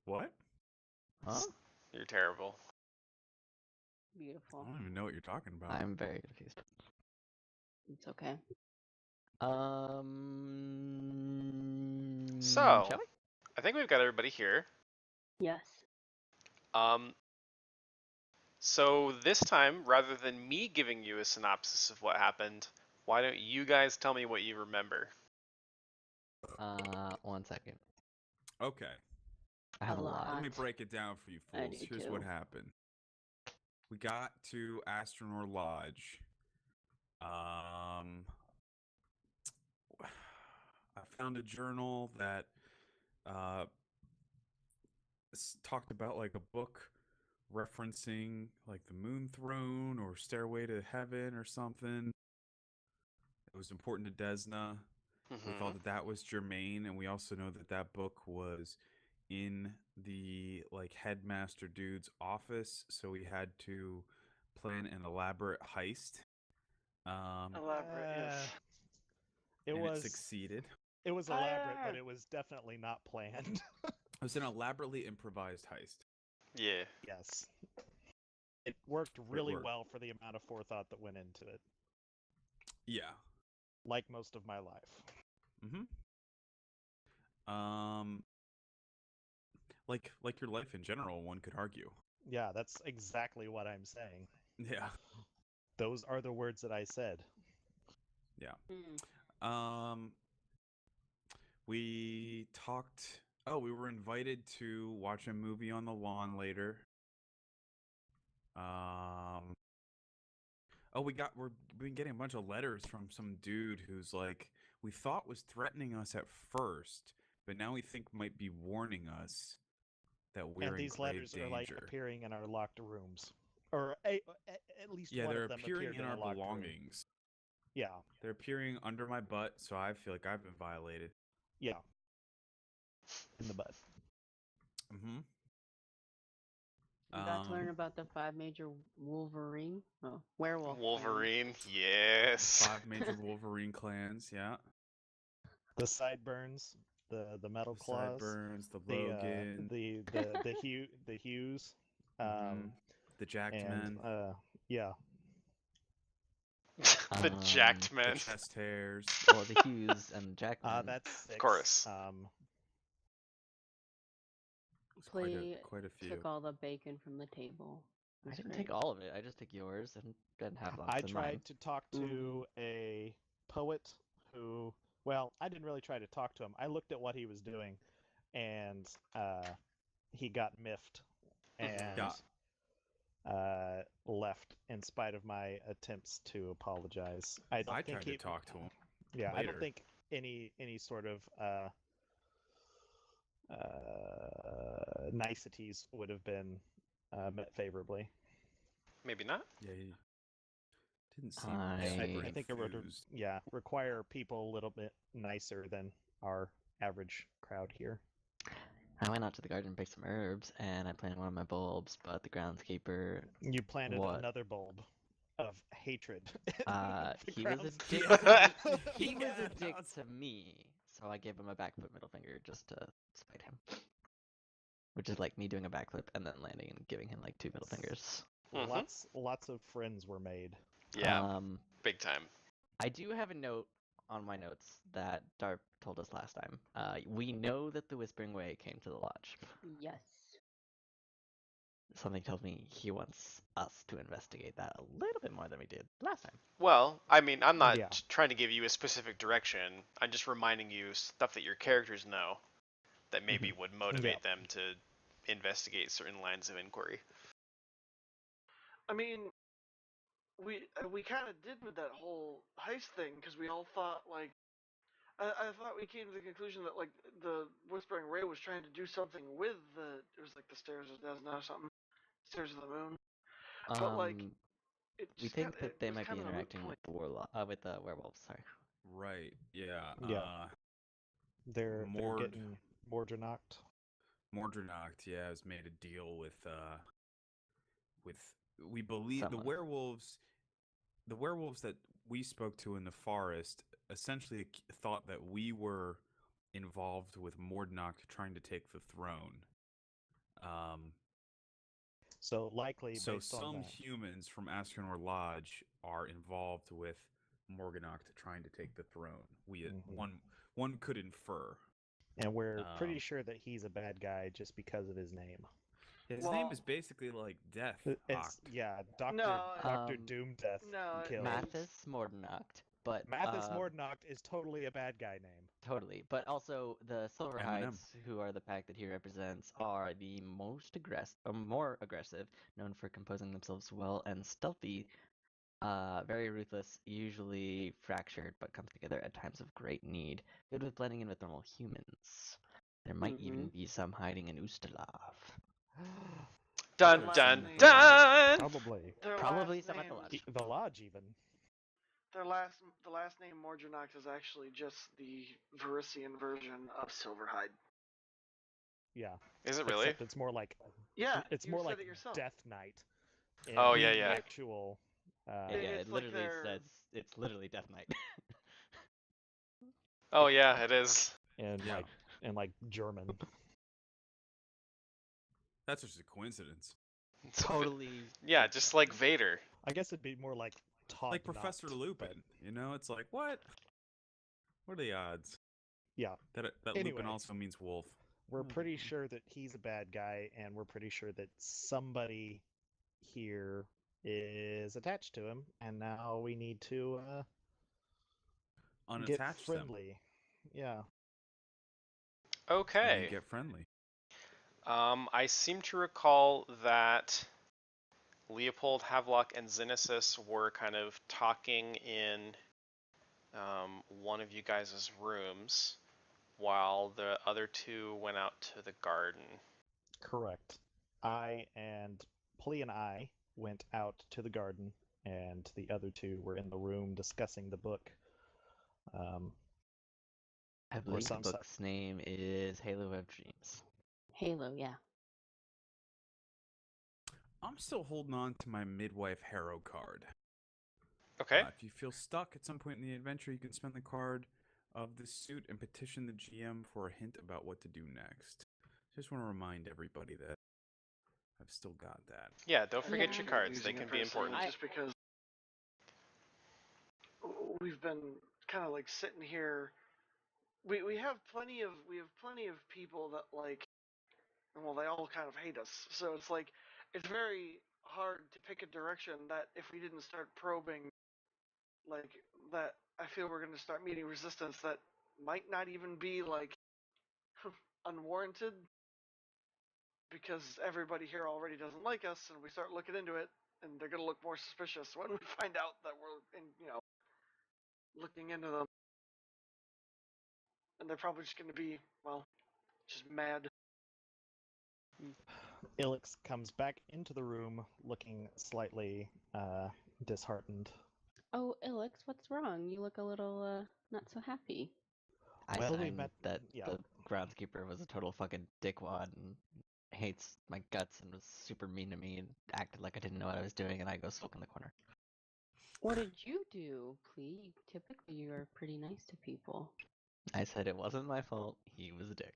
What? Huh? You're terrible. I Beautiful. don't even know what you're talking about. I'm very confused. It's okay. So, Shall we? I think we've got everybody here. Yes. Um, so this time, rather than me giving you a synopsis of what happened, why don't you guys tell me what you remember? 1 second. Okay. I have a lot. lot. Let me break it down for you I fools. do Here's too. what happened. We got to Ascanor Lodge. I found a journal that talked about like a book referencing like the Moon Throne or Stairway to Heaven or something. It was important to Desna. We thought that that was germane, and we also know that that book was in the like headmaster dude's office, so we had to plan an elaborate heist. Elaborate, yes. It succeeded. It was elaborate, but it was definitely not planned. It was an elaborately improvised heist. Yeah. Yes. It worked really worked. well for the amount of forethought that went into it, Yeah. like most of my life. Like your life in general, one could argue. Yeah, that's exactly what I'm saying. Yeah. Those are the words that I said. Yeah. Mm. We talked. Oh, we were invited to watch a movie on the lawn later. Oh, we've been getting a bunch of letters from some dude who's like we thought was threatening us at first, but now we think might be warning us that we're And in these grave letters danger. are like appearing in our locked rooms, or at least yeah, one they're of them appearing appeared in our a locked room. belongings. Yeah. They're appearing under my butt, so I feel like I've been violated. Yeah. In the butt. Mm-hmm. You got to learn about the 5 major werewolf. Wolverine, yes. 5 major Wolverine clans, yeah. The sideburns, the metal The claws, sideburns, the Logan, the Hughes, the Jacked and Men, yeah. The jacked men. the chest hairs. Well, the Hughes and Jackman. That's 6. Of course. Quite a few. Took all the bacon from the table. I didn't take all of it. I just took yours and didn't have lots I in mine. tried to talk to a poet who, well, I didn't really try to talk to him. I looked at what he was doing, and he got miffed and left in spite of my attempts to apologize. I tried to talk to him. Yeah, later. I don't think any sort of niceties would have been met favorably. Maybe not. Yeah, he didn't seem I think it would require people a little bit nicer than our average crowd here. I went out to the garden and picked some herbs, and I planted one of my bulbs, but the groundskeeper... You planted another bulb of hatred. He was a dick. He was a dick to me, so I gave him a backflip middle finger just to spite him. Which is like me doing a backflip and then landing and giving him like 2 middle fingers. Lots of friends were made. Yeah, big time. I do have a note on my notes that Darp told us last time. We know that the Whispering Way came to the lodge. Yes. Something tells me he wants us to investigate that a little bit more than we did last time. Well, I mean, I'm not trying to give you a specific direction. I'm just reminding you stuff that your characters know that maybe would motivate them to investigate certain lines of inquiry. I mean, we kind of did with that whole heist thing because we all thought like I thought we came to the conclusion that like the Whispering Ray was trying to do something with it was like the Stairs of Desna or something, Stairs of the Moon. But like, we think that they might be interacting with the with the werewolves. Sorry. Right. Yeah. They're getting Mordrenacht. Mordrenacht, yeah, has made a deal with we believe the werewolves that we spoke to in the forest essentially thought that we were involved with Mordrenacht trying to take the throne. So likely, So based on some that. humans from Ascanor Lodge are involved with Morganach trying to take the throne. One could infer. And we're pretty sure that he's a bad guy just because of his name. His name is basically like Death. Dr. Doom Death Kill. Mathis Mordennacht, but Mathis Mordennacht is totally a bad guy name. Totally, but also the Silverhides, who are the pack that he represents, are the more aggressive, known for composing themselves well and stealthy, very ruthless, usually fractured, but come together at times of great need, good with blending in with normal humans. There might even be some hiding in Ustalav. Dun dun dun! Probably some at the lodge. The lodge, even. The last name Morganax is actually just the Varisian version of Silverhide. Yeah. Is it really? Except it's more like it's more like Death Knight. Oh yeah. Actual. It literally says it's literally Death Knight. Oh yeah, it is. And like German. That's just a coincidence. Totally. Yeah, just like Vader. I guess it'd be more like like Professor Lupin. You know, it's like what? What are the odds? Yeah. That Lupin also means wolf. We're pretty sure that he's a bad guy, and we're pretty sure that somebody here is attached to him, and now we need to unattach get friendly. Yeah. Okay. Get friendly. I seem to recall that Leopold, Havelock, and Xenesis were kind of talking in one of you guys' rooms while the other two went out to the garden. Correct. Plea and I went out to the garden, and the other two were in the room discussing the book. I believe the book's name is Halo of Dreams. Halo, yeah. I'm still holding on to my Midwife Harrow card. Okay. If you feel stuck at some point in the adventure, you can spend the card of this suit and petition the GM for a hint about what to do next. Just want to remind everybody that I've still got that. Yeah, don't forget your cards. They can be important. Just because we've been kind of like sitting here. We have plenty of people that like, well, they all kind of hate us. So it's like it's very hard to pick a direction that if we didn't start probing, like that, I feel we're going to start meeting resistance that might not even be like unwarranted, because everybody here already doesn't like us, and we start looking into it, and they're going to look more suspicious when we find out that we're looking into them. And they're probably just going to be, well, just mad. Ilix comes back into the room looking slightly disheartened. Oh, Ilix, what's wrong? You look a little not so happy. I find that the groundskeeper was a total fucking dickwad and hates my guts and was super mean to me and acted like I didn't know what I was doing, and I go sulk in the corner. What did you do, Clee? Typically, you are pretty nice to people. I said it wasn't my fault. He was a dick.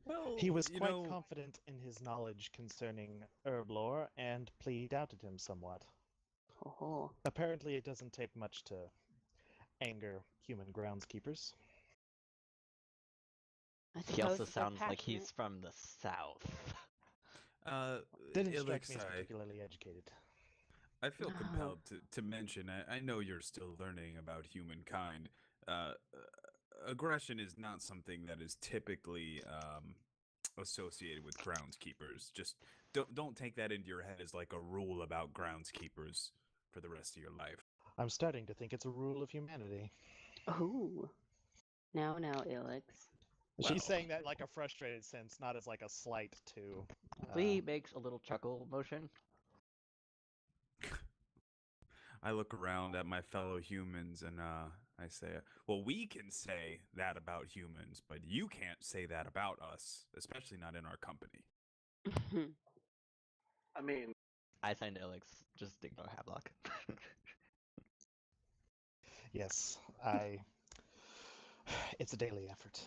Well, he was quite confident in his knowledge concerning herb lore, and Plea doubted him somewhat. Oh. Apparently, it doesn't take much to anger human groundskeepers. He also sounds like he's from the south. Didn't strike me as particularly educated. I feel compelled to mention, I know you're still learning about humankind. Aggression is not something that is typically associated with groundskeepers. Just don't take that into your head as like a rule about groundskeepers for the rest of your life. I'm starting to think it's a rule of humanity. Oh. Now, Ilix. She's saying that like a frustrated sense, not as like a slight to... Lee makes a little chuckle motion. I look around at my fellow humans and I say, well, we can say that about humans, but you can't say that about us, especially not in our company. I mean... I signed Ilix, just ignore Havelock. Yes, it's a daily effort.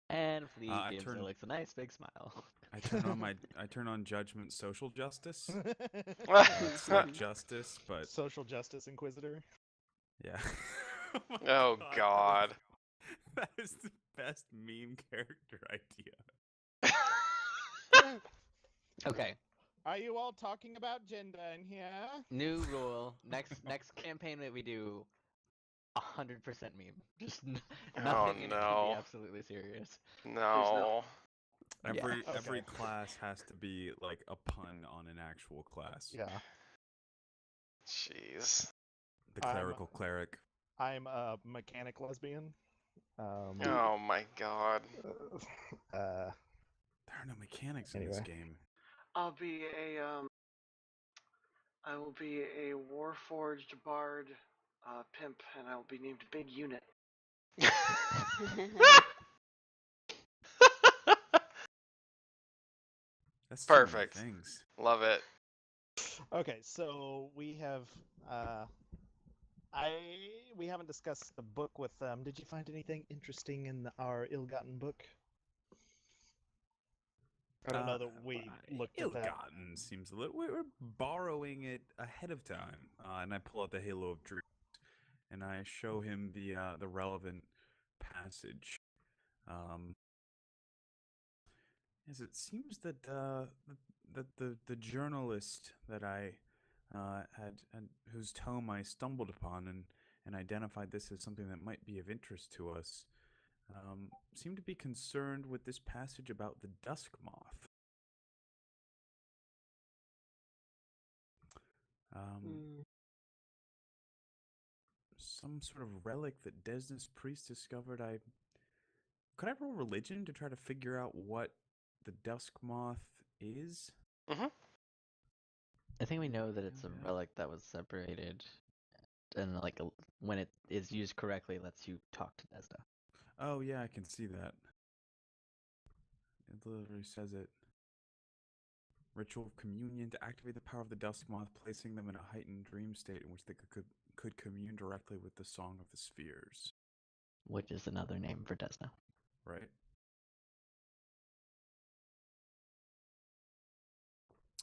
And Clee I gives turn- Alex a nice big smile. I turn on judgment, social justice, Mhm. slut justice, but Social Justice Inquisitor. yeah. my Oh, God, God. That is the best meme character idea. Okay, Are you all talking about gender in here? new rule. Next campaign that we do, 100% meme. Just nothing in it can be no. absolutely serious. No. Every Okay. class has to be like a pun on an actual class. Yeah. Jeez. The clerical cleric. I'm a mechanic lesbian. Oh my God. Uh, There are no mechanics in this Anyway. game. I will be a warforged bard pimp, and I will be named Big Unit. That's too many Perfect. things. Love it. okay, so we have we haven't discussed the book with them. Did you find anything interesting in our ill-gotten book? I don't know that we looked at that. Ill-gotten seems a little. We're borrowing it ahead of time, and I pull out the Halo of Dreams, and I show him the relevant passage. As it seems that the journalist that I had whose tome I stumbled upon and identified this as something that might be of interest to us, seemed to be concerned with this passage about the dusk moth. Mm. Some sort of relic that Desna's priest discovered. Could I roll religion to try to figure out what the dusk moth is? Mm-hmm. I think we know that it's a relic that was separated, and like when it is used correctly, lets you talk to Desna. Oh yeah, I can see that. It literally says it. Ritual of communion to activate the power of the dusk moth, placing them in a heightened dream state in which they could commune directly with the song of the spheres. Which is another name for Desna. Right?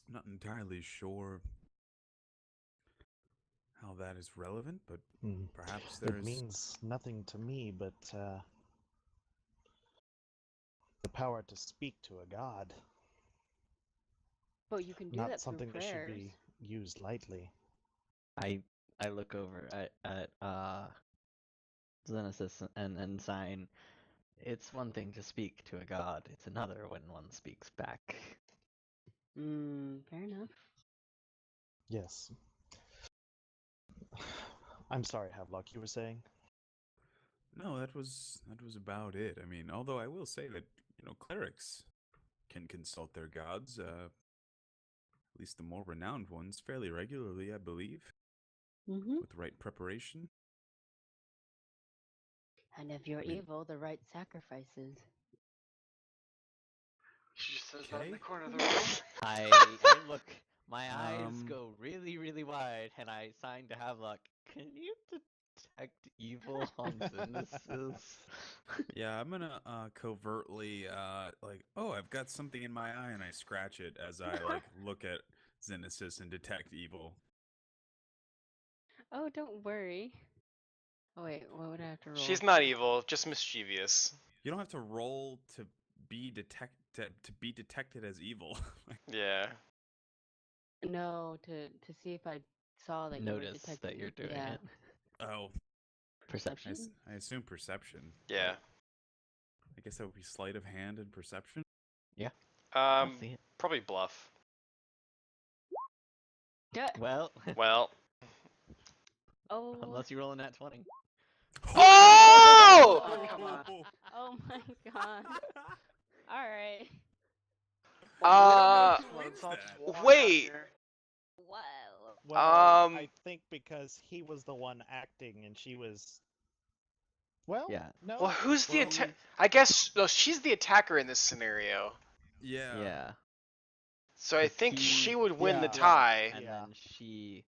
I'm not entirely sure how that is relevant, but perhaps there It is. means nothing to me, but the power to speak to a god. But you can do Not that through something that should prayers. be used lightly. I look over at Xenesis and sign. It's one thing to speak to a god, it's another when one speaks back. Fair enough. Yes. I'm sorry, Havelock, you were saying? No, that was about it. I mean, although I will say that clerics can consult their gods, at least the more renowned ones, fairly regularly, I believe, Mm-hmm. with the right preparation. And if you're I mean- evil, the right sacrifices. She just says that in the Okay. corner of the room. I look, my eyes go really, really wide, and I sign to Havelock. Can you detect evil on Xenesis? Yeah, I'm gonna covertly like, oh, I've got something in my eye, and I scratch it as I like look at Xenesis and detect evil. Oh, don't worry. Oh wait, what would I have to roll? She's not evil, just mischievous. You don't have to roll to be detected as evil. Yeah. No, to see if I saw that you were Notice detecting that you're doing yeah. it. Oh, Perception. I assume perception. Yeah. I guess that would be sleight of hand and perception. Yeah. I'll Um, see it. probably bluff. Yeah. Well, Well. Oh. unless you roll a nat 20. Oh! Oh, come on. Oh my god. All right. Let's all just walk out wait. here. Wow. Well, Um, I think because he was the one acting and she was. Well, Yeah. no. Well, who's the Well- attack? I guess no, she's the attacker in this scenario. Yeah. Yeah. So I 'Cause think he she would win the Yeah, tie. And Yeah. then she.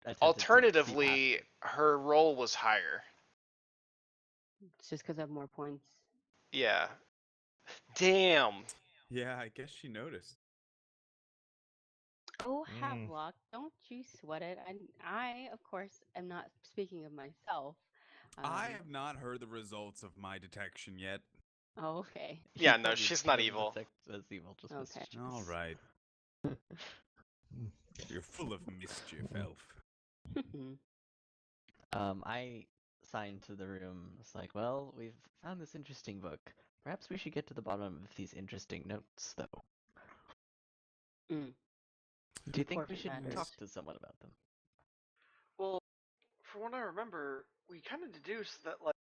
attempted to see Alternatively, past her roll was higher. It's just because I have more points. Yeah. Damn. Yeah, I guess she noticed. Oh, Mm. Havelock, don't you sweat it. I, of course, am not speaking of myself. I have not heard the results of my detection yet. Oh, okay. Yeah, He no, told you she's she not wasn't evil. detected as evil, just Okay. mischievous. All right. You're full of mischief, elf. I signed to the room. It's like, well, we've found this interesting book. Perhaps we should get to the bottom of these interesting notes, though. Mm. Do you think we Important should matters. talk to someone about them? Well, from what I remember, we kind of deduced that, like,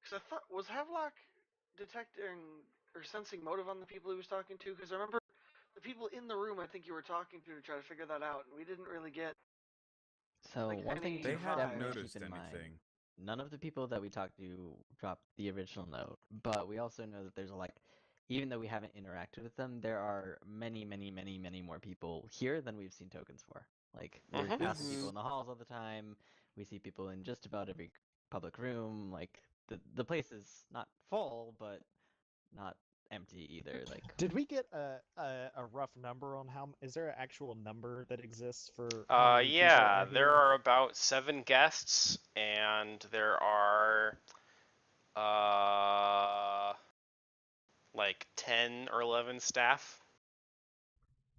because I thought, was Havelock detecting or sensing motive on the people he was talking to? Because I remember the people in the room I think you were talking to try to figure that out, and we didn't really get. So Like, one thing any to They hadn't definitely noticed keep in mind, anything. none of the people that we talked to dropped the original note, but we also know that there's even though we haven't interacted with them, there are many, many, many, many more people here than we've seen tokens for. Like, we're Mhm. passing people Mhm. in the halls all the time, we see people in just about every public room, like, the place is not full, but not empty either, like... Did we get a rough number on how? Is there an actual number that exists for how many people Yeah, are there here? are about 7 guests, and there are, like 10 or 11 staff.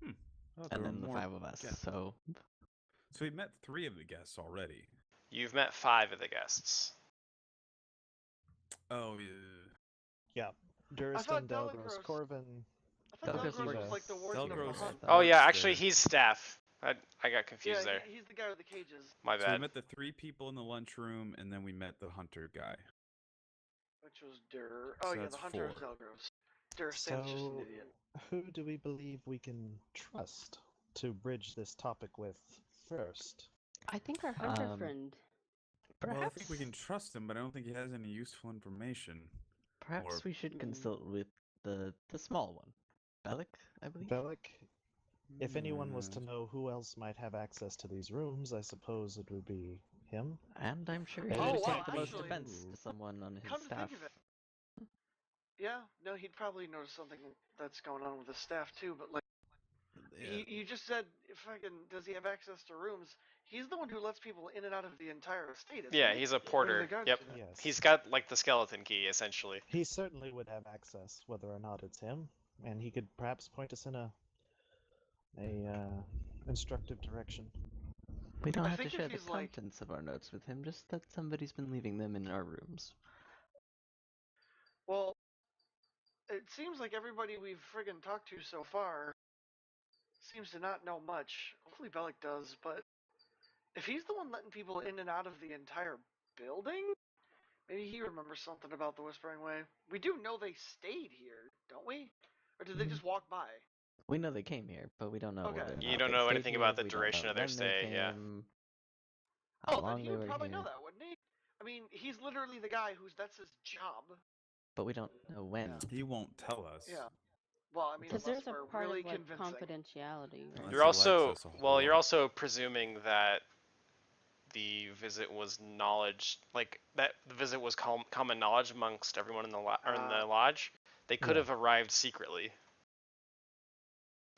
Oh, there And were then the more 5 of us, guests. so... So we met 3 of the guests already. You've met 5 of the guests. Oh, yeah. Yeah, I thought Duristan, Delgros, Delgros- Corvin. I thought Delgros Delgros was works like the warden of here, the I Delgros hunt. thought. Oh works yeah, actually there. he's staff. I got confused Yeah, there. he's the guy with the cages, My So we bad. met the 3 people in the lunchroom, and then we met the hunter guy. which was Dur. Oh So yeah, that's the hunter is 4. Delgros. Duristan's just an So, idiot. who do we believe we can trust to bridge this topic with first? I think our hunter Um, friend. Perhaps, Well, I think we can trust him, but I don't think he has any useful information. perhaps or- we should Mm. consult with the small one, Bellic, I believe. Bellic? If anyone was to Hmm. know who else might have access to these rooms, I suppose it would be him. And I'm sure he Oh, would wow, take the most actually- offense to someone on his Come to staff. think of it, yeah, no, he'd probably notice something that's going on with his staff too. But like, Yeah. you just said, does he have access to rooms? He's the one who lets people in and out of the entire estate. Isn't Yeah, he? he's a Or do the porter. guards Yep. do that? Yes. He's got like the skeleton key essentially. He certainly would have access, whether or not it's him, and he could perhaps point us in a instructive direction. We don't I have to think if share the he's, like- contents of our notes with him, just that somebody's been leaving them in our rooms. Well, it seems like everybody we've friggin' talked to so far seems to not know much. Hopefully Bellic does, but if he's the one letting people in and out of the entire building, maybe he remembers something about the Whispering Way. We do know they stayed here, don't we? Or did they just walk by? We know they came here, but we don't know Okay. whether or You not don't they know stayed anything here, about the we don't duration know of their when they stay, yeah. came, how Oh, then long he they would were probably here, know that, wouldn't he? I mean, he's literally the guy that's his job. but we don't know when. He won't tell us. Yeah. Well, I mean, Because unless there's a we're part really of like convincing. confidentiality, right? Unless You're he likes also us a whole well, you're lot. also presuming that the visit was knowledge, like that the visit was common knowledge amongst everyone in the or in the lodge. They could Yeah. have arrived secretly.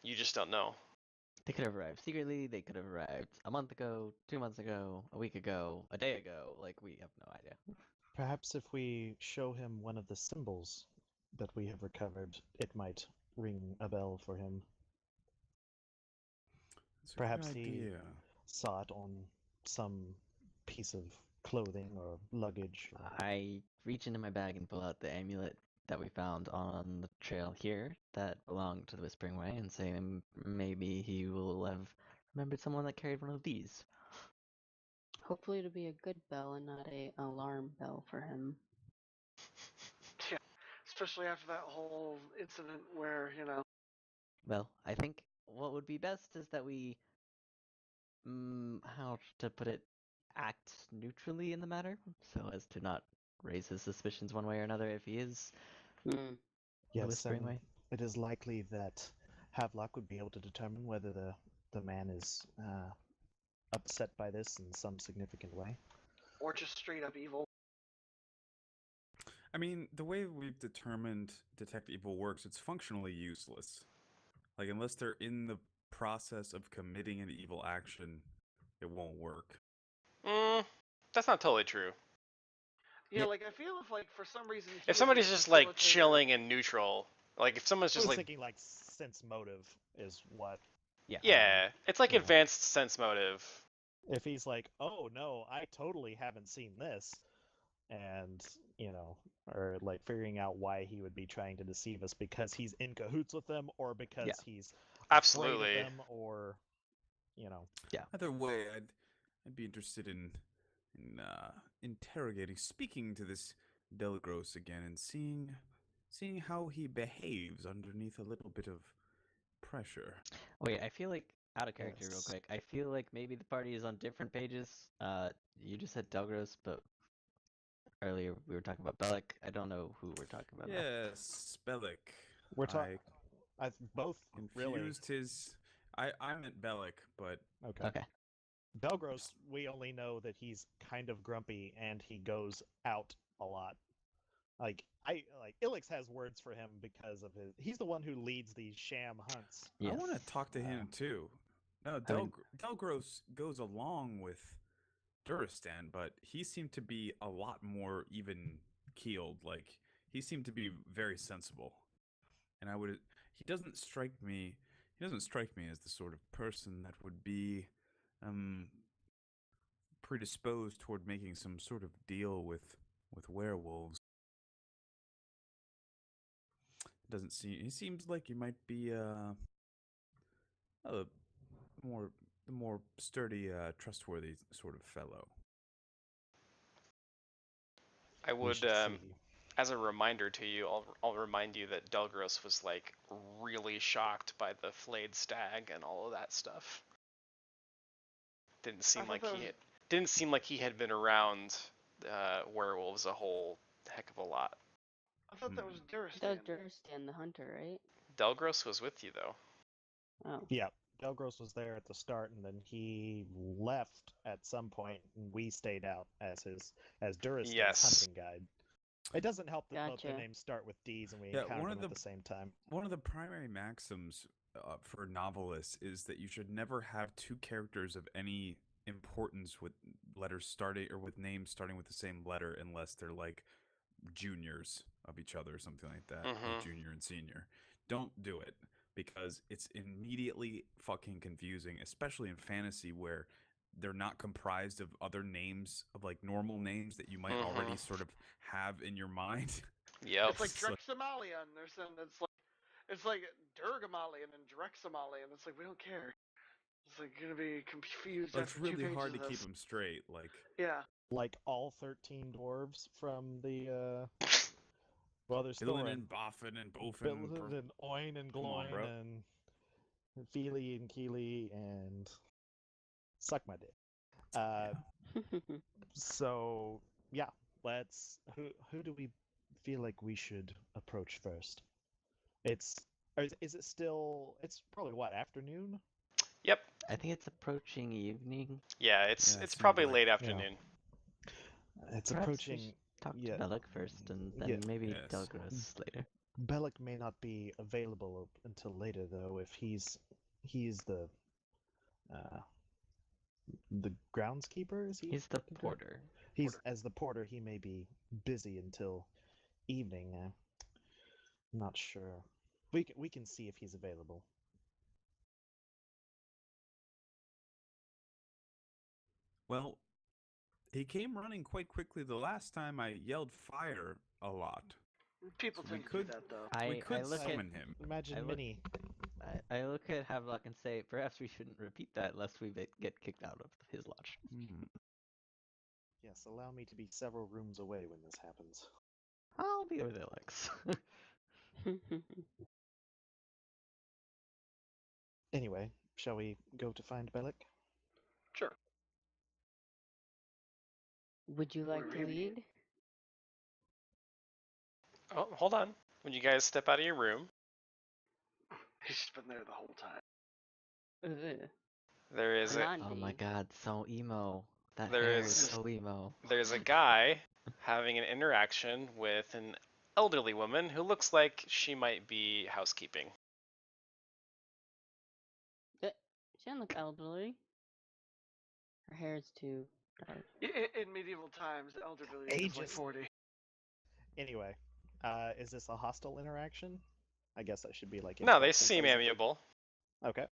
You just don't know. They could have arrived secretly, they could have arrived a month ago, 2 months ago, a week ago, a day ago, like, we have no idea. Perhaps if we show him one of the symbols that we have recovered, it might ring a bell for him. That's a Perhaps good he idea. saw it on some piece of clothing or luggage. Or... I reach into my bag and pull out the amulet that we found on the trail here that belonged to the Whispering Way and say maybe he will have remembered someone that carried one of these. Hopefully it'll be a good bell and not a alarm bell for him. Yeah, especially after that whole incident where, Well, I think what would be best is that we, how to put it, act neutrally in the matter, so as to not raise his suspicions one way or another if he is Mm. the Yes, Whispering and Way. it is likely that Havelock would be able to determine whether the man is upset by this in some significant way. or just straight up evil. I mean, the way we've determined detect evil works, it's functionally useless. Like, unless they're in the process of committing an evil action, it won't work. That's not totally true. Yeah, like I feel if like for some reason he If was, somebody's a just like facilitator- chilling and neutral, like if someone's I just was like thinking like sense motive is what. yeah, it's like Yeah. advanced sense motive. If he's like, oh no, I totally haven't seen this, and or like figuring out why he would be trying to deceive us because he's in cahoots with them, or because Yeah. he's afraid Absolutely. of them, or Either way, I'd be interested in interrogating, speaking to this Delgros again, and seeing how he behaves underneath a little bit of pressure. Wait, I feel like out of character real Yes. quick. I feel like maybe the party is on different pages. You just said Delgros, but earlier we were talking about Bellic. I don't know who we're talking about now. Yes, Bellic. We're talking. I both really. Confused his. I meant Bellic, but Okay. Okay. Belgros, we only know that he's kind of grumpy and he goes out a lot. Like Ilix has words for him because of his. He's the one who leads these sham hunts. Yes. I want to talk to him too. No, I mean- Delgros goes along with Duristan, but he seemed to be a lot more even keeled. Like he seemed to be very sensible, and he doesn't strike me. He doesn't strike me as the sort of person that would be predisposed toward making some sort of deal with werewolves. Doesn't seem. He seems like he might be a more sturdy, trustworthy sort of fellow. I We would, should see. as a reminder to you, I'll remind you that Delgros was like really shocked by the flayed stag and all of that stuff. Didn't seem like he had been around werewolves a whole heck of a lot. I thought that was Duristan. That was Duristan the hunter, right? Delgros was with you though. Oh. Yeah, Delgros was there at the start, and then he left at some point, and we stayed out as Duristan's Yes. hunting guide. It doesn't help that both their Gotcha. names start with D's and we Yeah, encounter them at the same time. One of the primary maxims for novelists is that you should never have two characters of any importance with letters starting or with names starting with the same letter unless they're like juniors of each other or something like that, like Mhm. junior and senior. Don't do it because it's immediately fucking confusing, especially in fantasy where they're not comprised of other names of like normal names that you might already sort of have in your mind. Yep. It's like So- Drexamalion or something. It's like Durgamalion and Drexamalion. It's like we don't care. It's like gonna be confused But it's after 2 really pages hard to of keep this. them straight. Like, Yeah. Like all 13 dwarves from the well, there's Billin Thorin, and Boffin and Bofin. Billin and Oin and Come on, Gloin bro. and Feely and Keely and suck my dick. So yeah, let's. Who do we feel like we should approach first? Is it still? It's probably what, afternoon? Yep. I think it's approaching evening. Yeah, Yeah, it's it probably seems like- late yeah. afternoon. It's Perhaps we approaching. should talk yeah. to Bellic first, and then Yeah. maybe Yes. Delgros later. Bellic may not be available until later, though. If he's the groundskeeper, is he? He's the porter. As the porter, he may be busy until evening. I'm not sure. We can see if he's available. Well, he came running quite quickly the last time I yelled fire a lot. People So we tend to could- do that though. We I could look at summon him. Imagine I look- Minnie. I look at Havelock and say, perhaps we shouldn't repeat that lest we get kicked out of his lodge. Yes, allow me to be several rooms away when this happens. I'll be with Alex. Anyway, shall we go to find Bellic? Sure. Would you like to Really? lead? Oh, hold on. When you guys step out of your room, He's just been there the whole time. Ugh. there is a Oh my god, so emo. That There hair is- is so emo. there's a guy having an interaction with an elderly woman who looks like she might be housekeeping. She doesn't look elderly. Her hair is too dark. In medieval times, the elderly is like Ageist. 40. Anyway, is this a hostile interaction? I guess that should be like. No, they insult since seem those are the- amiable. Okay.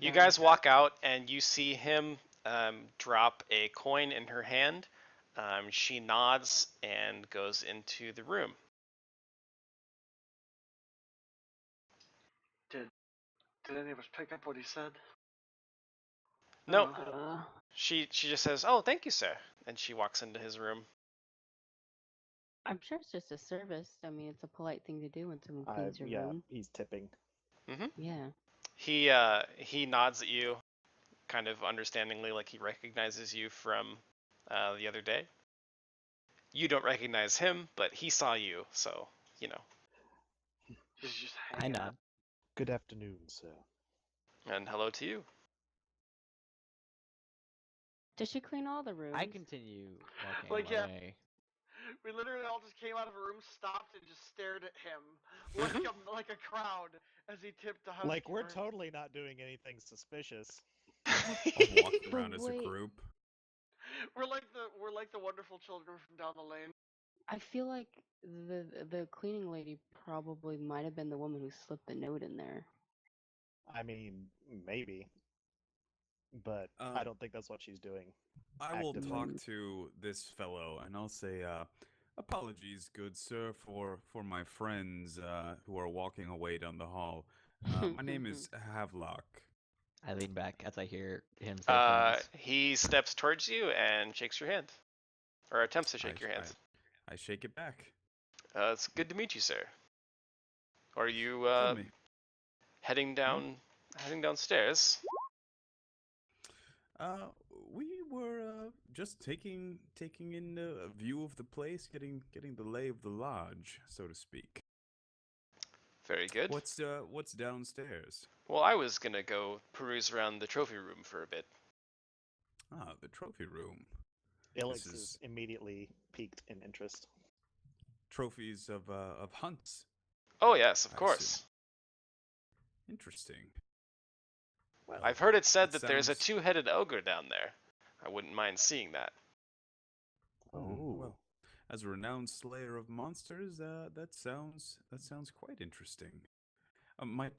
You guys walk out and you see him drop a coin in her hand. She nods and goes into the room. Did any of us pick up what he said? No, Uh, she just says, "Oh, thank you, sir," and she walks into his room. I'm sure it's just a service. I mean, it's a polite thing to do when someone cleans your Yeah, room. he's tipping. Yeah. He nods at you, kind of understandingly, like he recognizes you from the other day. You don't recognize him, but he saw you, so you know. He's just I hanging nod. out. Good afternoon, sir. And hello to you. Does she clean all the rooms? I continue walking Like, yeah. away. We literally all just came out of a room, stopped, and just stared at him like a crowd as he tipped the housekeeper. Like, we're totally not doing anything suspicious. All walking But around as a wait. group. We're like the wonderful children from down the lane. I feel like the cleaning lady probably might have been the woman who slipped the note in there. I mean, maybe. But I don't think that's what she's doing. I will actively. talk to this fellow and I'll say, apologies, good sir, for my friends who are walking away down the hall. My name is Havelock. I lean back as I hear him say friends. He steps towards you and shakes your hand, or attempts to shake your hand. I shake it back. It's good to meet you, sir. Are you Tell me. heading downstairs? We were just taking in a view of the place, getting the lay of the lodge, so to speak. Very good. What's downstairs? Well, I was gonna go peruse around the trophy room for a bit. Ah, the trophy room. Ilix This is immediately piqued in interest. Trophies of hunts. Oh yes, of I course. see. Interesting. Well, I've heard it said that that there's a sounds- two-headed ogre down there. I wouldn't mind seeing that. Oh, well, as a renowned slayer of monsters, that sounds quite interesting. Might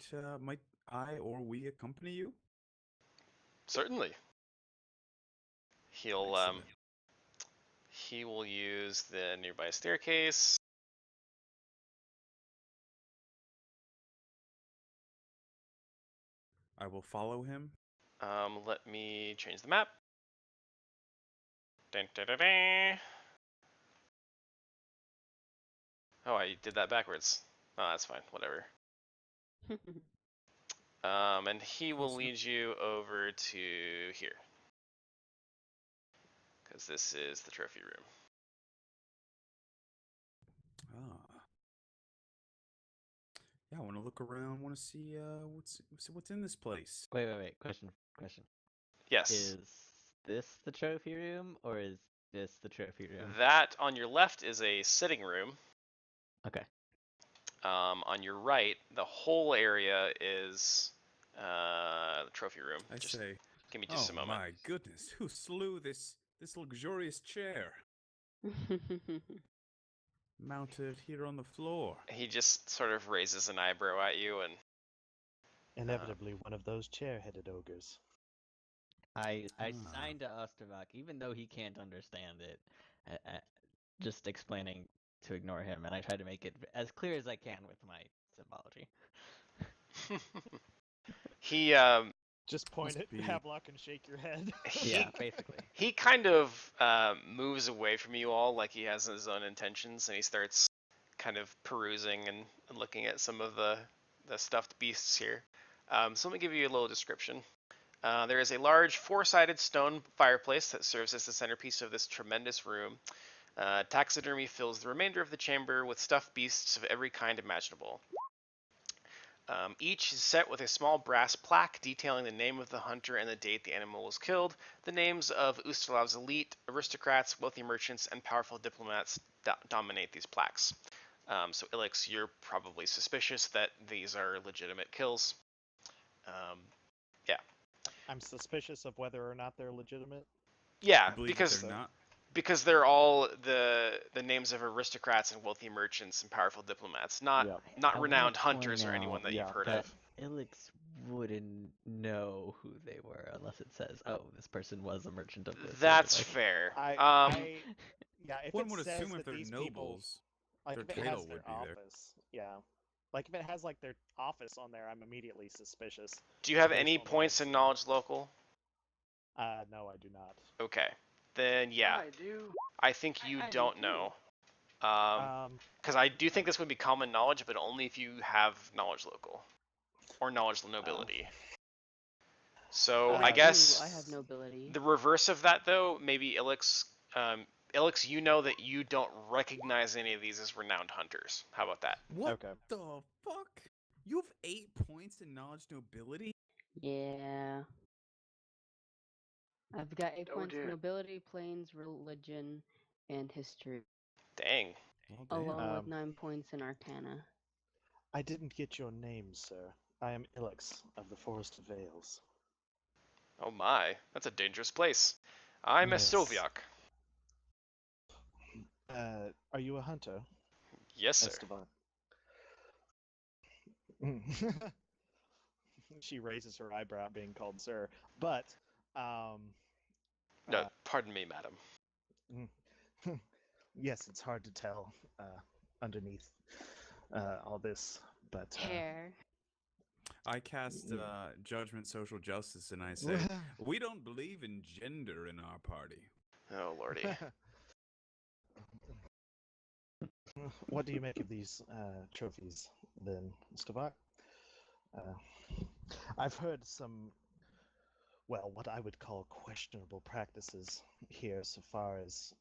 I or we accompany you? Certainly. He'll Excellent. he will use the nearby staircase. I will follow him. Let me change the map. Dun, dun, dun, dun. Oh, I did that backwards. Oh, that's fine. Whatever. And he will Close enough. lead you over to here. Because this is the trophy room. Ah. Yeah, I want to look around. Want to see what's in this place. Wait. Question. Yes. Is this the trophy room, or is this the trophy room? That on your left is a sitting room. Okay. On your right, the whole area is the trophy room. I Just say, give me just a moment. my goodness, who slew this luxurious chair mounted here on the floor? He just sort of raises an eyebrow at you and Inevitably, one of those chair-headed ogres. I Ah. signed to Ostervak, even though he can't understand it, just explaining to ignore him, and I try to make it as clear as I can with my symbology. he Just point Must at be- Havelock and shake your head. Yeah, basically. he kind of moves away from you all like he has his own intentions, and he starts kind of perusing and looking at some of the stuffed beasts here. So let me give you a little description. There is a large four-sided stone fireplace that serves as the centerpiece of this tremendous room. Taxidermy fills the remainder of the chamber with stuffed beasts of every kind imaginable. Each is set with a small brass plaque detailing the name of the hunter and the date the animal was killed. The names of Ustalav's elite, aristocrats, wealthy merchants, and powerful diplomats dominate these plaques. So Ilix, you're probably suspicious that these are legitimate kills. Yeah. I'm suspicious of whether or not they're legitimate. Yeah, You believe that they're not? because they're all the names of aristocrats and wealthy merchants and powerful diplomats, not Yep. not I renowned wanna hunters point or anyone out that you've heard that of. Ilix wouldn't know who they were unless it says, "Oh, this person was a merchant of this." That's like... fair. Yeah, if One it would says assume if that they're these people, nobles, like their if it has title their would be there. office, yeah, like if it has like their office on there, I'm immediately suspicious. Do you have based any on the points in website. knowledge local? No, I do not. Okay, then yeah, I do. I think you I do don't too. know. Um, Because I do think this would be common knowledge, but only if you have knowledge local or knowledge nobility. So I Uh, guess I have nobility. the reverse of that, though, maybe Ilix. Ilix, you know that you don't recognize any of these as renowned hunters. How about that? What Okay. the fuck? You have 8 points in knowledge nobility? Yeah. I've got 8 Oh, points dear. nobility, planes, religion, and history, Dang. Well, damn. along with Um, 9 points in arcana. I didn't get your name, sir. I am Ilix of the Forest of Vales. Oh my, that's a dangerous place. I'm a Yes. Sylviak. Are you a hunter, Yes, sir. Esteban? She raises her eyebrow at being called sir, but No, pardon me, madam. yes, it's hard to tell underneath all this, but Hair. I cast Judgment Social Justice and I say, we don't believe in gender in our party. Oh lordy. What do you make of these trophies, then, Esteban? I've heard some, well, what I would call questionable practices here so far as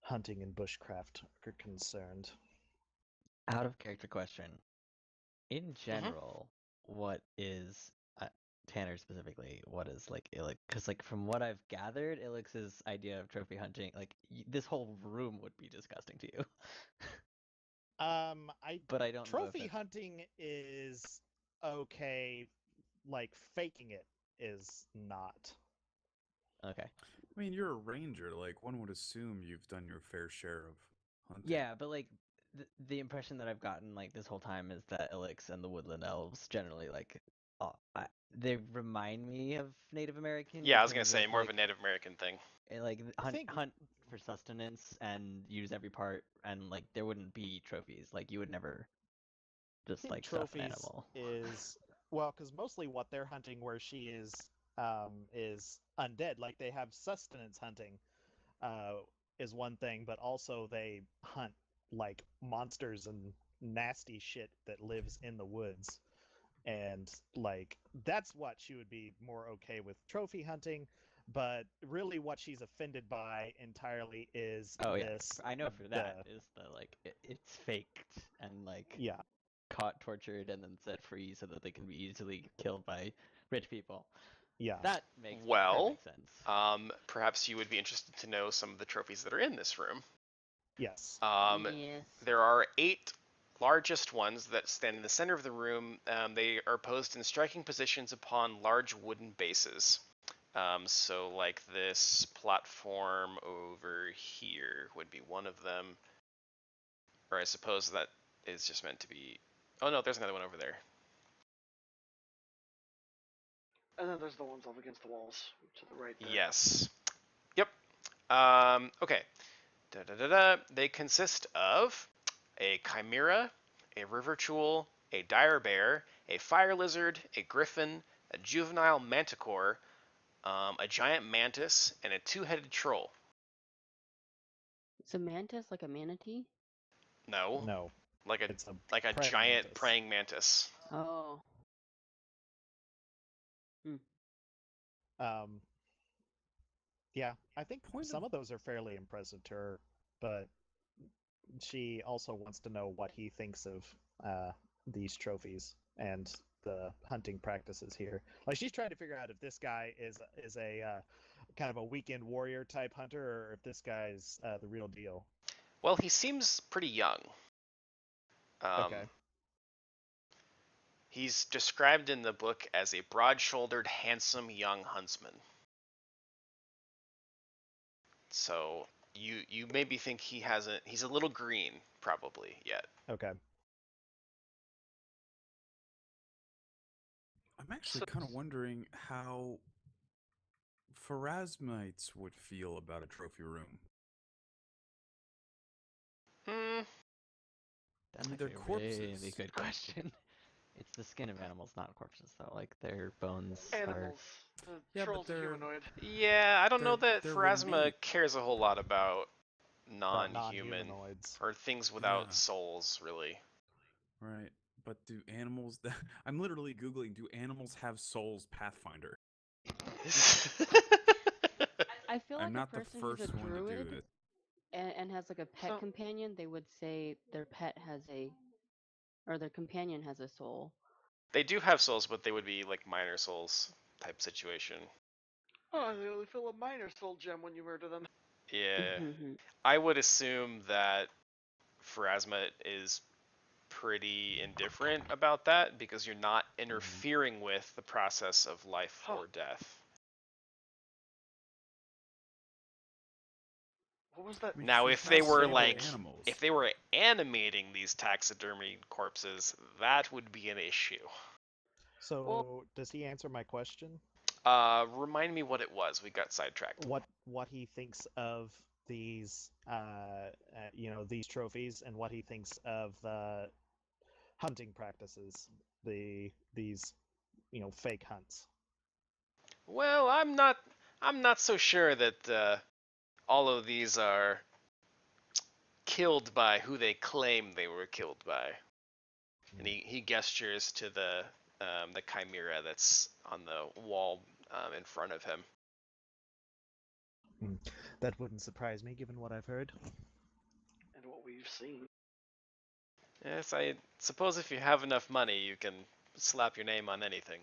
hunting and bushcraft are concerned. Out of character question. In general, what is Tanner specifically? What is like Ilix? Because like from what I've gathered, Ilix's idea of trophy hunting, like this whole room would be disgusting to you. But I don't know if Trophy that's... hunting is okay, like faking it is not. Okay. I mean, you're a ranger. Like, one would assume you've done your fair share of hunting. Yeah, but like the impression that I've gotten like this whole time is that Ilix and the Woodland Elves generally like they remind me of Native American. Yeah, in I was gonna terms say of, more of like, a Native American thing. like I think- hunt for sustenance and use every part, and like there wouldn't be trophies. Like you would never just think like stuff an trophies animal. is well, because mostly what they're hunting where she is undead. Like they have sustenance hunting, is one thing, but also they hunt like monsters and nasty shit that lives in the woods. And like that's what she would be more okay with trophy hunting, but really what she's offended by entirely is Oh yeah, this. I know for that is the like it's faked and like Yeah. caught, tortured, and then set free so that they can be easily killed by rich people. Yeah. That makes Well, perfect sense. Perhaps you would be interested to know some of the trophies that are in this room. Yes. Yes. There are 8 largest ones that stand in the center of the room. They are posed in striking positions upon large wooden bases. So like this platform over here would be one of them. Or I suppose that is just meant to be... Oh no, there's another one over there. And then there's the ones up against the walls to the right there. Yes. Yep. Okay. They consist of a chimera, a river jewel, a dire bear, a fire lizard, a griffin, a juvenile manticore, a giant mantis, and a 2-headed troll. Is a mantis like a manatee? No, No. like a It's a giant mantis. praying mantis. Oh. Yeah, I think some of those are fairly impressive to her, but she also wants to know what he thinks of these trophies and the hunting practices here. Like she's trying to figure out if this guy is a kind of a weekend warrior type hunter, or if this guy's the real deal. Well, he seems pretty young. Okay. He's described in the book as a broad-shouldered, handsome young huntsman. So you maybe think he's a little green probably yet. Okay. I'm actually So- kind of wondering how Pharasmites would feel about a trophy room. Hmm. That's mean, actually they're a really corpses. good question. It's the skin of animals, not corpses, though. Like their bones are. Animals. The Yeah, but troll's a they're- humanoid. Yeah, I don't know that they're Pharasma removed. cares a whole lot about About non-human non-humanoids. or things without Yeah. souls, really. Right. But do animals I'm literally googling, do animals have souls, Pathfinder? I feel like I'm not a the person who's a first one to do druid it. and has like a pet So- companion, they would say their pet has or their companion has a soul. They do have souls, but they would be like minor souls type situation. Oh, they only fill a minor soul gem when you murder them. Yeah. Mhm. I would assume that Pharasma is pretty indifferent about that because you're not interfering with the process of life Huh. or death. What was that? I mean, Now, she if they has were favorite like, animals. if they were animating these taxidermy corpses, that would be an issue. So does he answer my question? Remind me what it was. We got sidetracked. What he thinks of these these trophies, and what he thinks of the hunting practices, these fake hunts. Well, I'm not so sure that all of these are killed by who they claim they were killed by. And he gestures to the chimera that's on the wall in front of him. That wouldn't surprise me, given what I've heard. And what we've seen. Yes, I suppose if you have enough money, you can slap your name on anything.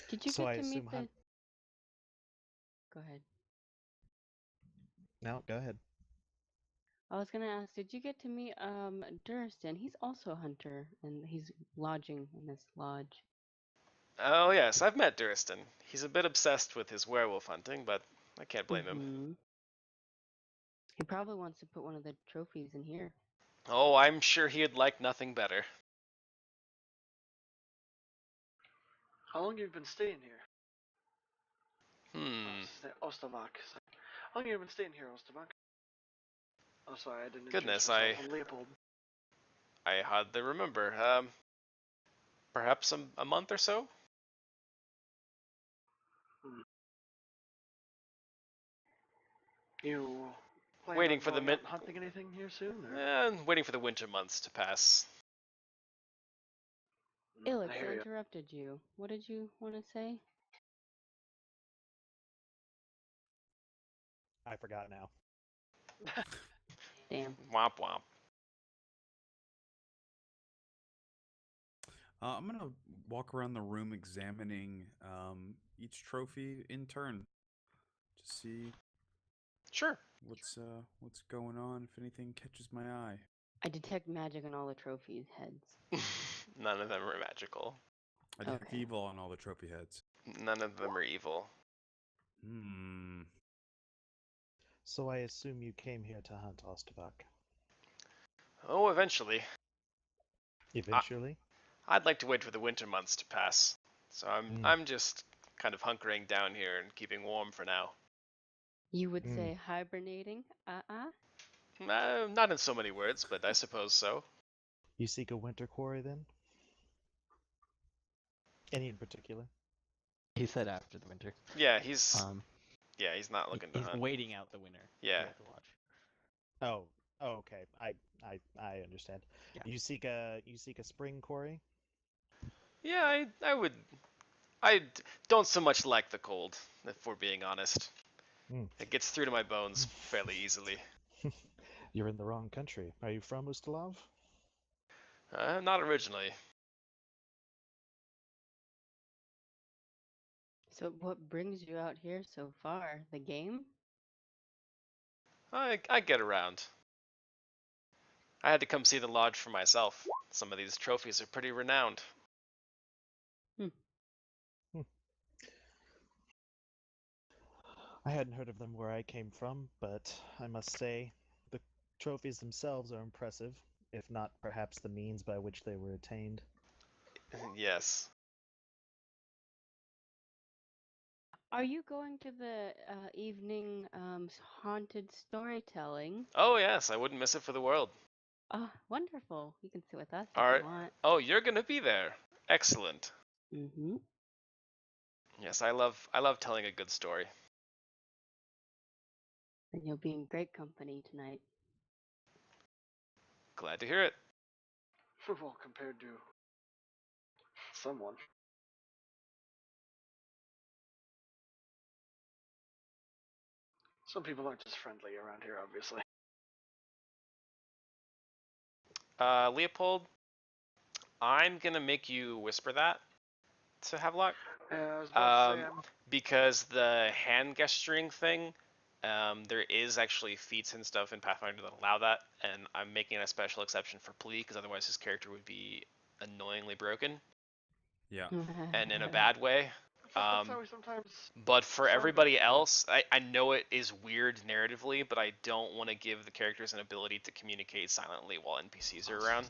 Did you So I get to meet assume the? hunt. Go ahead. No, go ahead. I was gonna ask, did you get to meet Durston? He's also a hunter, and he's lodging in this lodge. Oh yes, I've met Duristan. He's a bit obsessed with his werewolf hunting, but I can't blame him. Mhm. He probably wants to put one of the trophies in here. Oh, I'm sure he'd like nothing better. How long have you been staying here? Hmm. Ostavak. How long have you been staying here, Ostavak? Oh, sorry, I didn't Goodness, introduce myself. I'm Leopold. I hardly remember. Perhaps a month or so? You plan Waiting on for the going out and hunting anything here soon? Or? waiting for the winter months to pass. Ilix, I I hear you. interrupted you. What did you want to say? I forgot now. Damn. Womp womp. I'm gonna walk around the room examining each trophy in turn to see Sure. what's going on. If anything catches my eye. I detect magic on all the trophies' heads. None of them are magical. I detect Okay. evil on all the trophy heads. None of them are evil. Hmm. So I assume you came here to hunt Ostavak. Oh, eventually. Eventually? I'd like to wait for the winter months to pass. So I'm just kind of hunkering down here and keeping warm for now. You would say hibernating? Not in so many words, but I suppose so. You seek a winter quarry then? Any in particular? He said after the winter. Yeah, he's not He- looking to he's hunt. waiting out the winter. Yeah. here at the lodge. Oh, okay. I understand. Yeah. You seek a spring quarry? Yeah, I don't so much like the cold, if we're being honest. Hmm. It gets through to my bones fairly easily. You're in the wrong country. Are you from Ustalav? Not originally. So what brings you out here so far? The game? I get around. I had to come see the lodge for myself. Some of these trophies are pretty renowned. I hadn't heard of them where I came from, but I must say, the trophies themselves are impressive, if not perhaps the means by which they were attained. Yes. Are you going to the evening haunted storytelling? Oh yes, I wouldn't miss it for the world. Ah, wonderful. You can sit with us if Alright. you want. Oh, you're gonna be there. Excellent. Mm-hmm. Yes, I love telling a good story. And you'll be in great company tonight. Glad to hear it. Well, compared to someone. Some people aren't as friendly around here, obviously. Leopold, I'm gonna make you whisper that to Havelock. I was about to say, Because the hand gesturing thing, there is actually feats and stuff in Pathfinder that allow that, and I'm making a special exception for Plea because otherwise his character would be annoyingly broken, Yeah. and in a bad way. that's how we sometimes. But for Some everybody people- else, I know it is weird narratively, but I don't want to give the characters an ability to communicate silently while NPCs are around.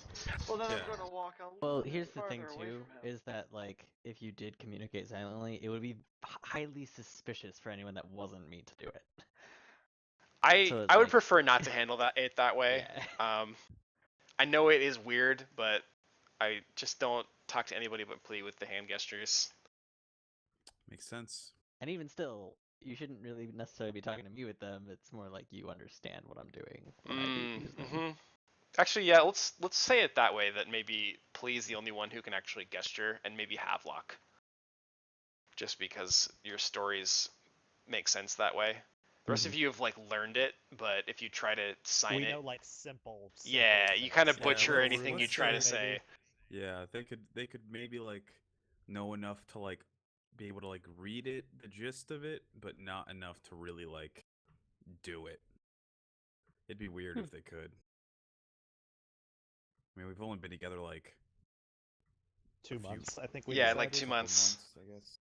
Well, then Yeah. I'm going to walk a Well, little bit here's the thing farther away too, from him. is that like if you did communicate silently, it would be highly suspicious for anyone that wasn't me to do it. So it's I would like- prefer not to handle it that way. Yeah. I know it is weird, but I just don't talk to anybody but Plea with the hand gestures. Makes sense. And even still, you shouldn't really necessarily be talking to me with them. It's more like you understand what I'm doing when I do use them. Mm-hmm. Actually, yeah, let's say it that way. That maybe Plea's the only one who can actually gesture, and maybe Havelock. Just because your stories make sense that way. The rest of you have like learned it, but if you try to sign We it, know like simple. yeah, you kind of Yeah, butcher let's- anything you let's try to say say. Yeah, they could maybe like know enough to like be able to like read it, the gist of it, but not enough to really like do it. It'd be weird if they could. I mean, we've only been together like 2 a few- months, I think we Yeah, decided. like 2 couple months. I guess.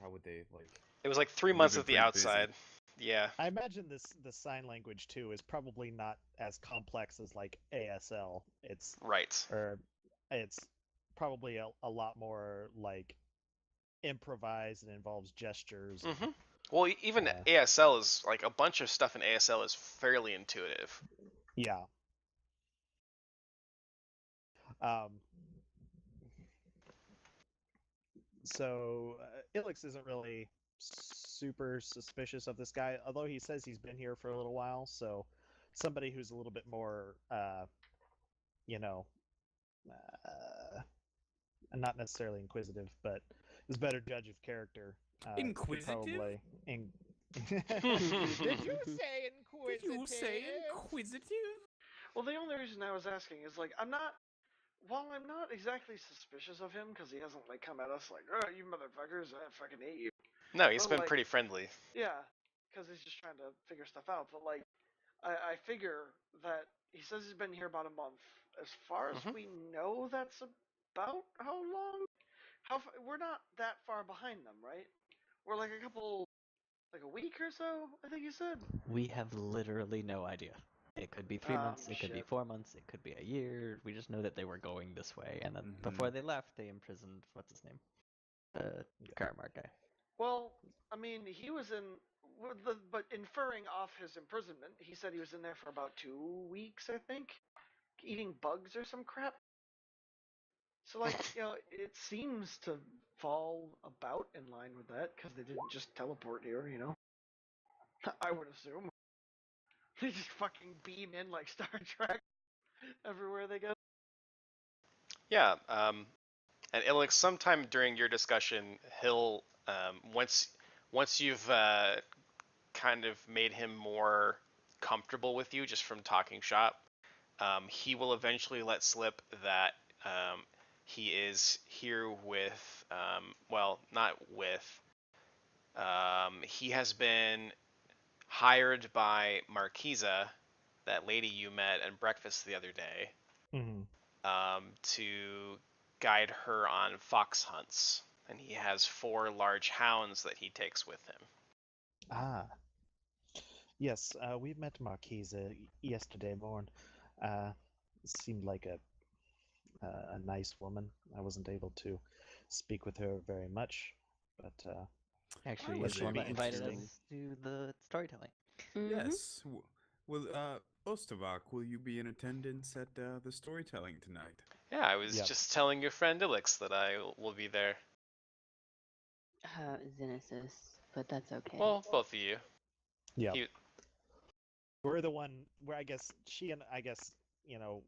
How would they like? It was like 3 We've months been at the pretty busy. outside. Yeah. I imagine the sign language too is probably not as complex as like ASL. It's Right. probably a lot more like improvised and involves gestures. Mm-hmm. Well, even ASL is like a bunch of stuff in ASL is fairly intuitive. Yeah. So Ilix isn't really super suspicious of this guy, although he says he's been here for a little while. So somebody who's a little bit more, you know, not necessarily inquisitive, but is a better judge of character. could Inquisitive? Probably. Did you say inquisitive? Well, the only reason I was asking is like while I'm not exactly suspicious of him because he hasn't like come at us like, "Oh, you motherfuckers, I fucking hate you." No, he's Well, been like- pretty friendly. Yeah, because he's just trying to figure stuff out. But like, I figure that he says he's been here about a month. As far as we know, that's about how long? We're not that far behind them, right? We're like a week or so. I think you said. We have literally no idea. It could be 3 months, it could be Shit. 4 months, it could be a year. We just know that they were going this way, and then before they left, they imprisoned what's his name, the Karamar guy. Well, I mean, he was in, but inferring off his imprisonment, he said he was in there for about 2 weeks, I think, eating bugs or some crap. So, like, it seems to fall about in line with that because they didn't just teleport here, I would assume. They just fucking beam in like Star Trek everywhere they go. Yeah. And Ilix, sometime during your discussion, he'll once you've kind of made him more comfortable with you just from talking shop, he will eventually let slip that he is here with, well, not with, he has been hired by Marquisa, that lady you met at breakfast the other day, Mm-hmm. to guide her on fox hunts. And he has 4 large hounds that he takes with him. Ah, yes. We met Marquisa yesterday morning. Seemed like a nice woman. I wasn't able to speak with her very much, but Actually, was is the one that able invited to. us to the storytelling. Yes. Will Ostovak, will you be in attendance at the storytelling tonight? Yeah, I was Yep. just telling your friend Ilix that I will be there. Xenesis, but that's okay. Well, both of you. yeah, He, we're the one where I guess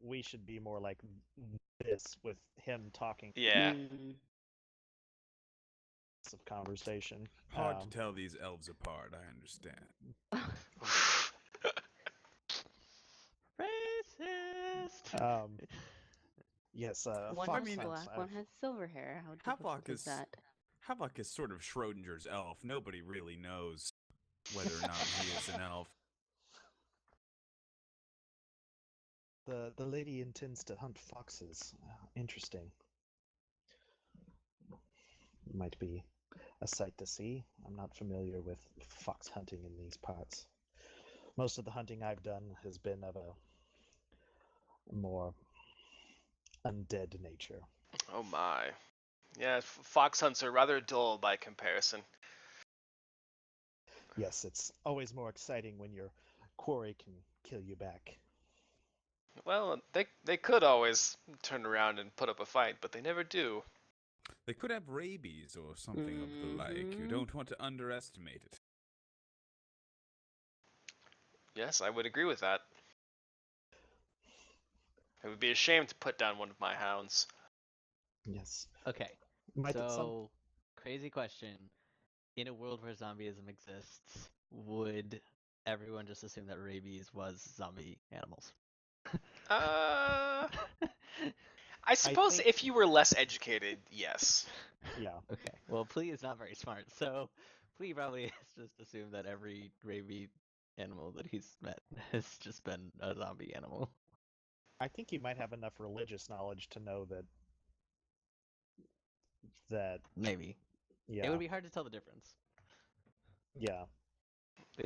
we should be more like this with him talking yeah. of conversation. Hard to tell these elves apart, I understand. Racist. Yes, One fox has mean, hunts. black, one has silver hair. How difficult is that? Havelock is sort of Schrodinger's elf. Nobody really knows whether or not he is an elf. The lady intends to hunt foxes. Interesting. Might be a sight to see. I'm not familiar with fox hunting in these parts. Most of the hunting I've done has been of a more undead nature. Oh my. Yeah, fox hunts are rather dull by comparison. Yes, it's always more exciting when your quarry can kill you back. Well, they could always turn around and put up a fight, but they never do. They could have rabies or something of the like. You Mhm. don't want to underestimate it. Yes, I would agree with that. It would be a shame to put down one of my hounds. Yes. Okay, Might at some so crazy question. In a world where zombieism exists, would everyone just assume that rabies was zombie animals? I suppose think- if you were less educated, yes. yeah. Okay, well, Plea is not very smart, so Plea probably has just assumed that every rabies animal that he's met has just been a zombie animal. I think you might have enough religious knowledge to know that Maybe. yeah. It would be hard to tell the difference. Yeah.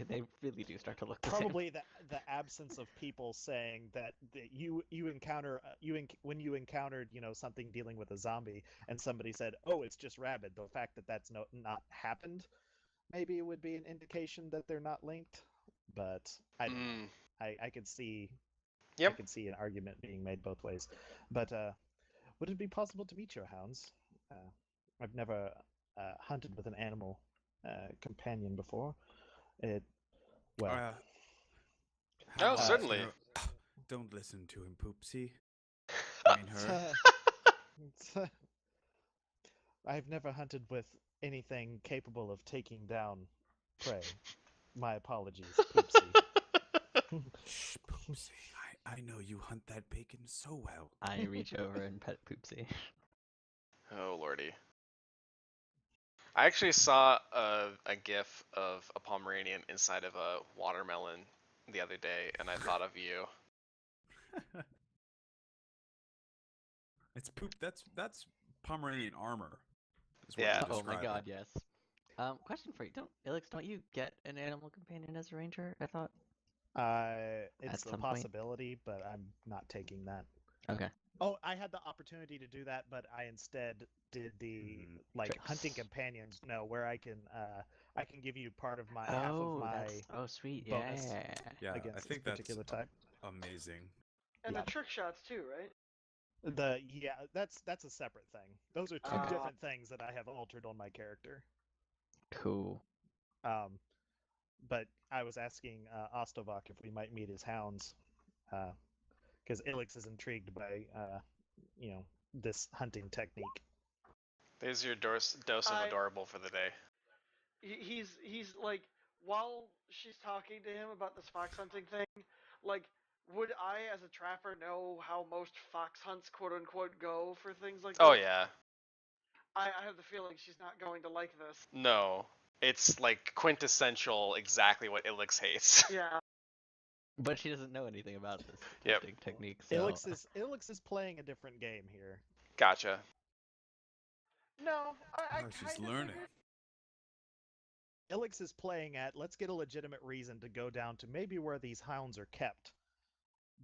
They really do start to look the same. Probably the absence of people saying that you encounter when you encountered something dealing with a zombie and somebody said, oh, it's just rabid, the fact that that's not happened, maybe it would be an indication that they're not linked, but I don't know. I could see Yep. I could see an argument being made both ways, but would it be possible to meet your hounds? I've never hunted with an animal companion before. Well, Oh, Havelock's certainly. gonna- Don't listen to him, Poopsie. I mean her. I've never hunted with anything capable of taking down prey. My apologies, Poopsie. Shh, Poopsie. I know you hunt that bacon so well. I reach over and pet Poopsie. Oh, lordy. I actually saw a gif of a Pomeranian inside of a watermelon the other day, and I thought of you. It's poop. That's Pomeranian armor. Is what Yeah. you Oh my describe god, it. yes. Question for you. Don't you get an animal companion as a ranger? I thought. It's At a some point? possibility, but I'm not taking that. Okay. Oh, I had the opportunity to do that, but I instead did the hunting Tricks. companions. No, where I can give you part of my half of my sweet. bonus Yeah. Yeah, I against this think that's particular type. amazing. And Yeah. the trick shots too, right? That's a separate thing. Those are two Okay. different things that I have altered on my character. Cool. But I was asking Ostovak if we might meet his hounds, because Ilix is intrigued by this hunting technique. There's your dose of adorable for the day. He's like, while she's talking to him about this fox hunting thing, like would I, as a trapper, know how most fox hunts, quote unquote, go for things like Oh this? yeah. I have the feeling she's not going to like this. No. It's like quintessential exactly what Ilix hates. Yeah. But she doesn't know anything about this Yep. hunting technique, so... Ilix is playing a different game here. Gotcha. No, I Oh, she's kind of learning. Ilix is playing at, let's get a legitimate reason to go down to maybe where these hounds are kept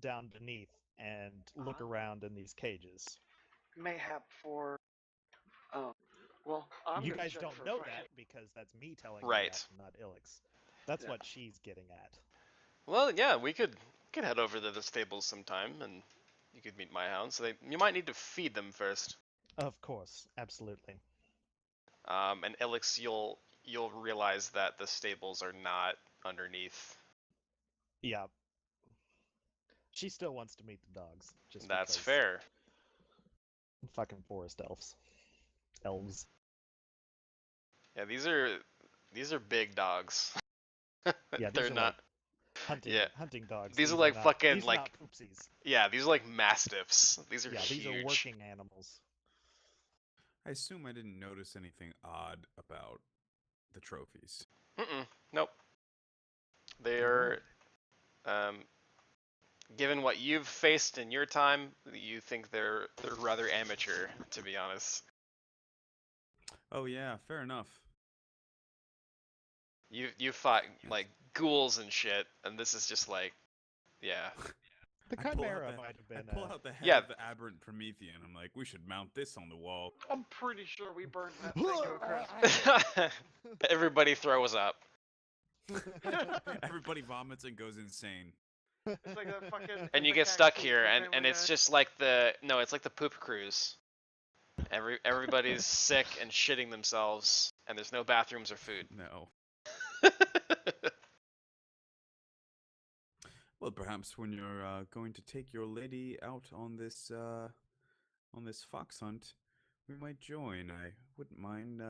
down beneath and look around in these cages. Mayhap for. Well, I'm You gonna guys check don't for know fucking- that because that's me telling you Right. that, not Ilix. That's Yeah. what she's getting at. Well, yeah, we could head over to the stables sometime, and you could meet my hounds. So you might need to feed them first. Of course, absolutely. And Ilix, you'll realize that the stables are not underneath. Yeah. She still wants to meet the dogs. Just That's because fair. fucking forest elves. Elves. Yeah, these are big dogs. Yeah, They're these are not. like hunting dogs. These are like not, fucking, these are like- not poopsies. Yeah, these are like mastiffs. These are Yeah, huge. these are working animals. I assume I didn't notice anything odd about the trophies. Nope. They are. Given what you've faced in your time, you think they're rather amateur, to be honest. Oh yeah, fair enough. You fought like ghouls and shit, and this is just like, yeah. The I pull out Chimera the- might have been. I pull out the head Yeah. of the aberrant Promethean. I'm like, we should mount this on the wall. I'm pretty sure we burned that thing to a crisp. Everybody throws up. Everybody vomits and goes insane. It's like that fucking. And you get macaque stuck scene here, from and Family it's Guy. just like it's like the poop cruise. Everybody's sick and shitting themselves, and there's no bathrooms or food. No. Well, perhaps when you're going to take your lady out on this fox hunt, we might join. I wouldn't mind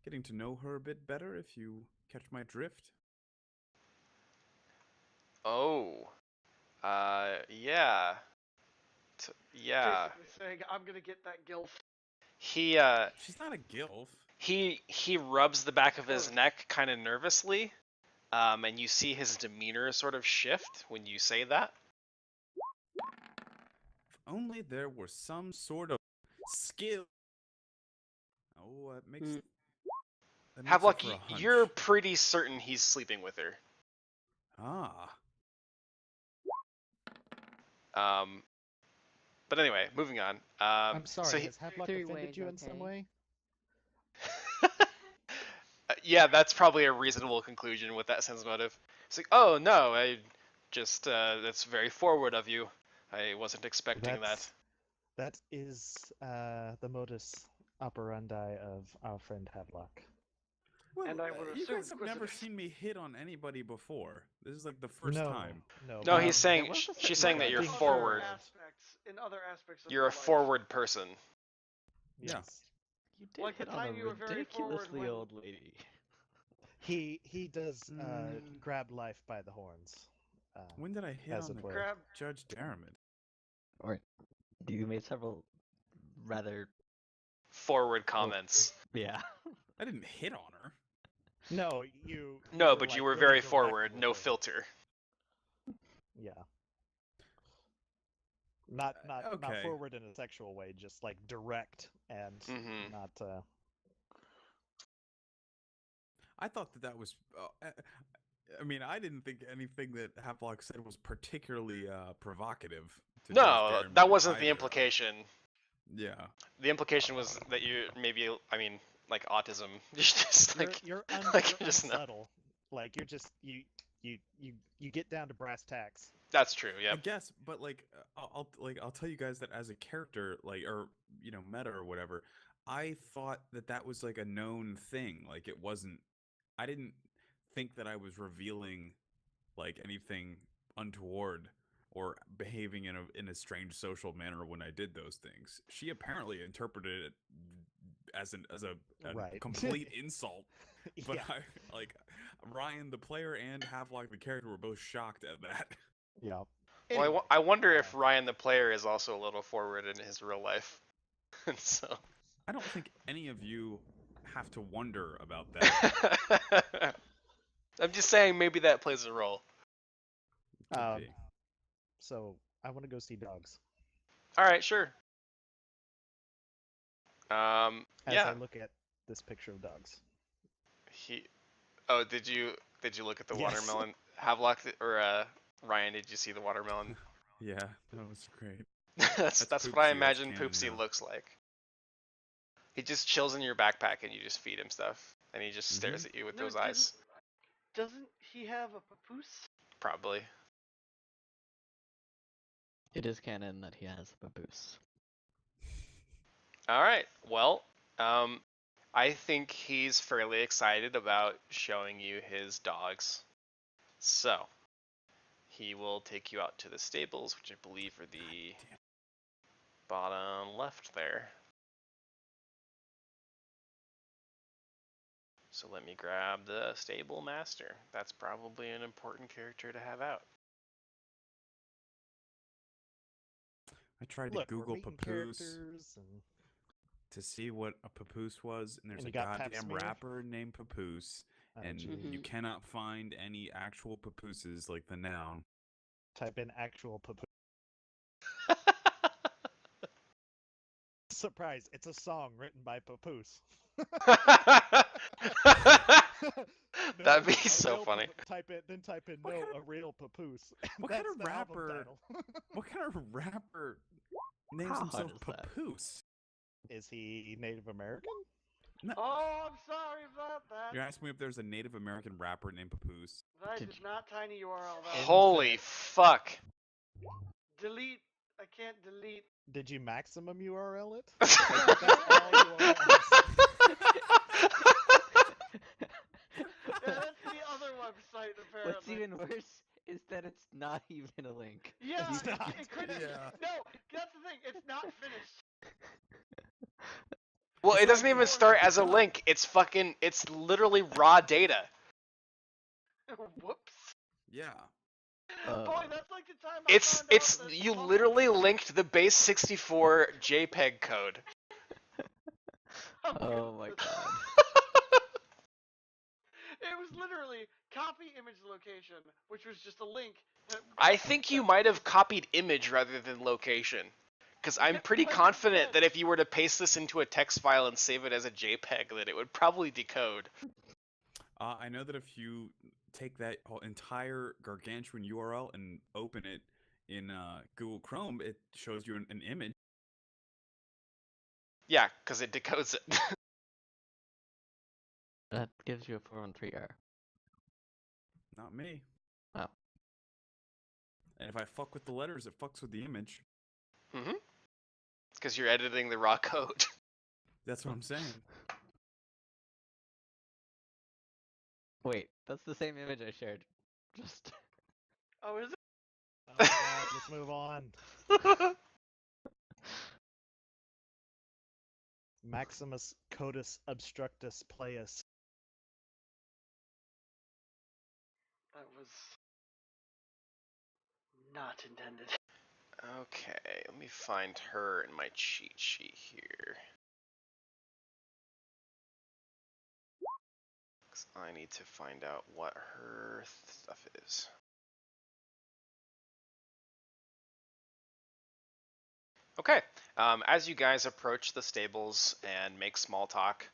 getting to know her a bit better if you catch my drift. Oh, yeah, yeah. Basically saying, I'm gonna get that gilf. He She's not a gilf. he rubs the back of his Oh. neck kind of nervously, and you see his demeanor sort of shift when you say that. If only there were some sort of skill. Oh, that makes. Mm. That makes Havelock, it for a hunch. you're pretty certain he's sleeping with her. Ah. But anyway, moving on. I'm sorry, So has Havelock Three offended ways, you in some okay. way? yeah, that's probably a reasonable conclusion with that sense motive. It's like, oh no, I just that's very forward of you. I wasn't expecting that. That is the modus operandi of our friend Havelock. Well, And I would you assume guys have never inquisitive. seen me hit on anybody before. This is like the first no, time. no. No, but he's saying there was a she's certain saying that amount you're of In other forward. In other aspects of You're your a life. forward person. Yeah. Yes. You did Like the hit on a time you were very forward ridiculously when- old lady. He does Mm. grab life by the horns. When did I hit As on it the were. Grab. Judge Daramid? Or you made several rather Forward comments. yeah. I didn't hit on her. No, you. No, were, but like, you were really very direct forward, with no her. filter. Yeah. Not okay. forward in a sexual way, just like direct and Mhm. not. I thought that was. I mean, I didn't think anything that Havelock said was particularly provocative. To No, Judge that Daramid wasn't the either. implication. Yeah. The implication was that you maybe, I mean, like autism. You're just like You're like, you're just no. unsubtle. Like you're just you get down to brass tacks. That's true. I Yep. guess, but like, I'll tell you guys that as a character, like, or meta or whatever, I thought that was like a known thing. Like, it wasn't. I didn't think that I was revealing like anything untoward or behaving in a strange social manner when I did those things. She apparently interpreted it as a Right. complete insult. But Yeah. Ryan the player and Havelock the character were both shocked at that. Yeah. Well, Anyway, I wonder if Ryan the player is also a little forward in his real life. And so. I don't think any of you have to wonder about that. I'm just saying maybe that plays a role. Could Um, be. so I want to go see dogs. All right, sure. As Yeah. I look at this picture of dogs. Oh, did you look at the Yes. watermelon? Havelock or Ryan? Did you see the watermelon? Yeah, that was great. that's what I Poopsie, that's imagine canon Poopsie now. looks like. He just chills in your backpack and you just feed him stuff, and he just stares at you with No, those eyes. Doesn't he have a papoose? Probably. It is canon that he has a papoose. All right. Well, I think he's fairly excited about showing you his dogs. So, he will take you out to the stables, which I believe are the bottom left there. So let me grab the stable master. That's probably an important character to have out. I tried Look, to we're Google meeting papoose characters and to see what a papoose was, and there's And a you got pap goddamn smear? rapper named Papoose, oh, and gee. you Mhm. cannot find any actual papooses like the noun. Type in actual papoose. Surprise! It's a song written by Papoose. No, That'd be a so real funny. Type it, then type in What no, kind a real papoose. what That's kind of the album rapper- title. What kind of rapper names How himself hard is that? Papoose? Is he Native American? Oh, I'm sorry about that. You're asking me if there's a Native American rapper named Papoose? That Did is not tiny URL. That. Holy fuck. Delete. I can't delete. Did you maximum URL it? That's all URLs. Yeah, that's the other website apparently. What's even worse is that it's not even a link. Yeah, It's not. it couldn't. Yeah. No, that's the thing. It's not finished. Well, It's it doesn't not even even- start as a it's not- link. It's literally raw data. Whoops. Yeah. Boy, that's like the time I It's found out that you Bumble- literally linked the base 64 JPEG code. Oh my god. It was literally copy image location, which was just a link. I think you might have copied image rather than location. Because I'm pretty confident that if you were to paste this into a text file and save it as a JPEG, that it would probably decode. I know that if you take that whole entire gargantuan URL and open it in Google Chrome, it shows you an image. Yeah, because it decodes it. That gives you a 413 error. Not me. Oh. And if I fuck with the letters, it fucks with the image. Mm-hmm. Because you're editing the raw code. That's what I'm saying. Wait, that's the same image I shared. Just Oh, is it? Oh my god, let's move on. Maximus Cotus Obstructus Playus. That was not intended. Okay, let me find her in my cheat sheet here. 'Cause I need to find out what her stuff is. Okay, as you guys approach the stables and make small talk,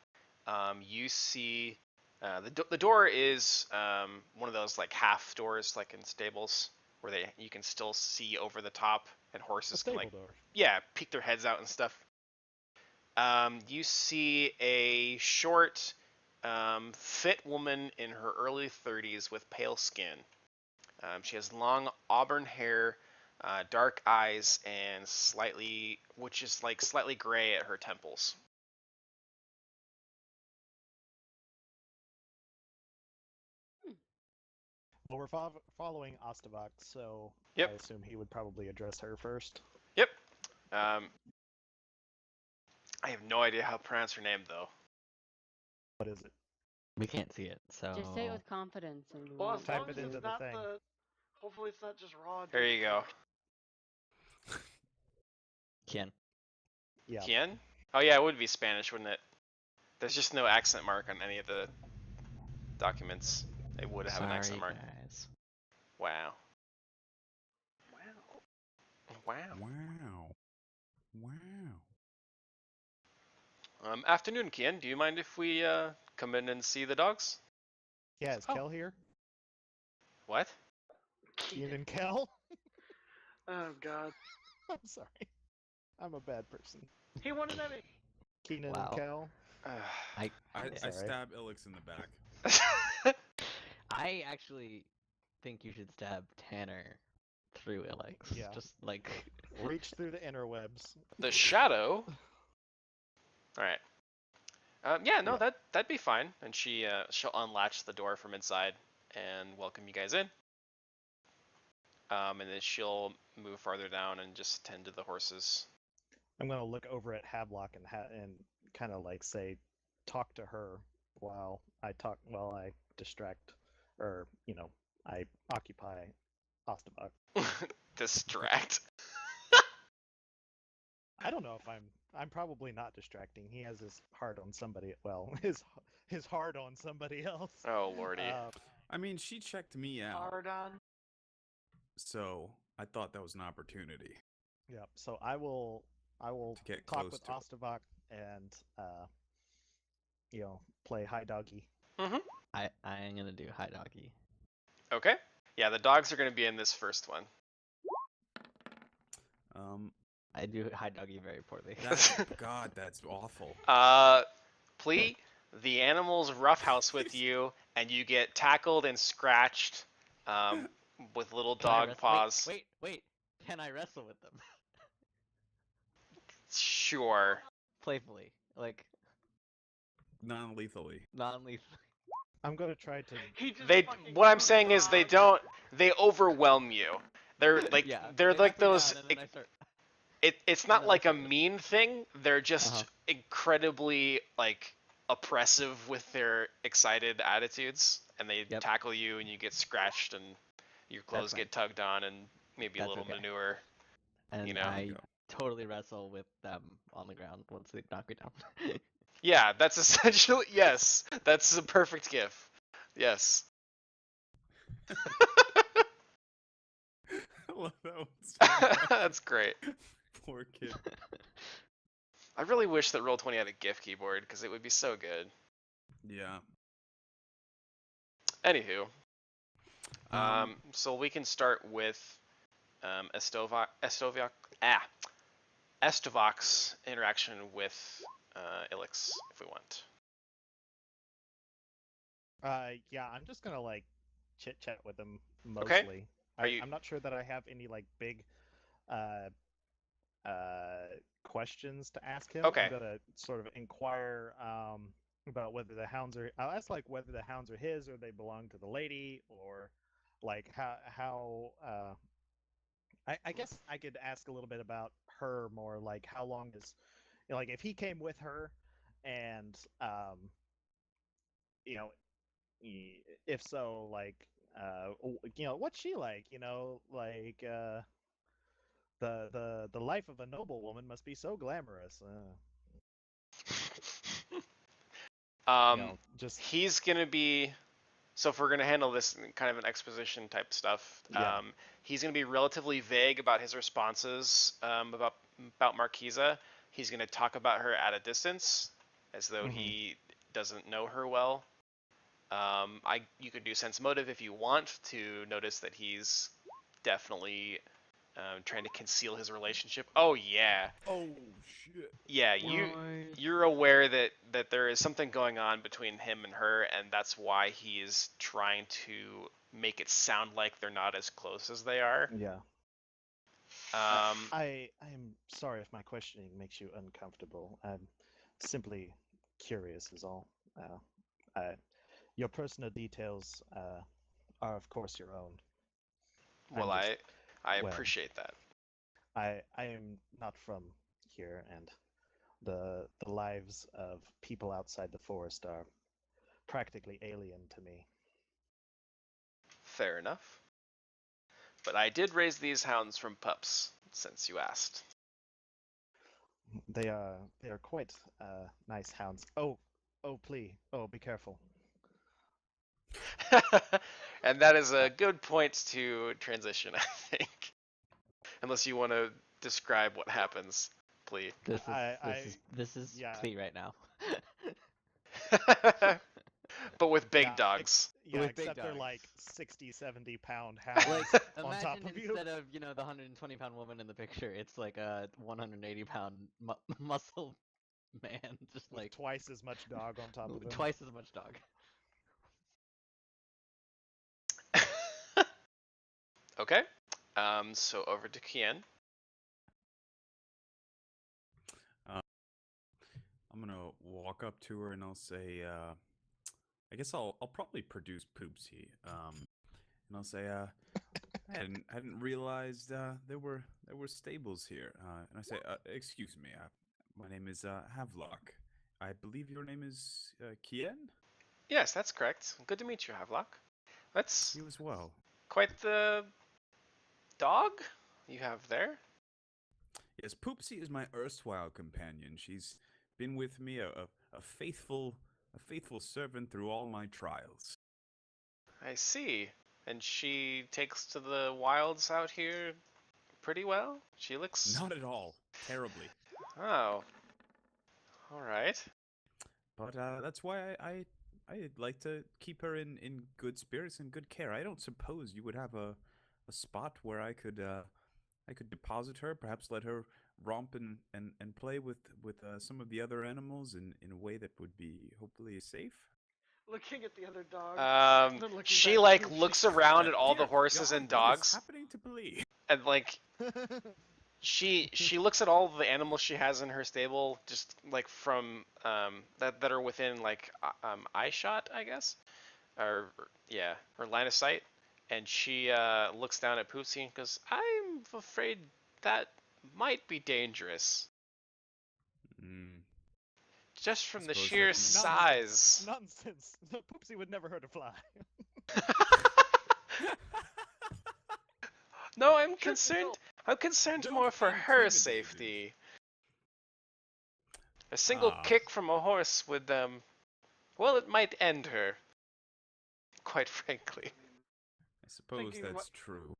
you see the door is one of those like half doors, like in stables, where you can still see over the top, and A horses can stable like door. peek their heads out and stuff. You see a short, fit woman in her early 30s with pale skin. She has long auburn hair, dark eyes, and slightly gray at her temples. Well, we're following Ostavak, so Yep. I assume he would probably address her first. Yep. I have no idea how to pronounce her name though. What is it? we can't see it, so Just say it with confidence and Well, as Type long it as into it's the not thing. the. Hopefully, it's not just raw. There you go. Kian. Yeah. Kian? Oh yeah, it would be Spanish, wouldn't it? There's just no accent mark on any of the documents. It would have an accent Sorry, mark. guys. Wow. Wow. Wow. Wow. Wow. Afternoon, Kian. Do you mind if we come in and see the dogs? Yeah, is Oh. Kel here? What? Keenan and Kel? Oh God. I'm sorry. I'm a bad person. He won an Emmy. Keenan Wow. and Kel? I Sorry. stab Ilix in the back. I actually think you should stab Tanner through Alex. Yeah. Just like Reach through the interwebs. The shadow. All right. Yeah, no, Yeah. that'd be fine. And she'll unlatch the door from inside and welcome you guys in. And then she'll move farther down and just tend to the horses. I'm gonna look over at Havelock and kind of like say, talk to her while I distract, or I occupy Ostebok. Distract. I don't know if I'm probably not distracting. He has his heart on somebody. Well, his heart on somebody else. Oh lordy. I mean, she checked me out, Hard on. so I thought that was an opportunity. Yeah. So I will To get talk close with to it. Ostebok and play high doggy. Mm-hmm. I am gonna do high doggy. Okay. Yeah, the dogs are gonna be in this first one. I do high doggy very poorly. God, that's awful. Plea, the animals roughhouse with you, and you get tackled and scratched, with little Can I dog wrest- paws. Wait. Can I wrestle with them? Sure. Playfully, like Non-lethally. non-lethal. I'm gonna try to. He just They. fucking What I'm moved saying is they dog. don't. They overwhelm you. They're like. Yeah, They're they like knock me those. down and then I start. It's and not then I like a start getting- mean thing. They're just Uh-huh. incredibly like oppressive with their excited attitudes, and they Yep. tackle you, and you get scratched, and your clothes fine. get tugged on, and maybe a That's little okay. manure. And You know. I Go. totally wrestle with them on the ground once they knock me down. Yeah, that's essentially yes. That's a perfect gif. Yes. I love that one so much. That's great. Poor kid. I really wish that Roll20 had a GIF keyboard because it would be so good. Yeah. Anywho, so we can start with Estovok's interaction with Ilix if we want. Yeah, I'm just gonna like chit chat with him Okay. mostly. Are you- I'm not sure that I have any like big uh questions to ask him. Okay. I'm gonna sort of inquire about whether the hounds are. I'll ask like whether the hounds are his or they belong to the lady, or like how I guess I could ask a little bit about her more, like how long is like if he came with her, and you know if so, like what's she like, like the life of a noble woman must be so glamorous. Just He's gonna be. So if we're gonna handle this in kind of an exposition type stuff, Yeah. he's gonna be relatively vague about his responses about Marquisa. He's gonna talk about her at a distance, as though he doesn't know her well. You could do sense motive if you want to notice that he's definitely trying to conceal his relationship. Oh yeah, Oh shit. yeah. You're aware that there is something going on between him and her, and that's why he's trying to make it sound like they're not as close as they are. yeah. Um, I'm sorry if my questioning makes you uncomfortable. I'm simply curious is all. Your personal details are of course your own. well, I'm just- I well, appreciate that. I am not from here, and the lives of people outside the forest are practically alien to me. Fair enough. But I did raise these hounds from pups, since you asked. They are quite nice hounds. Oh, please. Oh, be careful. And that is a good point to transition, I think. Unless you want to describe what happens, please. This is yeah. Plea right now. But with big Yeah, dogs. With big except they're dogs. like 60, 70 pound hounds Like, on top imagine of you. instead of, the 120-pound woman in the picture, it's like a 180-pound muscle man, just With like twice as much dog on top of him. twice as much dog. Okay. So over to Kian. I'm gonna walk up to her and I'll say, I guess I'll probably produce Poopsie. And I'll say, I hadn't realized there were stables here. And I say, excuse me, my name is Havelock. I believe your name is Kien. Yes, that's correct. Good to meet you, Havelock. That's You as well. quite the dog you have there. Yes, Poopsie is my erstwhile companion. She's been with me, a faithful servant through all my trials. I see. And she takes to the wilds out here pretty well? She looks... Not at all. Terribly. Oh. Alright. But that's why I'd like to keep her in good spirits and good care. I don't suppose you would have a spot where I could deposit her, perhaps let her romp and play with some of the other animals in a way that would be hopefully safe. Looking at the other dog. And then looking She back like at looks Poopsie. around at all the Dear horses God, and what is dogs, happening to Blee? and like she looks at all the animals she has in her stable, just like from that are within like eye shot, I guess, or yeah, or line of sight, and she looks down at Poopsie and goes, "I'm afraid that might be dangerous, Mm, just from the suppose sheer that makes sense. size." Nonsense. Poopsie would never hurt a fly. No, I'm Truth be concerned. told, I'm concerned Don't more for be her intimidated. safety. A single Ah. kick from a horse would, well, it might end her. Quite frankly. I suppose Thinking that's true.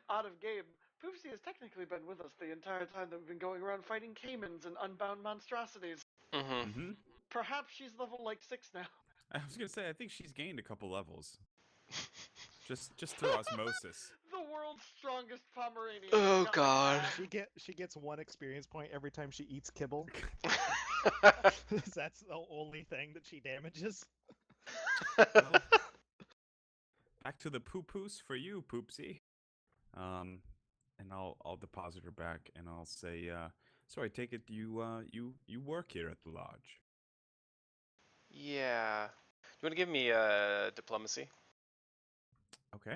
out of game, Poopsie has technically been with us the entire time that we've been going around fighting caimans and unbound monstrosities. Mm-hmm. Mm-hmm. Perhaps she's level like 6 now. I was gonna say I think she's gained a couple levels, just through osmosis. The world's strongest Pomeranian. Oh, got God. She gets 1 experience point every time she eats kibble. That's the only thing that she damages. Well, back to the poo-poos for you, Poopsie. And I'll deposit her back, and I'll say, so I take it you work here at the lodge. Yeah. You want to give me diplomacy? Okay.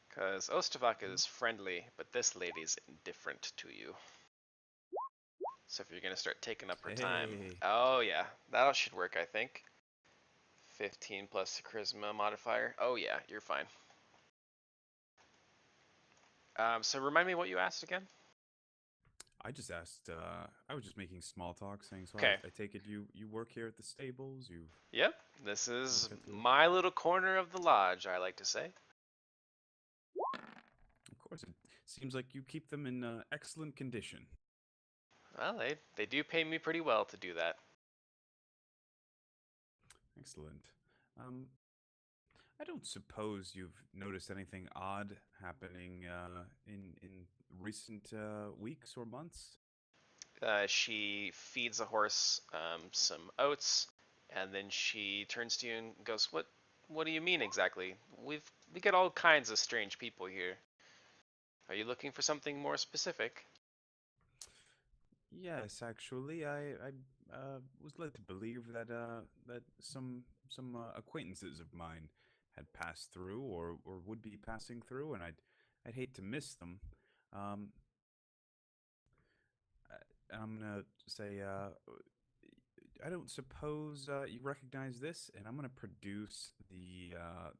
Because Ostavak is friendly, but this lady's indifferent to you. So if you're going to start taking up her time... Hey. Oh, yeah. That should work, I think. 15 plus charisma modifier. Oh, yeah. You're fine. So remind me what you asked again? I just asked. I was just making small talk, saying, so Okay. I take it you work here at the stables. You. Yep. This is Look at the- my little corner of the lodge, I like to say. Of course, it seems like you keep them in excellent condition. Well, they do pay me pretty well to do that. Excellent. I don't suppose you've noticed anything odd happening in recent weeks or months. She feeds a horse some oats, and then she turns to you and goes, What do you mean exactly? We get all kinds of strange people here. Are you looking for something more specific?" Yes, actually, I was led to believe that that some acquaintances of mine had passed through or would be passing through, and I'd hate to miss them. Um, I'm gonna say I don't suppose you recognize this, and I'm gonna produce the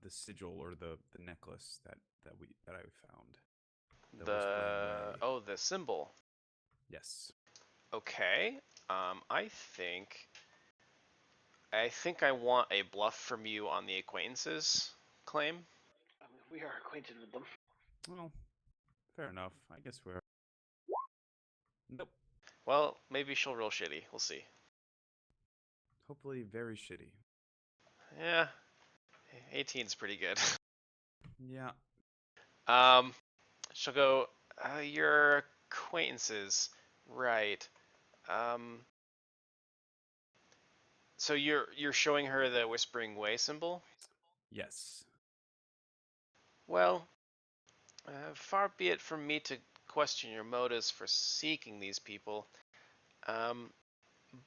sigil or the necklace that I found. The Whispering Way. the symbol. Yes. Okay. I think I want a bluff from you on the acquaintances claim. I mean, we are acquainted with them. Well, fair enough. I guess we're. Nope. Well, maybe she'll roll shitty. We'll see. Hopefully, very shitty. Yeah, 18's pretty good. Yeah. She'll go. Your acquaintances, right? So you're showing her the Whispering Way symbol? Yes. Well, far be it from me to question your motives for seeking these people,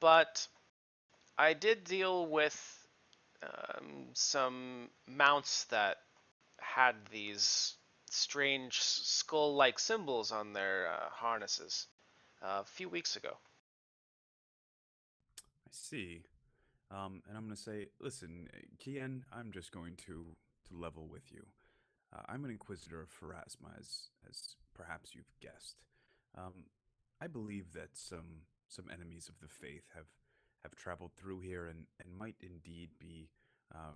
but I did deal with some mounts that had these strange skull-like symbols on their harnesses a few weeks ago. I see. And I'm gonna say, listen, Kian, I'm just going to level with you. I'm an Inquisitor of Pharasma, as perhaps you've guessed. Um, I believe that some enemies of the faith have traveled through here and might indeed be uh,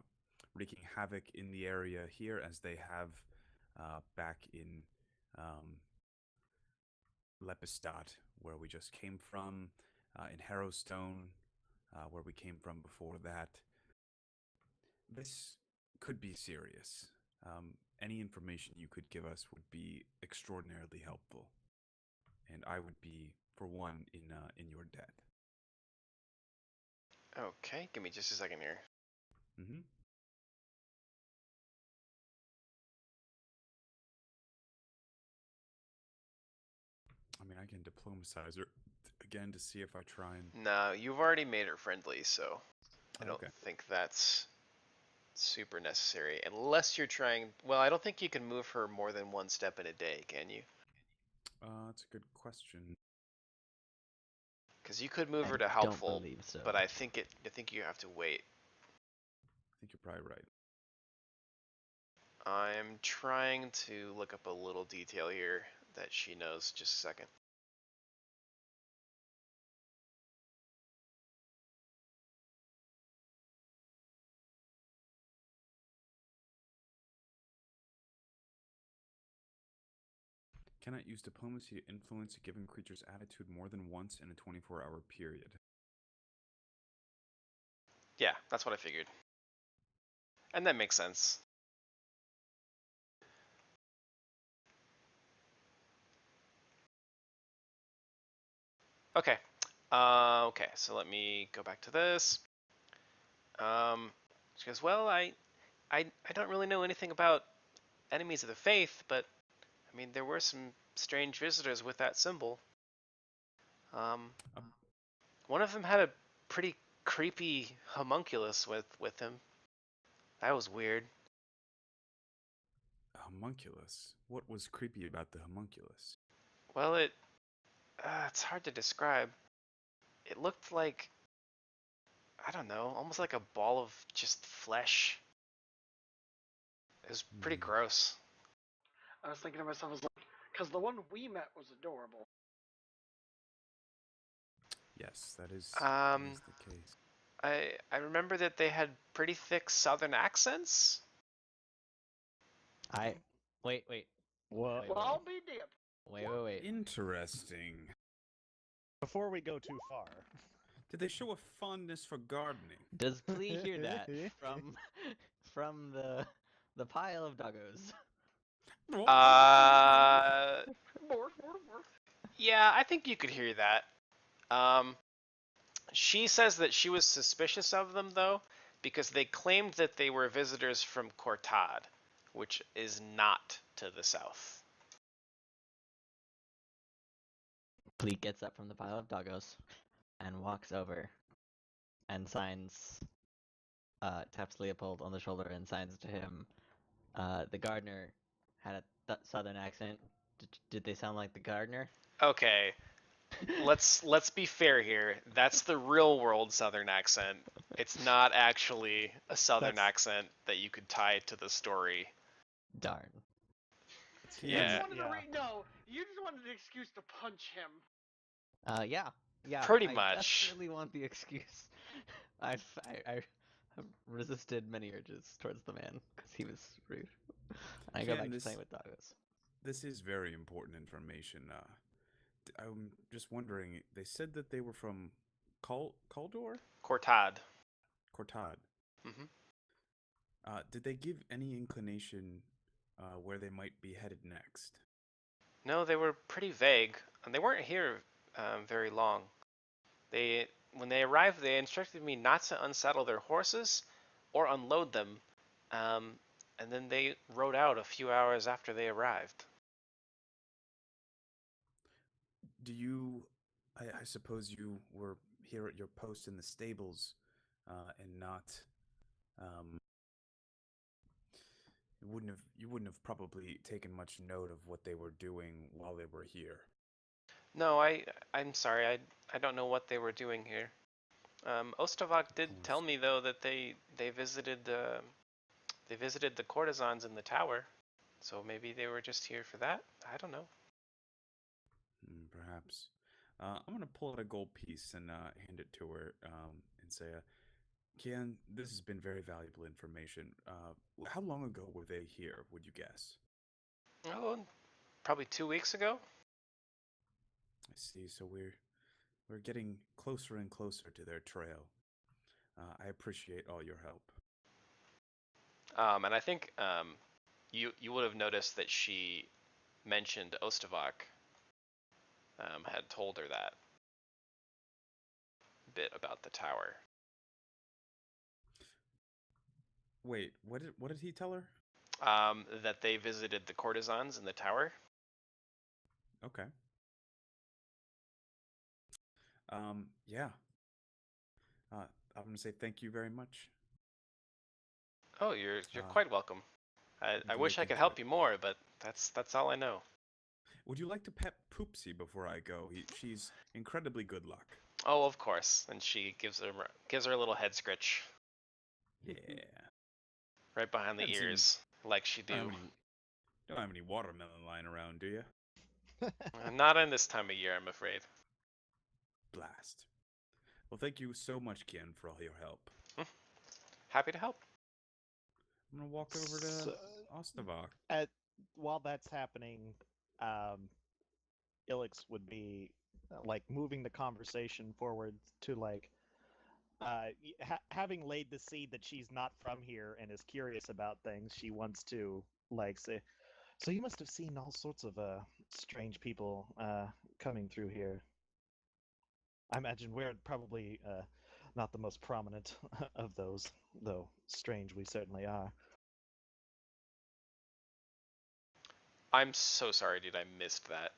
wreaking havoc in the area here, as they have back in um, Lepidstadt, where we just came from, in Harrowstone, where we came from before that. This could be serious. Any information you could give us would be extraordinarily helpful, and I would be, for one, in your debt. Okay, give me just a second here. Mm-hmm. I mean, I can diplomatize her again to see if I try and. No, you've already made her friendly, so I don't Okay. think that's super necessary. Unless you're trying. Well, I don't think you can move her more than one step in a day, can you? That's a good question. Because you could move I her to don't helpful, believe so. but I think you have to wait. I think you're probably right. I'm trying to look up a little detail here that she knows. Just a second. Cannot use diplomacy to influence a given creature's attitude more than once in a 24-hour period. Yeah, that's what I figured. And that makes sense. Okay. Okay, so let me go back to this. She goes, well, I don't really know anything about enemies of the faith, but I mean, there were some strange visitors with that symbol. Um, Um, one of them had a pretty creepy homunculus with him. That was weird. a homunculus. What was creepy about the homunculus? Well, it's hard to describe. It looked like, I don't know, almost like a ball of just flesh. It was pretty gross. I was thinking to myself, I was like, because the one we met was adorable. Yes, that is the case. I remember that they had pretty thick southern accents. Wait. Well, Wait, Well, I'll be damned. Wait. Interesting. before we go too far, Did they show a fondness for gardening? Does Plea hear that from the pile of doggos? Yeah, I think you could hear that. She says that she was suspicious of them, though, because they claimed that they were visitors from Cortad, which is not to the south. Plea gets up from the pile of doggos and walks over and taps Leopold on the shoulder and signs to him. The gardener had a southern accent. Did they sound like the gardener? Okay, let's be fair here. That's the real world southern accent. It's not actually a southern accent that you could tie to the story. Darn. You Yeah. just wanted Yeah. you just wanted an excuse to punch him. Yeah. Pretty I much. desperately want the excuse. I have resisted many urges towards the man because he was rude. I go Ken, back to playing with doggos. this is very important information. I'm just wondering. They said that they were from Caldor, Cortad. Cortad. Hmm. Did they give any inclination where they might be headed next? No, they were pretty vague, and they weren't here very long. When they arrived, they instructed me not to unsaddle their horses or unload them, and then they rode out a few hours after they arrived. Do you? I suppose you were here at your post in the stables, and not. Um, you wouldn't have probably taken much note of what they were doing while they were here. No, I'm sorry, I don't know what they were doing here. Ostavak Of did tell course. me though that they visited the courtesans in the tower, so maybe they were just here for that. I don't know. Perhaps. I'm gonna pull out a gold piece and hand it to her and say, "Kian, this has been very valuable information. How long ago were they here? Would you guess?" Oh, probably 2 weeks ago. I see. So we're getting closer and closer to their trail. I appreciate all your help. And I think you would have noticed that she mentioned Ostavak had told her that bit about the tower. Wait, what did he tell her? That they visited the courtesans in the tower. Okay. Yeah. I'm gonna say thank you very much. Oh, you're Uh, quite welcome. I do wish look I could into help it. you more, but that's all I know. Would you like to pet Poopsie before I go? She's incredibly good luck. Oh, of course. And she gives her a little head scritch Yeah. right behind the Haven't seen. ears, like she Don't have do. any. Don't have any watermelon lying around, do you? Not in this time of year, I'm afraid. Blast. Well, thank you so much, Kian, for all your help. Happy to help. I'm gonna walk over to So, Ostavak. while that's happening, Ilix would be like moving the conversation forward to like having laid the seed that she's not from here and is curious about things. She wants to like say, so you must have seen all sorts of strange people coming through here. I imagine we're probably not the most prominent of those, though strange we certainly are. I'm so sorry, dude. I missed that.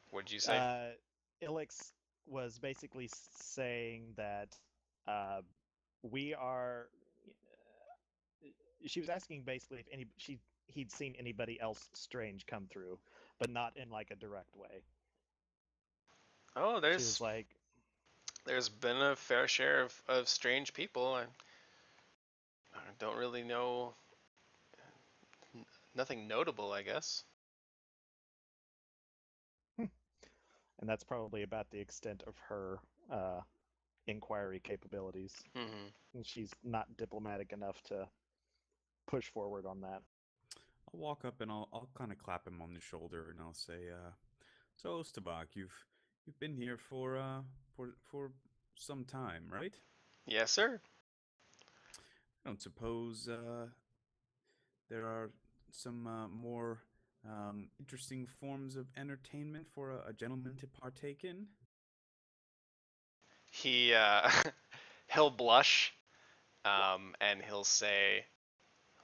What'd you say? Ilix was basically saying that uh, we are. She was asking basically if he'd seen anybody else strange come through, but not in like a direct way. Oh, She was like, there's been a fair share of strange people. I don't really know nothing notable, I guess. and that's probably about the extent of her inquiry capabilities. Hmm. And she's not diplomatic enough to push forward on that. I'll walk up and I'll kind of clap him on the shoulder and I'll say, "So Ostavak, you've been here for some time, right? Yes, sir. I don't suppose there are some more interesting forms of entertainment for a gentleman to partake in." He he'll blush, and he'll say,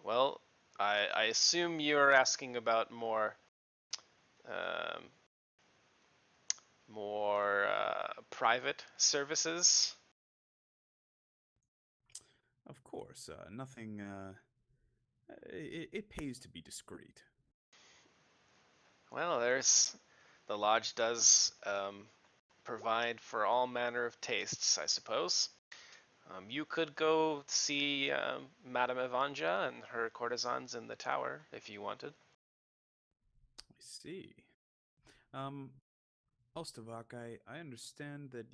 "Well, I assume you're asking about um, more private services." Of course, nothing. It pays to be discreet. Well, the lodge does provide for all manner of tastes, I suppose. You could go see Madame Evanja and her courtesans in the tower if you wanted. I see. Ostavak, I understand that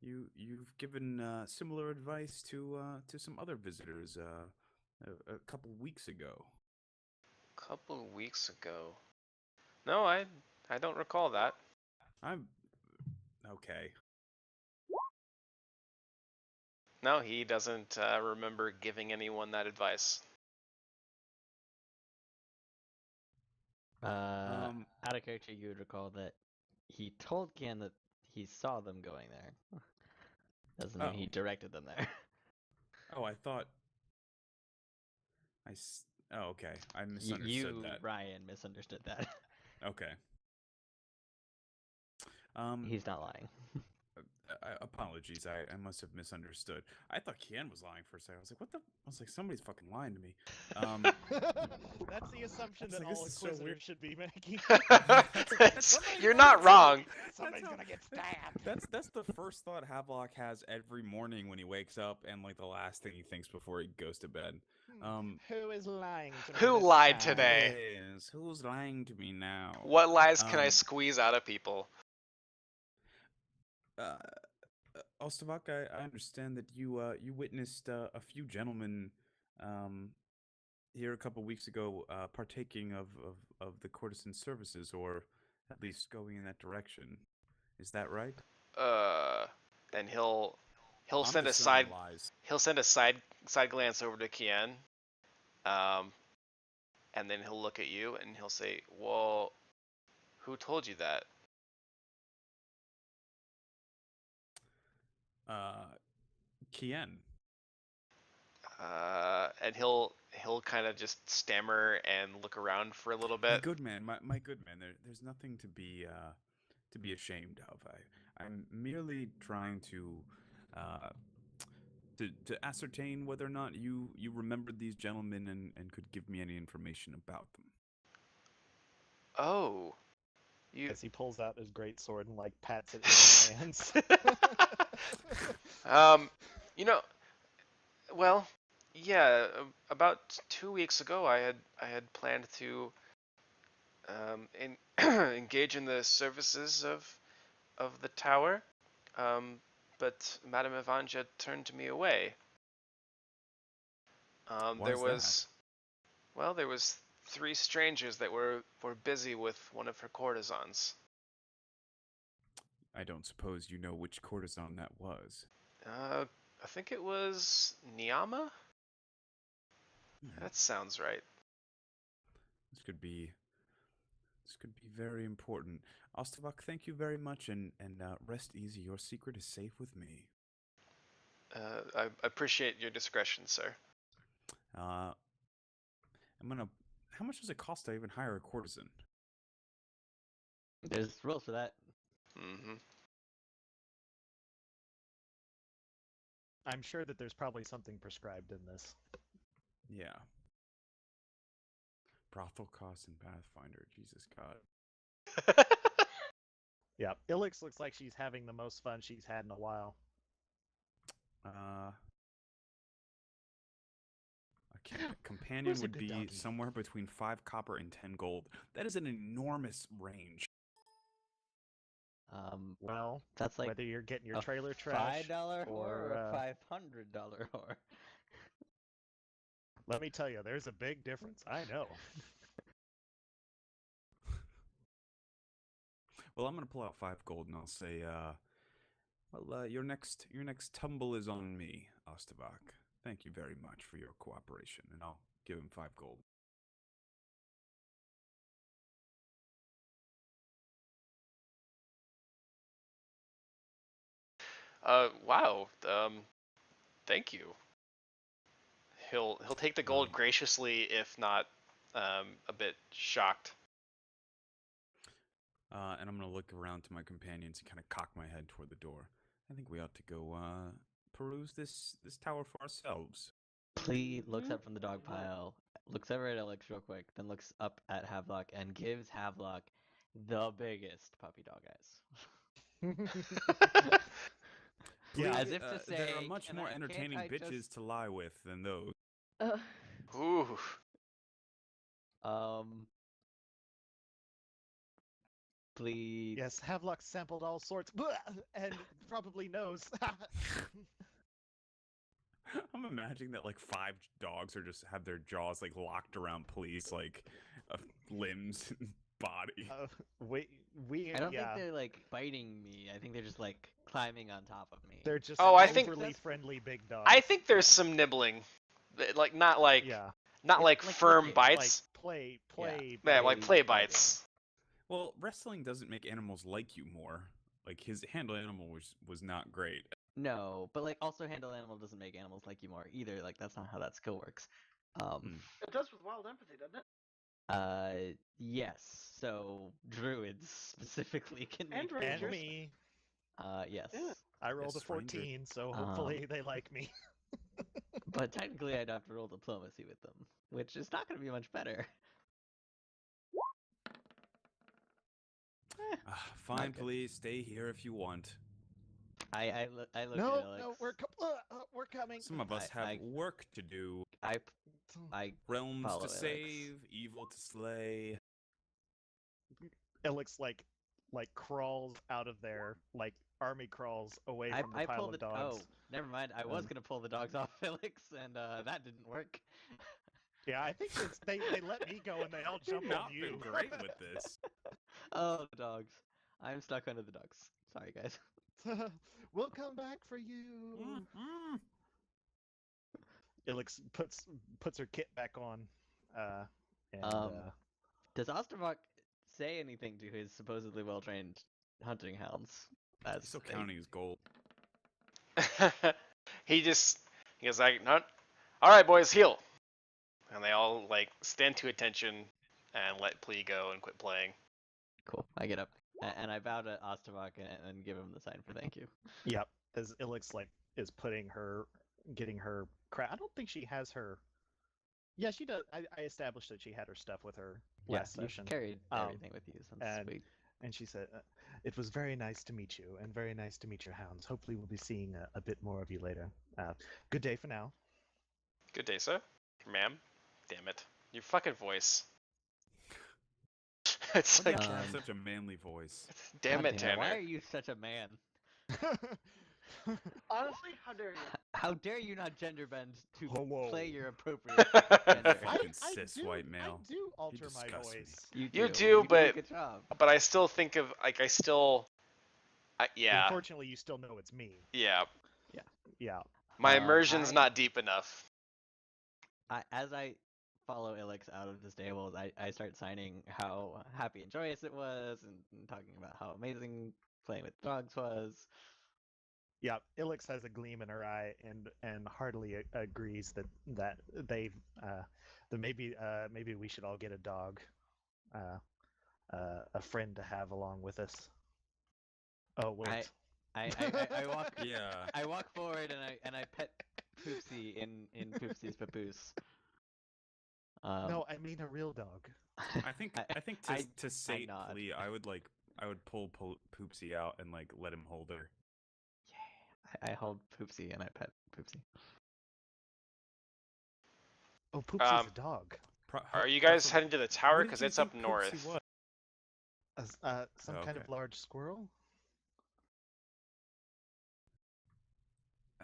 you've given similar advice to some other visitors a couple weeks ago. Couple of weeks ago. No, I don't recall that. I'm okay. No, he doesn't remember giving anyone that advice. Out of character, you would recall that he told Kian that he saw them going there. Doesn't mean he directed them there. Oh, I thought Oh, okay. I misunderstood You, that. Ryan, misunderstood that. Okay. He's not lying. Apologies. I must have misunderstood. I thought Kian was lying for a second. I was like, what the? I was like, somebody's fucking lying to me. That's the assumption that like, all this is so Inquisitors weird. should be making. You're not wrong. Somebody's gonna get stabbed. That's the first thought Havelock has every morning when he wakes up, and like the last thing he thinks before he goes to bed. Who is lying to me? Who this lied time? today? Who's lying to me now? What lies can I squeeze out of people? Ostavak, I understand that you witnessed a few gentlemen here a couple weeks ago partaking of the courtesan services, or at least going in that direction. Is that right? And he'll I'm send a discerning side lies. he'll send a side glance over to Kian, and then he'll look at you and he'll say, "Well, who told you that?" Kien. And he'll kind of just stammer and look around for a little bit. My good man, my good man. There's nothing to be ashamed of. I'm merely trying to ascertain whether or not you remembered these gentlemen and could give me any information about them. Oh, you. As he pulls out his great sword and like pats it in his hands. You know, well, yeah. About 2 weeks ago, I had planned to engage in the services of the tower, but Madame Evanja turned me away. Why is that? Well, there was 3 strangers that were busy with one of her courtesans. I don't suppose you know which courtesan that was. I think it was Niama? That sounds right. This could be very important. Ostavak, thank you very much, and rest easy. Your secret is safe with me. I appreciate your discretion, sir. I'm gonna. How much does it cost to even hire a courtesan? There's rules for that. Mm-hmm. I'm sure that there's probably something prescribed in this. Yeah. Brothel costs in Pathfinder. Jesus God. Yeah, Ilix looks like she's having the most fun she's had in a while. A companion would be doggy? somewhere between 5 copper and 10 gold. That is an enormous range. Well, that's like whether you're getting your a trailer trash $5 whore or a or $500 whore. let me tell you, there's a big difference. I know. Well, I'm gonna pull out 5 gold and I'll say, your next tumble is on me, Ostavak. Thank you very much for your cooperation, and I'll give him 5 gold. Wow. Thank you. He'll take the gold graciously, if not a bit shocked. And I'm gonna look around to my companions and kind of cock my head toward the door. I think we ought to go peruse this tower for ourselves. He looks up from the dog pile, looks over at Alex real quick, then looks up at Havelock and gives Havelock the biggest puppy dog eyes. Yeah. As if to there are say, much "Can more I- can't entertaining I bitches just-" to lie with than those. Ooh. Please. Yes, Havelock sampled all sorts, and probably knows. I'm imagining that like 5 dogs are just have their jaws like locked around police, like limbs and body. We I don't yeah. think they're like biting me. I think they're just like climbing on top of me. They're just Oh, I think- overly friendly big dogs. I think there's some nibbling, like not like yeah, not It's like like firm licking. bites. play. Yeah, like play play bites. Well, wrestling doesn't make animals like you more. Like his handle animal was not great. No, but like also handle animal doesn't make animals like you more either. Like that's not how that skill works. It does with wild empathy, doesn't it? Yes. So druids specifically can And make And rangers. me. Yes. Yeah. I rolled a Yes, Ranger. 14, so hopefully they like me. But technically I'd have to roll diplomacy with them, which is not going to be much better. Fine, Okay. please stay here if you want. I look at No, Alex. no, we're coming. Some of us have I- work to do, I realms follow to Alex. save, evil to slay. Alex like crawls out of there, like army crawls away from the I pile pulled of it. dogs. Oh, never mind. I was gonna pull the dogs off Felix, and that didn't work. Yeah, I think they let me go and they all You've jump on not you. been great with this. Oh, the dogs. I'm stuck under the dogs. Sorry, guys. We'll come back for you. Alex puts her kit back on. And Does Ostervok say anything to his supposedly well-trained hunting hounds? He's still counting his gold. he goes like, "No, all right, boys, heal," and they all like stand to attention and let Plea go and quit playing. Cool. I get up and I bow to Ostervok and give him the sign for thank you. yep, as Alex like is getting her crap. I don't think she has her. Yeah, she does. I established that she had her stuff with her last You session. carried everything with you. Sounds sweet. And she said, "It was very nice to meet you, and very nice to meet your hounds. Hopefully, we'll be seeing a bit more of you later. Good day for now." Good day, sir. Ma'am. Damn it. Your fucking voice. It's Why do like, you have to have such a manly voice? damn it, Goddamn, Tanner. why are you such a man? Honestly, how dare you? How dare you not gender bend to Hello. play your appropriate gender? Fucking cis white male. I do alter my disgust me. voice. You You do, do, a but- good job. But I still think of like yeah, Unfortunately, you still know it's me. yeah. Yeah. My immersion's I- not deep enough. As I follow Ilix out of the stables, I start signing how happy and joyous it was, and talking about how amazing playing with dogs was. Yeah, Ilix has a gleam in her eye and heartily agrees that they've that maybe we should all get a dog, a friend to have along with us. Oh wait, I walk. Yeah. I walk forward and I pet Poopsie in Poopsie's papoose. no, I mean a real dog. I think to sate nod. Plea, I would pull Poopsie out and like let him hold her. I hold Poopsie and I pet Poopsie. Oh, Poopsie's a dog. Are you guys Prefer- heading to the tower? What did Because you it's up think Poopsie north. was? Some Oh, kind okay. of large squirrel.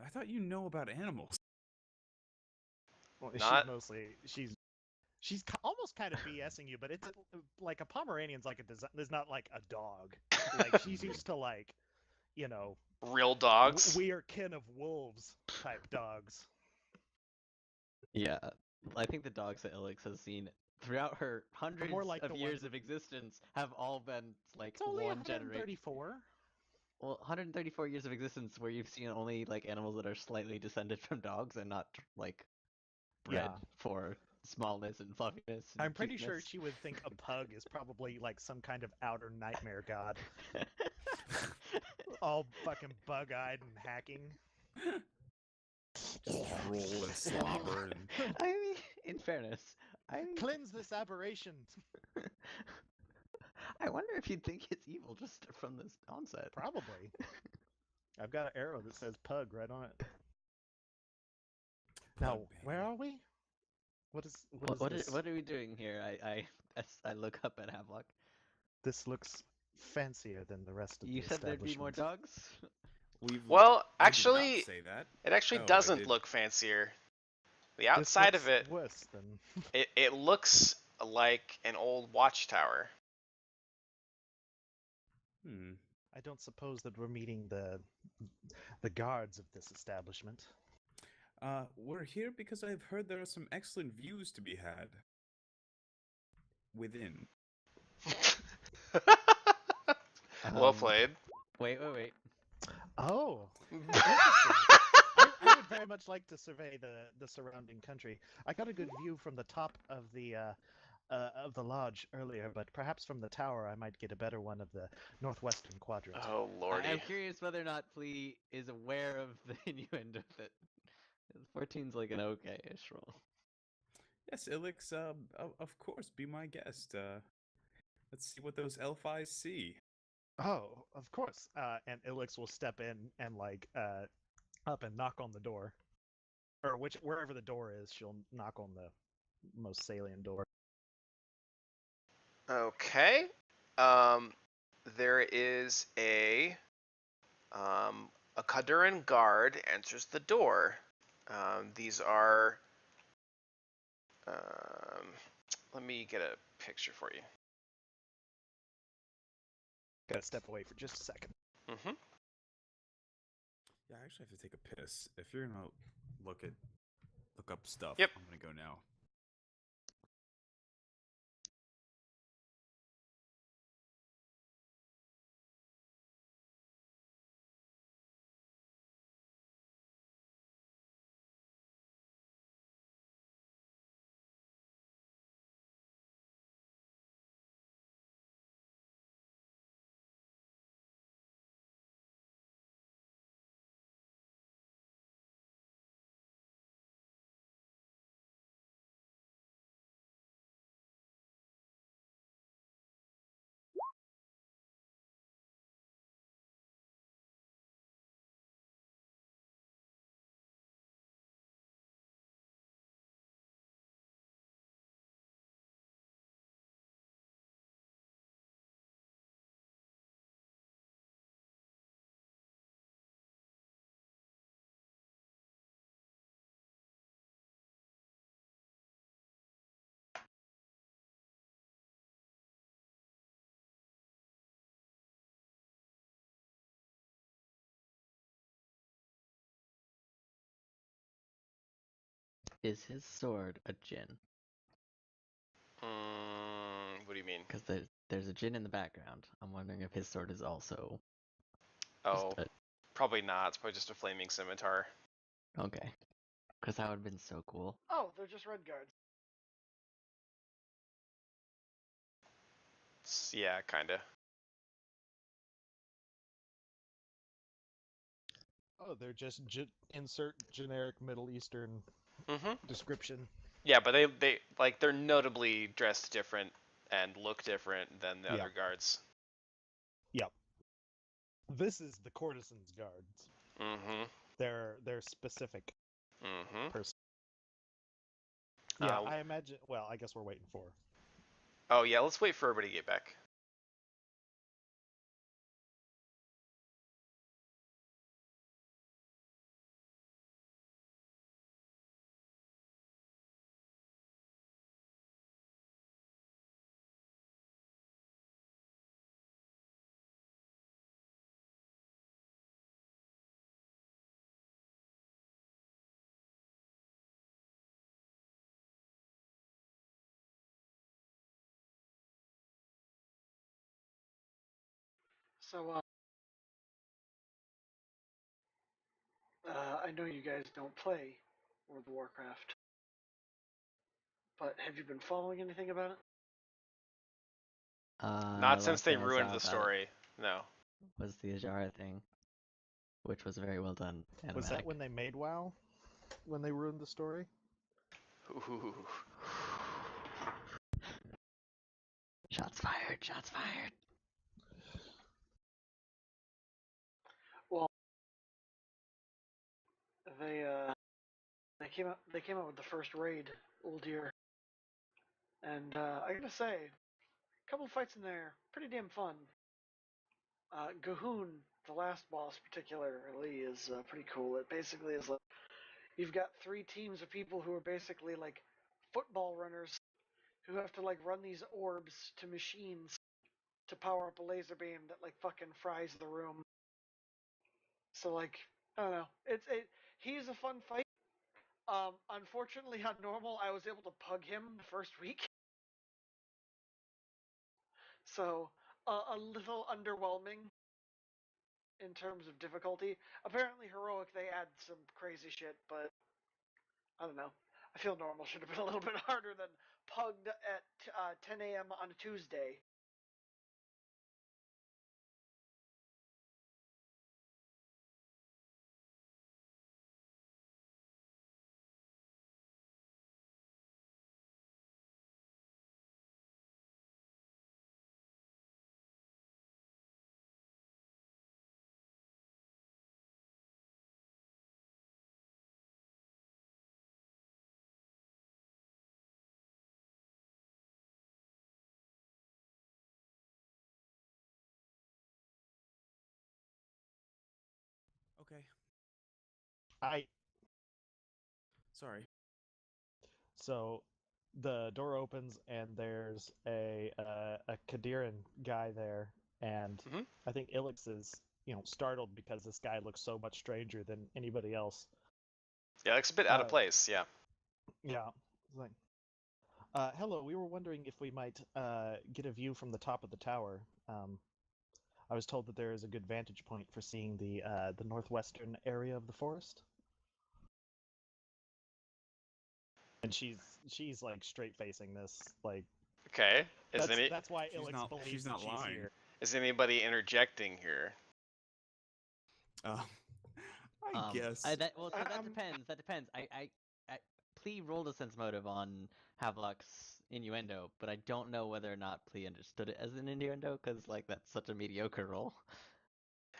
I thought you know about animals. Well, Not- she's almost kind of BSing you, but it's like a Pomeranian's like is not like a dog. Like she's used to like, you know, Real dogs. we are kin of wolves type dogs. Yeah, I think the dogs that Ilix has seen throughout her hundreds like of the years ones- of existence have all been like It's only one generation. 134. Well, 134 years of existence where you've seen only like animals that are slightly descended from dogs and not like bred Yeah. for smallness and fluffiness. And I'm pretty sure cuteness. she would think a pug is probably like some kind of outer nightmare god, all fucking bug-eyed and hacking. Just drool and slobber and I mean, in fairness, Cleanse this aberration. I wonder if you'd think it's evil just from this onset. Probably. I've got an arrow that says pug right on it. Now, where are we? What is this? What are we doing here? I look up at Havelock. This looks fancier than the rest of You the said there'd be more establishment. dogs? Well, I did not actually, say that. it actually Oh, I doesn't did. look fancier. The This outside of looks it, worse than. it looks like an old watchtower. I don't suppose that we're meeting the guards of this establishment. We're here because I've heard there are some excellent views to be had within. Well played. Wait. Oh, interesting. I would very much like to survey the surrounding country. I got a good view from the top of the lodge earlier, but perhaps from the tower I might get a better one of the northwestern quadrant. Oh lordy. I'm curious whether or not Flea is aware of the innuendo that 14's like an okay-ish roll. Yes, Ilix, of course, be my guest. Let's see what those elf eyes see. Oh, of course. And Ilix will step in and up and knock on the door, or wherever the door is, she'll knock on the most salient door. Okay. There is a Kaduran guard answers the door. These are. Let me get a picture for you. Gotta step away for just a second. Mm-hmm. Yeah, I actually have to take a piss. If you're gonna look up stuff, Yep. I'm gonna go now. Is his sword a djinn? What do you mean? Because there's a djinn in the background. I'm wondering if his sword is also. Oh, probably not. It's probably just a flaming scimitar. Okay. Because that would have been so cool. Oh, they're just red guards. Yeah, kinda. Oh, they're just insert generic Middle Eastern description. Yeah, but they're notably dressed different and look different than the other guards. Yep. This is the courtesan's guards. They're specific. Person. Yeah, I imagine. Well, I guess we're waiting for. Oh yeah, let's wait for everybody to get back. So, I know you guys don't play World of Warcraft, but have you been following anything about it? Not since last they thing I ruined saw the about story. it No. was the Ajara thing, which was very well done. Animatic. Was that when they made WoW? When they ruined the story? Ooh. Shots fired! Shots fired! Well, they came out with the first raid, Old Year, and I gotta say, a couple fights in there, pretty damn fun. Gahoon, the last boss particularly, is pretty cool. It basically is like you've got 3 teams of people who are basically like football runners who have to like run these orbs to machines to power up a laser beam that like fucking fries the room. So like I don't know. He's a fun fight. Unfortunately, on normal, I was able to pug him the first week, so a little underwhelming in terms of difficulty. Apparently, heroic they add some crazy shit, but I don't know. I feel normal should have been a little bit harder than pugged at 10 a.m. on a Tuesday. Okay. I Sorry. So the door opens and there's a Kadiran guy there, and hmm I think Ilix is startled because this guy looks so much stranger than anybody else. Yeah, it's a bit out of place. Yeah. Yeah, it's like, hello. We were wondering if we might get a view from the top of the tower. I was told that there is a good vantage point for seeing the northwestern area of the forest. And she's like straight facing this, like Okay. that's why She's Ilix not- believes she's that not she's lying. here. Is anybody interjecting here? I guess. So that I'm- depends. That depends. Plea rolled a sense motive on Havelock's innuendo, but I don't know whether or not Plea understood it as an innuendo, because like that's such a mediocre roll.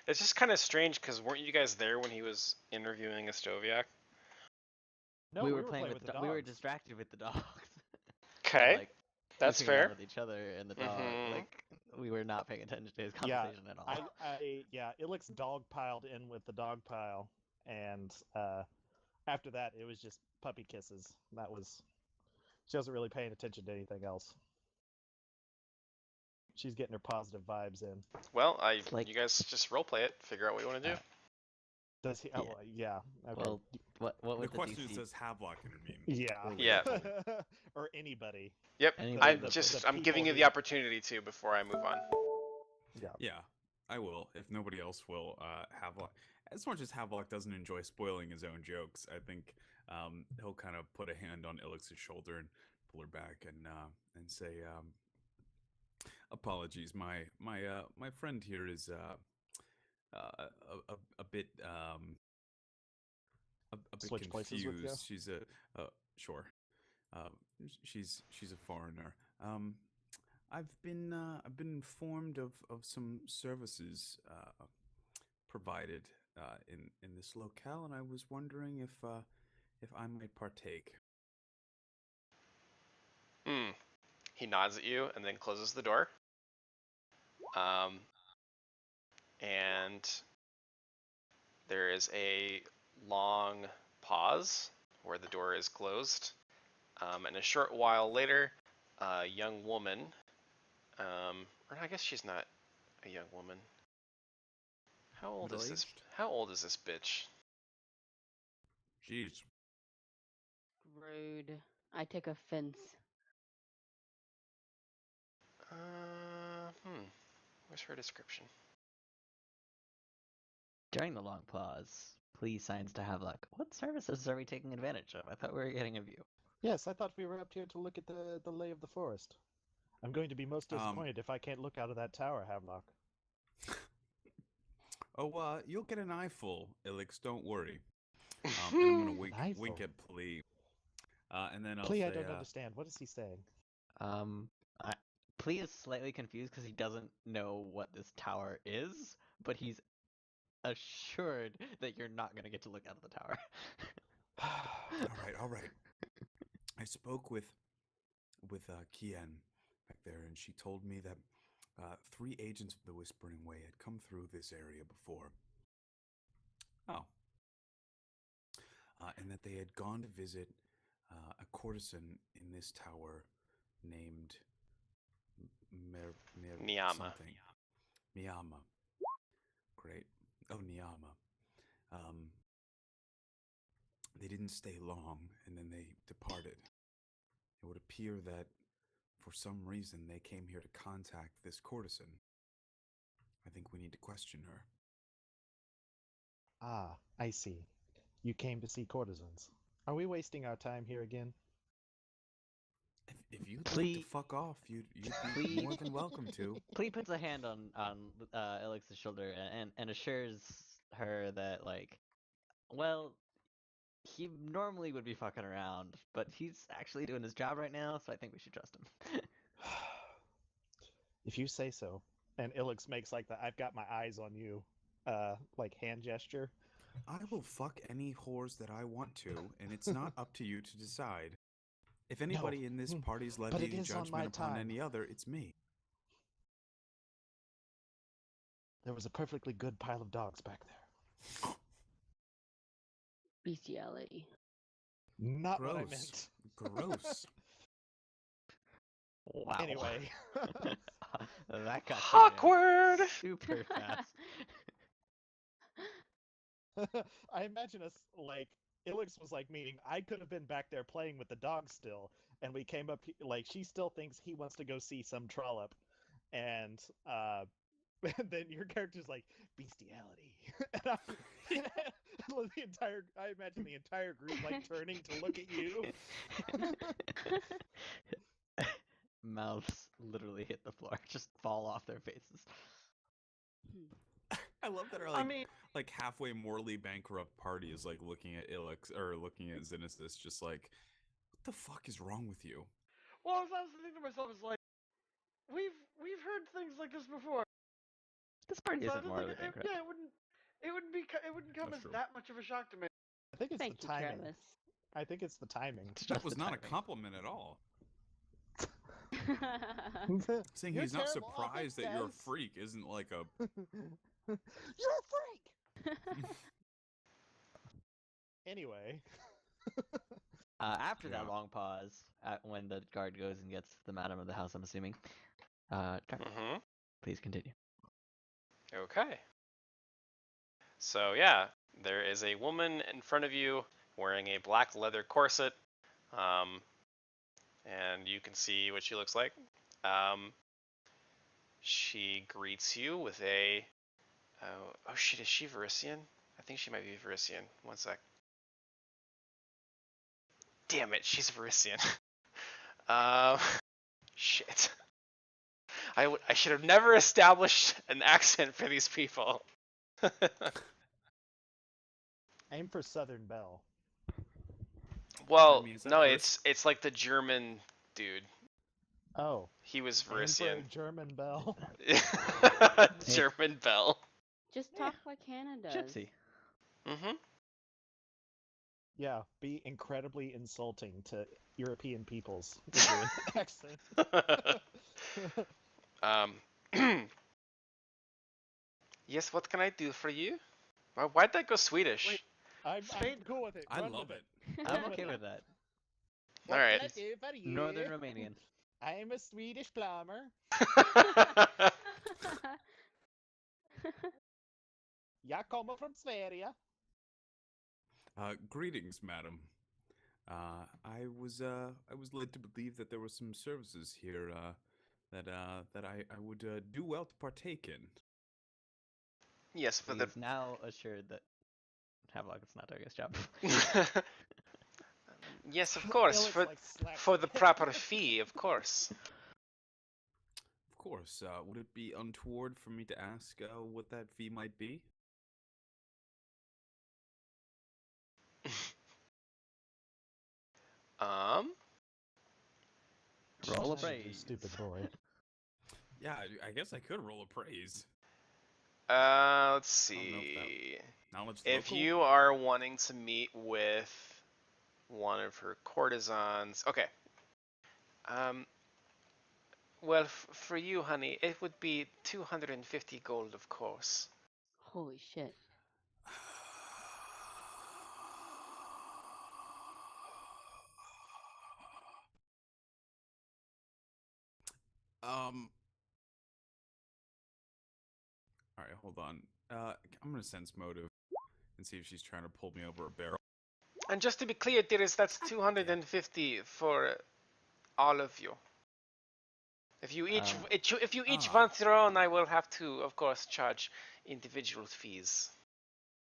It's just kind of strange because weren't you guys there when he was interviewing Estoviak? No, we we were playing with the dogs. We were distracted with the dogs. Okay, And, like, that's goofing around fair. with each other and the dog. Mhm. Like we were not paying attention to his Yeah, conversation at all. Ilix dog piled in with the dog pile, and after that, it was just puppy kisses. That was she wasn't really paying attention to anything else. She's getting her positive vibes in. Well, It's like- you guys just roleplay it. Figure out what you want to do. Does he? Yeah. Oh, yeah. Okay. Well, what The would the question DC? is, does Havelock intervene? Yeah. Yeah. Or anybody. Yep. Anybody I'm giving you the opportunity to before I move on. Yeah, I will. If nobody else will, Havelock. As much as Havelock doesn't enjoy spoiling his own jokes, I think he'll kind of put a hand on Ilix's shoulder and pull her back and say, "Apologies, my friend here is a bit a bit Switch places with you? confused. She's sure. Uh, she's a foreigner. I've been informed of some services provided in this locale, and I was wondering if I might partake. Hmm. He nods at you and then closes the door. And there is a long pause where the door is closed. And a short while later, a young woman, or I guess she's not a young woman. How old is this? Middle-aged? How old is this bitch? Jeez. Rude. I take offense. Where's her description? During the long pause, Plea signs to Havelock. What services are we taking advantage of? I thought we were getting a view. Yes, I thought we were up here to look at the lay of the forest. I'm going to be most disappointed if I can't look out of that tower, Havelock. Oh, you'll get an eyeful, Ilix. Don't worry. And I'm gonna wink Eyeful? at Plea. And then I'll Plea, say, I don't understand. What is he saying? Plea is slightly confused because he doesn't know what this tower is, but he's assured that you're not gonna get to look out of the tower. All right. I spoke with Kien back there, and she told me that 3 agents of the Whispering Way had come through this area before. Oh. And that they had gone to visit a courtesan in this tower named Niyama. something. Miyama. Great. Oh, Niyama. They didn't stay long, and then they departed. It would appear that, for some reason, they came here to contact this courtesan. I think we need to question her. Ah, I see. You came to see courtesans. Are we wasting our time here again? If you'd like to fuck off, you'd be more than welcome to. Clee puts a hand on Elix's shoulder and assures her that, like, well, he normally would be fucking around, but he's actually doing his job right now, so I think we should trust him. If you say so. And Ilix makes like the "I've got my eyes on you" like hand gesture. I will fuck any whores that I want to, and it's not up to you to decide. If anybody in this party's but levying it is on my judgment upon time. any other, it's me. There was a perfectly good pile of dogs back there. Bestiality. Not Gross. what I meant. Gross. Wow. Anyway. That got Awkward! super fast. I imagine us like Ilix was like meaning I could have been back there playing with the dog still, and we came up like she still thinks he wants to go see some trollop, and and then your character's like bestiality, and I imagine the entire group like turning to look at you. Mouths literally hit the floor, just fall off their faces. I love that our like halfway morally bankrupt party is like looking at Ilix or looking at Xenesis, just like, what the fuck is wrong with you? Well, I was thinking to myself, is like, we've heard things like this before. This party So isn't morally bankrupt. yeah, it wouldn't come That's as true. that much of a shock to me. I think it's Thank the you, timing. Travis. I think it's the timing. That was not a compliment at all. Saying he's not surprised that you're a freak isn't like a... You're a freak! Anyway. After that long pause, when the guard goes and gets the madam of the house, I'm assuming, Mm-hmm. please continue. Okay. So yeah, there is a woman in front of you wearing a black leather corset, and you can see what she looks like. She greets you with a... oh shit, is she Verissian? I think she might be Verissian. One sec. Damn it, she's Verissian. Shit. I should have never established an accent for these people. Aim for Southern Belle. Well, I mean, is that no, first? it's like the German dude. Oh. He was Aim for a Verissian. German Belle. German Belle. Just talk like Hannah does. Gypsy. Mm-hmm. Yeah, be incredibly insulting to European peoples with your accent. Yes, what can I do for you? Why'd that go Swedish? Wait. I'm cool with it. I Run love with it. I'm okay with that. What Alright. can I do for you? Northern Romanian. I'm a Swedish plumber. Jag kommer från Sverige. Greetings, madam. I was led to believe that there were some services here that I would do well to partake in. Yes, for the He's now assured that Havelock is not doing his job. yes, of course, Alex, like, slaps for your the head. proper fee, of course. Of course. Would it be untoward for me to ask what that fee might be? Roll a Son of a praise. Stupid boy. Yeah, I guess I could roll a praise. Let's I don't know if that see. knowledge If local. you are wanting to meet with one of her courtesans, okay. Well, for you, honey, it would be 250 gold, of course. Holy shit. Um. All right, hold on. I'm gonna sense motive and see if she's trying to pull me over a barrel. And just to be clear, dearest, that's 250 for all of you. If you each Um, if you each Ah. want your own, I will have to, of course, charge individual fees.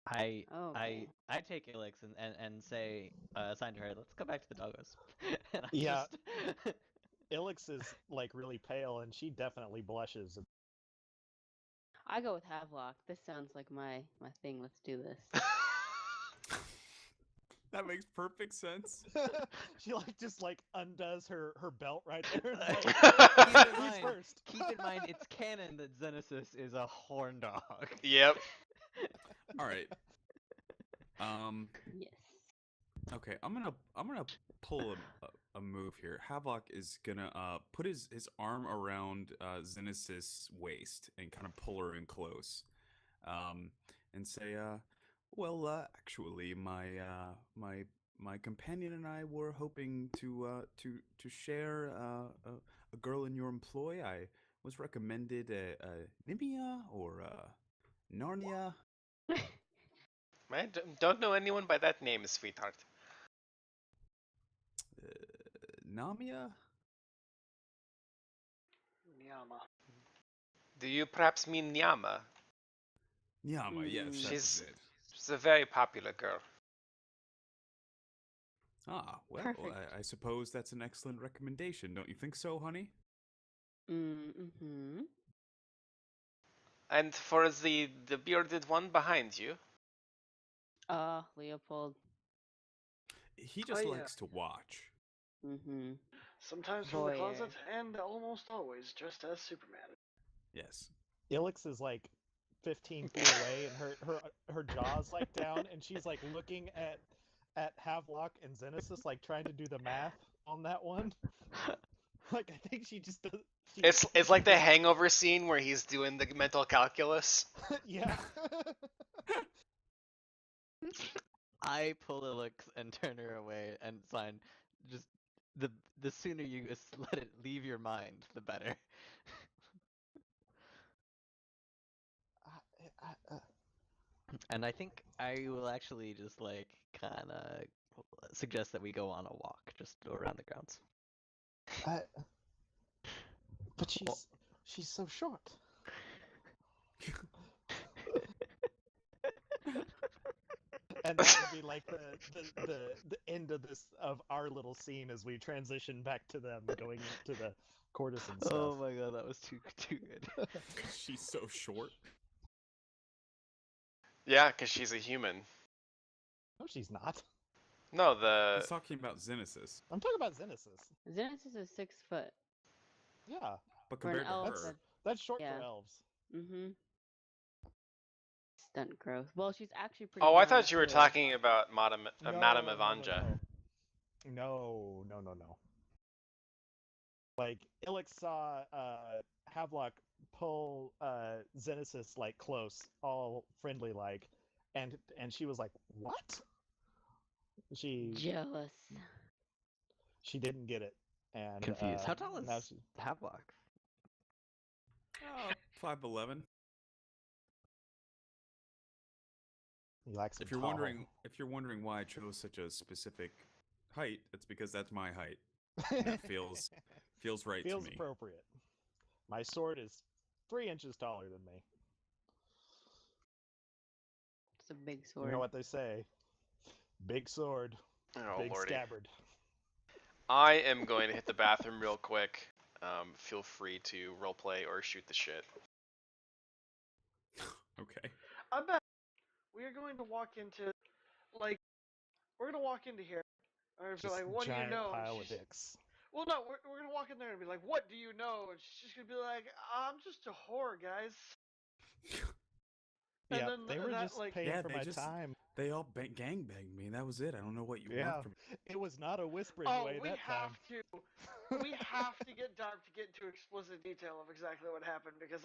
I Okay. I take Elix and say assign to her. Let's go back to the doggos. And I Yeah. just Ilix is like really pale, and she definitely blushes. I go with Havelock. This sounds like my thing. Let's do this. That makes perfect sense. She like just like undoes her belt right there. And like, keep in who's mind, first? keep in mind, it's canon that Xenesis is a horn dog. Yep. All right. Yes. Okay, I'm gonna pull a move here. Havelock is gonna put his arm around Xenesis' waist and kind of pull her in close, and say, well, actually, my companion and I were hoping to share a girl in your employ. I was recommended a Nimia or Narnia. I don't know anyone by that name, sweetheart. Namia? Nyama. Do you perhaps mean Nyama? Nyama, yes, Mm. that's it. She's a very popular girl. Ah, well, Perfect. I suppose that's an excellent recommendation, don't you think so, honey? Mm-hmm. And for the bearded one behind you, Leopold. He Oh, just yeah. likes to watch. Mm-hmm. Sometimes from the closet, and almost always just as Superman. Yes. Ilix is like 15 feet away, and her jaw's like down, and she's like looking at Havelock and Xenesis, like trying to do the math on that one. Like I think she just does. it's like the Hangover scene where he's doing the mental calculus. Yeah. I pull Elix and turn her away and sign. Just the sooner you let it leave your mind, the better. And I think I will actually just like kind of suggest that we go on a walk, just go around the grounds. But she's so short. And that would be like the end of our little scene as we transition back to them going to the courtesan stuff. Oh my god, that was too good. She's so short. Yeah, because she's a human. No, she's not. No, He's talking about Xenesis. I'm talking about Xenesis. Xenesis is 6 foot. Yeah, But For an compared to elf, her, that's short Yeah. for elves. Mm-hmm. Stunt growth. Well, she's actually pretty. Oh, I young, thought you were too. talking about Madame No, Evanja. No. Like Ilix saw Havelock pull Xenesis like close, all friendly like, and she was like, "What?" She Jealous. didn't get it, and Confused. How tall now is Havelock? 5'11". he likes If him you're tall. wondering why I chose such a specific height, it's because that's my height. And that feels right Feels to me. appropriate. My sword is 3 inches taller than me. It's a big sword. You know what they say? Big sword, Oh, big lordy. scabbard. I am going to hit the bathroom real quick. Feel free to roleplay or shoot the shit. Okay. I bet we are going to walk into, like, we're going to walk into here. And be Just like, what do you giant know? pile of dicks. Well, no, we're going to walk in there and be like, what do you know? And she's just going to be like, I'm just a whore, guys. And Yeah, then they were that, just like, paying Yeah, for my time. they all gangbanged me. That was it. I don't know what you Yeah, want from me. it was not a whispering oh, way we that have time. to. We have to get Dark to get into explicit detail of exactly what happened because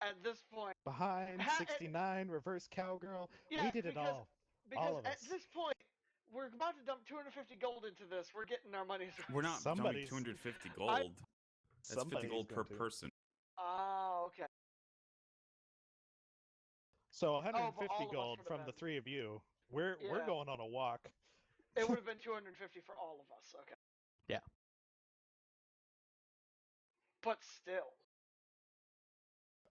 at this point, Behind, 69, reverse cowgirl. yeah, We did it all. Because All of at us. this point, we're about to dump 250 gold into this. We're getting our money's worth. We're not dumping Somebody's- 250 gold. That's 50 Somebody's gold per going to. person. Oh, okay. So but 150 all of us gold would've from the been- three of you. We're Yeah. going on a walk. It would have been 250 for all of us. Okay. Yeah. But still.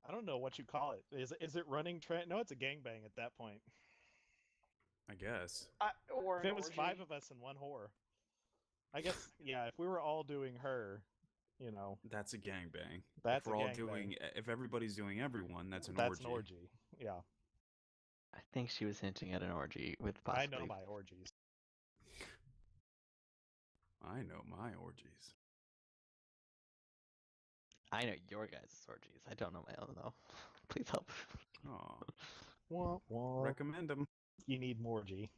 I don't know what you call it. Is it running train? No, it's a gangbang at that point. I guess. Or If an it was orgy. 5 of us and 1 whore. I guess, yeah, if we were all doing her, you know, That's a gangbang. that's If we're a all gangbang. doing, if everybody's doing everyone, that's an That's orgy. an orgy. Yeah, I think she was hinting at an orgy with I possibly. know my orgies. I know my orgies. I know your guys' orgies. I don't know my own though. Please help. Oh, Wah, wah. recommend them. You need morgy.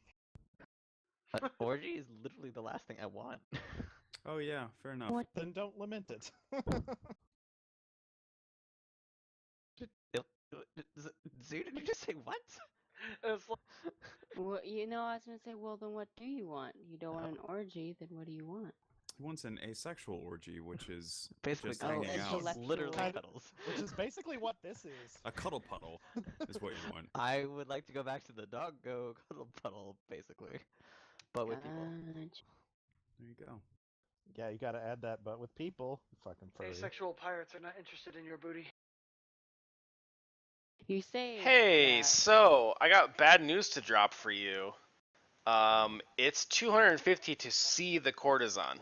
But orgy is literally the last thing I want. Oh yeah, fair enough. What? Then don't lament it. Zoo, did you just say what? It's like, Well, you know, I was gonna say, well, then what do you want? You don't want an orgy, then what do you want? He wants an asexual orgy, which is Basically, just Oh, hanging cuddles. out. intellectual. Literally Kind of- cuddles. Which is basically what this is. A cuddle puddle is what you want. I would like to go back to the dog go cuddle puddle, basically, but with people. Gotcha. There you go. Yeah, you gotta add that, but with people. Fucking furry. asexual pirates are not interested in your booty. You say Hey, that. so I got bad news to drop for you. It's 250 to see the courtesan.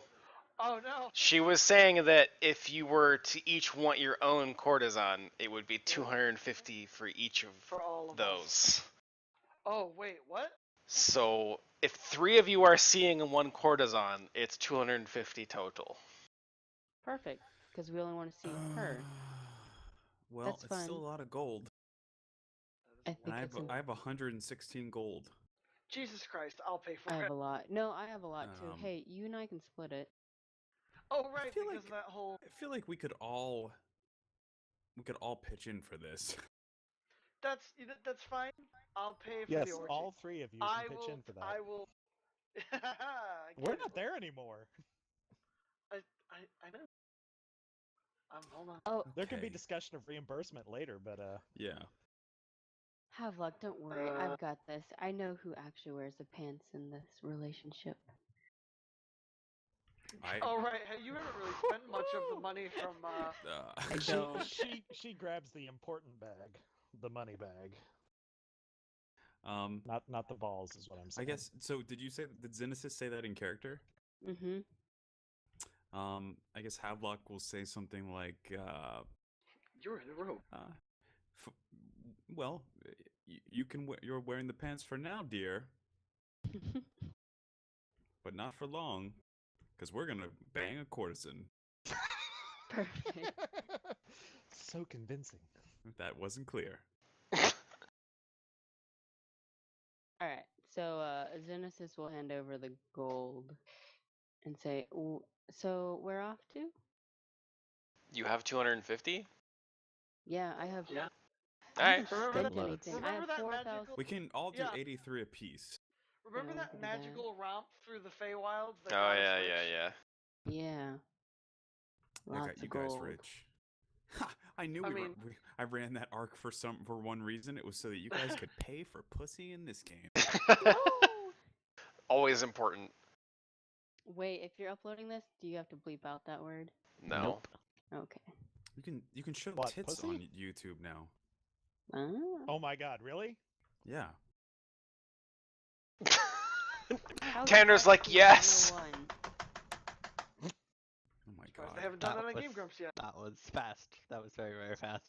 Oh no. She was saying that if you were to each want your own courtesan, it would be 250 for each of For all of us. those. Oh wait, what? So if 3 of you are seeing one courtesan, it's 250 total. Perfect, because we only want to see her. Well, That's it's still fun. a lot of gold. I And think it's. I have 116 gold. Jesus Christ, I'll pay I for have it. a lot. No, I have a lot too. Um, Hey, you and I can split it. Oh right, feel because like- that whole I feel like we could all pitch in for this. that's fine. I'll pay for Yes, the orgy. all 3 of you can I pitch will. in for that. I will. We're not there anymore. I know. Hold on. Oh, There can be Okay. discussion of reimbursement later, but Yeah. have luck. Don't worry. I've got this. I know who actually wears the pants in this relationship. Oh right, hey, you haven't really spent much of the money from. I she, don't. she grabs the important bag, the money bag, um, not the balls, is what I'm I saying. guess. So, did Xenesis say that in character? Mm-hmm. I guess Havelock will say something like, You're in the room. f- "Well, you can. You're wearing the pants for now, dear, but not for long, because we're gonna bang a courtesan." Perfect. So convincing. If that wasn't clear. All right. So Genesis will hand over the gold and say, "So we're off to?" You have 250? Yeah, I have. Yeah. I Alright. haven't Remember spent that- anything. I remember have that 4,000. magical- We can all do Yeah. 83 apiece. Remember Yeah, that we can do that. magical romp through the Feywilds? That Oh got us yeah, rich? yeah. Yeah. I Lots got you of guys gold. rich. Ha! I knew I we, mean- I ran that arc for one reason. It was so that you guys could pay for pussy in this game. Always important. Wait, if you're uploading this, do you have to bleep out that word? No. Nope. Okay. You can show What, tits pussy? on YouTube now. Ah. Oh my god, really? Yeah. How's Tanner's like, Varsity yes! 101? Oh my Surprised god. they haven't done That that on was- Game Grumps yet. That was fast. That was very, very fast.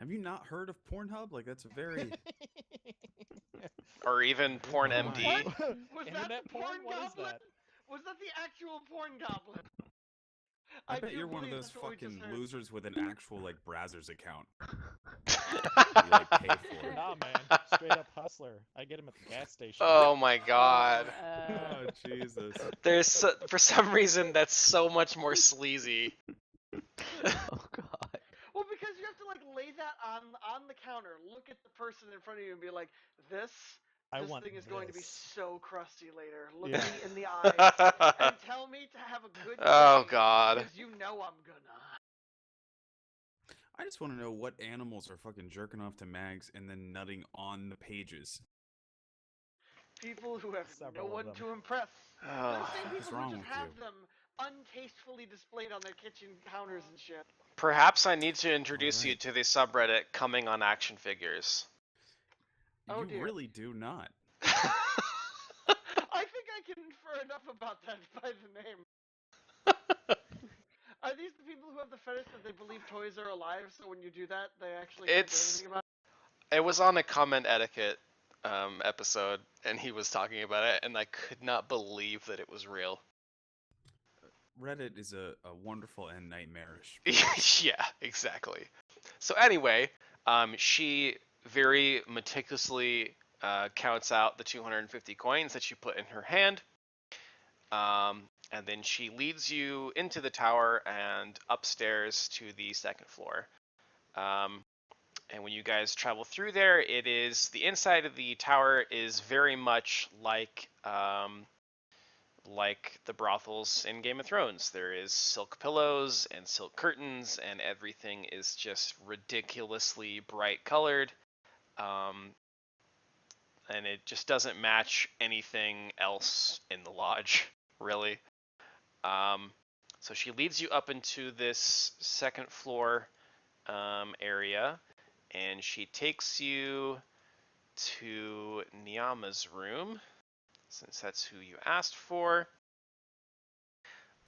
Have you not heard of Pornhub? Like that's a very Or even Porn Never MD. mind. Was Internet that the porn? porn What is goblin? that? Was that the actual porn goblin? I bet do you're one of believe those that's what we just fucking heard. losers with an actual like Brazzers account. you like pay for. Nah, man, straight up hustler. I get him at the gas station. Oh my god. Oh Jesus! For some reason that's so much more sleazy. Oh god. Well, because you have to like lay that on the counter, look at the person in front of you, and be like, "This I this want thing is going to be this. so crusty later. Look Yeah. me in the eyes and tell me to have a good day. Oh god. Because you know I'm gonna." I just want to know what animals are fucking jerking off to mags and then nutting on the pages. People who have Several no of one them. to impress. Oh. The same What is people wrong who just with have you? them untastefully displayed on their kitchen counters and shit. Perhaps I need to introduce you Alright. to the subreddit coming on action figures. Oh, You dear. really do not. I think I can infer enough about that by the name. Are these the people who have the fetish that they believe toys are alive, so when you do that, they actually can't do It's- anything about It was on a comment etiquette episode, and he was talking about it, and I could not believe that it was real. Reddit is a wonderful and nightmarish. Yeah, exactly. So anyway, she very meticulously counts out the 250 coins that you put in her hand, and then she leads you into the tower and upstairs to the second floor. And when you guys travel through there, the inside of the tower is very much like the brothels in Game of Thrones. There is silk pillows and silk curtains, and everything is just ridiculously bright colored. Um, and it just doesn't match anything else in the lodge, really. So she leads you up into this second floor area, and she takes you to Niama's room, since that's who you asked for.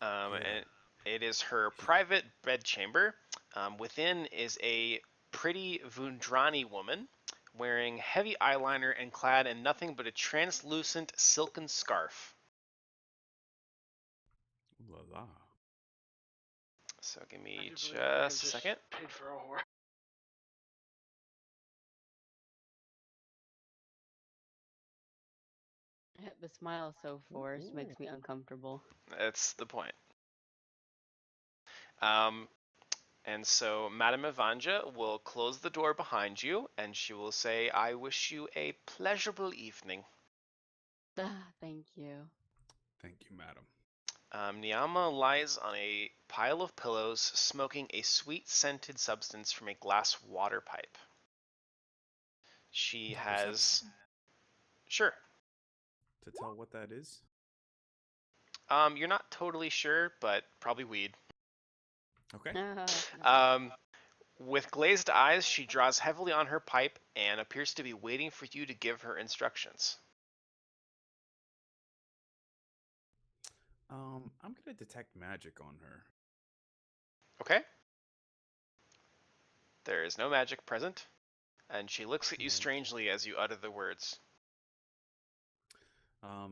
Yeah. And it is her private bedchamber. Within is a pretty Vundrani woman wearing heavy eyeliner and clad in nothing but a translucent silken scarf. Ooh la la. So give I me do believe just Ryan a just second. paid for a whore. The smile so forced makes me uncomfortable. That's the point. And so Madame Evanja will close the door behind you, and she will say, "I wish you a pleasurable evening." Thank you. Thank you, madam. Niama lies on a pile of pillows, smoking a sweet-scented substance from a glass water pipe. She has... Sure. To tell what that is? You're not totally sure, but probably weed. Okay. With glazed eyes, she draws heavily on her pipe and appears to be waiting for you to give her instructions. I'm gonna detect magic on her. Okay? There is no magic present, and she looks at you Okay. strangely as you utter the words. I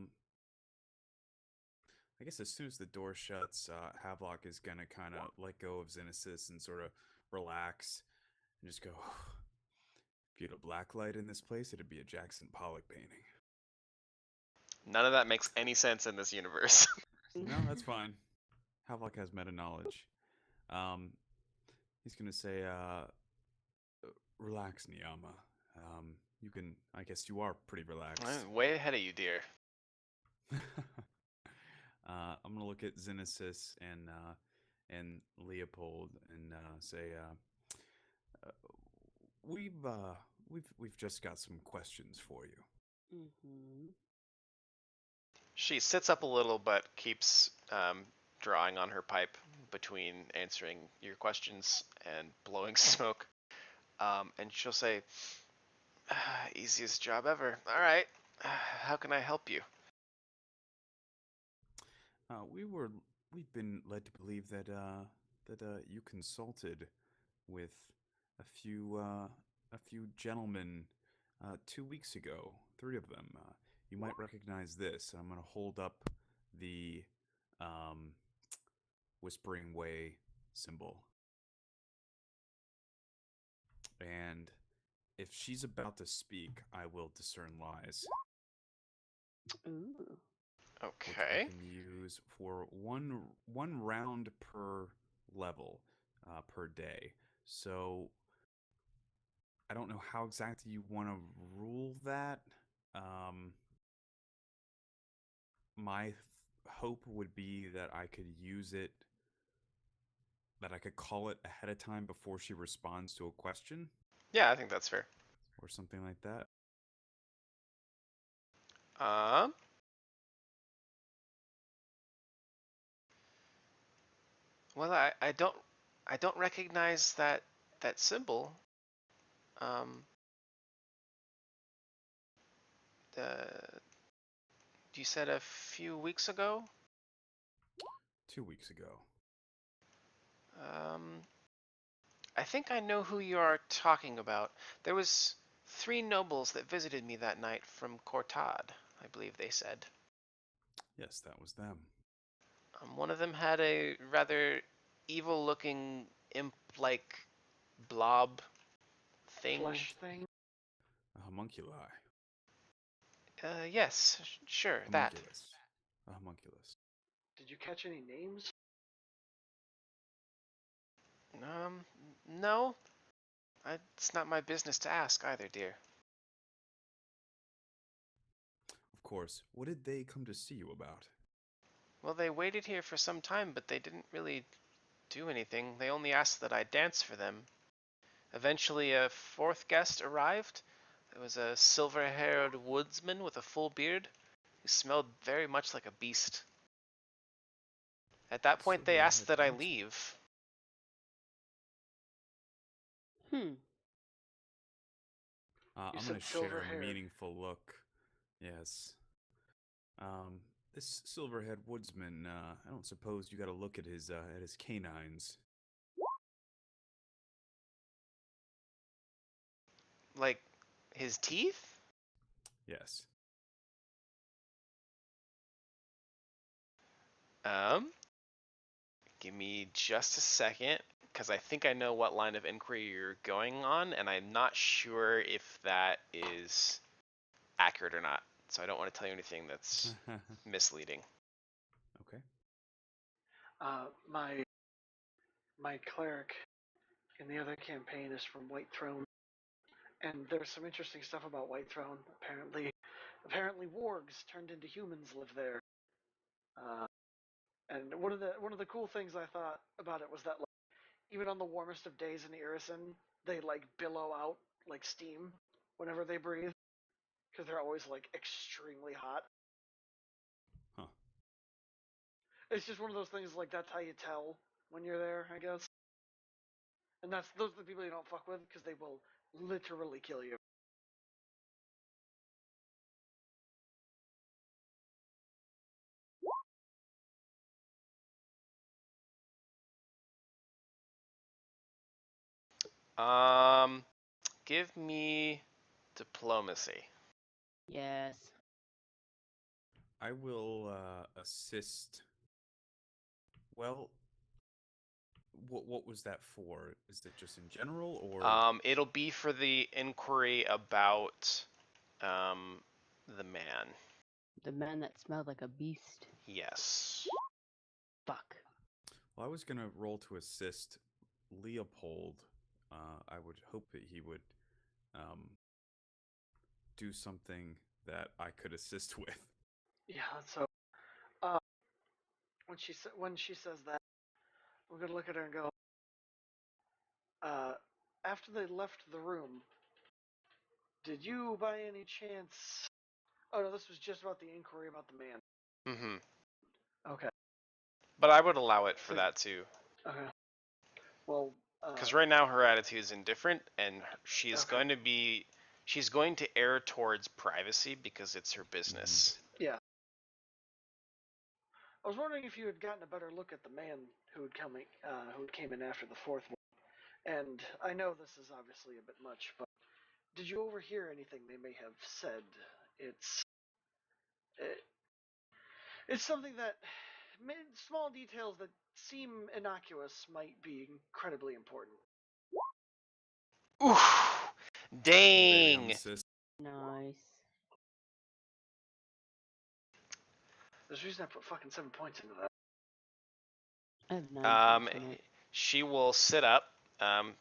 guess as soon as the door shuts, Havelock is gonna kind of let go of Xenesis and sort of relax and just go. If you had a black light in this place, it'd be a Jackson Pollock painting. None of that makes any sense in this universe. No, that's fine. Havelock has meta knowledge. He's gonna say, "Relax, Niyama. You can. I guess you are pretty relaxed." I'm way ahead of you, dear. I'm gonna look at Xenesis and Leopold and say, "We've we've just got some questions for you." Mm-hmm. She sits up a little, but keeps drawing on her pipe between answering your questions and blowing smoke. And she'll say, "Easiest job ever. All right, how can I help you?" We've been led to believe that you consulted with a few gentlemen 2 weeks ago. Three of them. You might recognize this. I'm gonna hold up the um, Whispering Way symbol, and If she's about to speak, I will discern lies, Ooh. which I Okay. can use for one round per level per day. So I don't know how exactly you want to rule that. Um, my hope would be that I could use it, that I could call it ahead of time before she responds to a question Yeah, I think that's fair. or something like that. Um. Well, I don't recognize that symbol. Um. The You said a few weeks ago. 2 weeks ago. Um. I think I know who you are talking about. There was 3 nobles that visited me that night from Cortad, I believe they said. Yes, that was them. One of them had a rather evil-looking imp-like blob thing. Flesh thing. A homunculi. Yes, sure, that. Homunculus. A homunculus. Did you catch any names? Um, no, it's not my business to ask either, dear. Of course. What did they come to see you about? Well, they waited here for some time, but they didn't really do anything. They only asked that I dance for them. Eventually, a 4th guest arrived. It was a silver-haired woodsman with a full beard who smelled very much like a beast. At that point, they asked Silver-haired that I woodsman. leave. Hmm. You I'm said going to share a silver-haired. meaningful look. Yes. This silverhead woodsman, I don't suppose you got to look at his canines. Like, his teeth? Yes. Um, Give me just a second, because I think I know what line of inquiry you're going on, and I'm not sure if that is accurate or not. So I don't want to tell you anything that's misleading. Okay. My cleric in the other campaign is from White Throne, and there's some interesting stuff about White Throne. Apparently wargs turned into humans live there. And one of the cool things I thought about it was that, like, even on the warmest of days in Irison, they like billow out like steam whenever they breathe because they're always like extremely hot. Huh. It's just one of those things, like, that's how you tell when you're there, I guess. And those are the people you don't fuck with because they will literally kill you. Um, Give me diplomacy. Yes. I will assist. Well, what was that for? Is it just in general, or It'll be for the inquiry about the man. The man that smelled like a beast. Yes. Fuck. well, I was gonna roll to assist Leopold. I would hope that he would um, do something that I could assist with. Yeah, so uh, when she says that, I'm gonna look at her and go. After they left the room, did you by any chance? Oh no, this was just about the inquiry about the man. Mm-hmm. Okay. But I would allow it for So- that too. Okay. Well. Because right now her attitude is indifferent, and she's Okay. she's going to err towards privacy because it's her business. Yeah. I was wondering if you had gotten a better look at the man who came in after the 4th one. And I know this is obviously a bit much, but did you overhear anything they may have said? It's it, it's something that small details that seem innocuous might be incredibly important. Oof! Dang! Nemesis. Nice. There's a reason I put fucking 7 points into that. I have 9 points in it. She will sit up,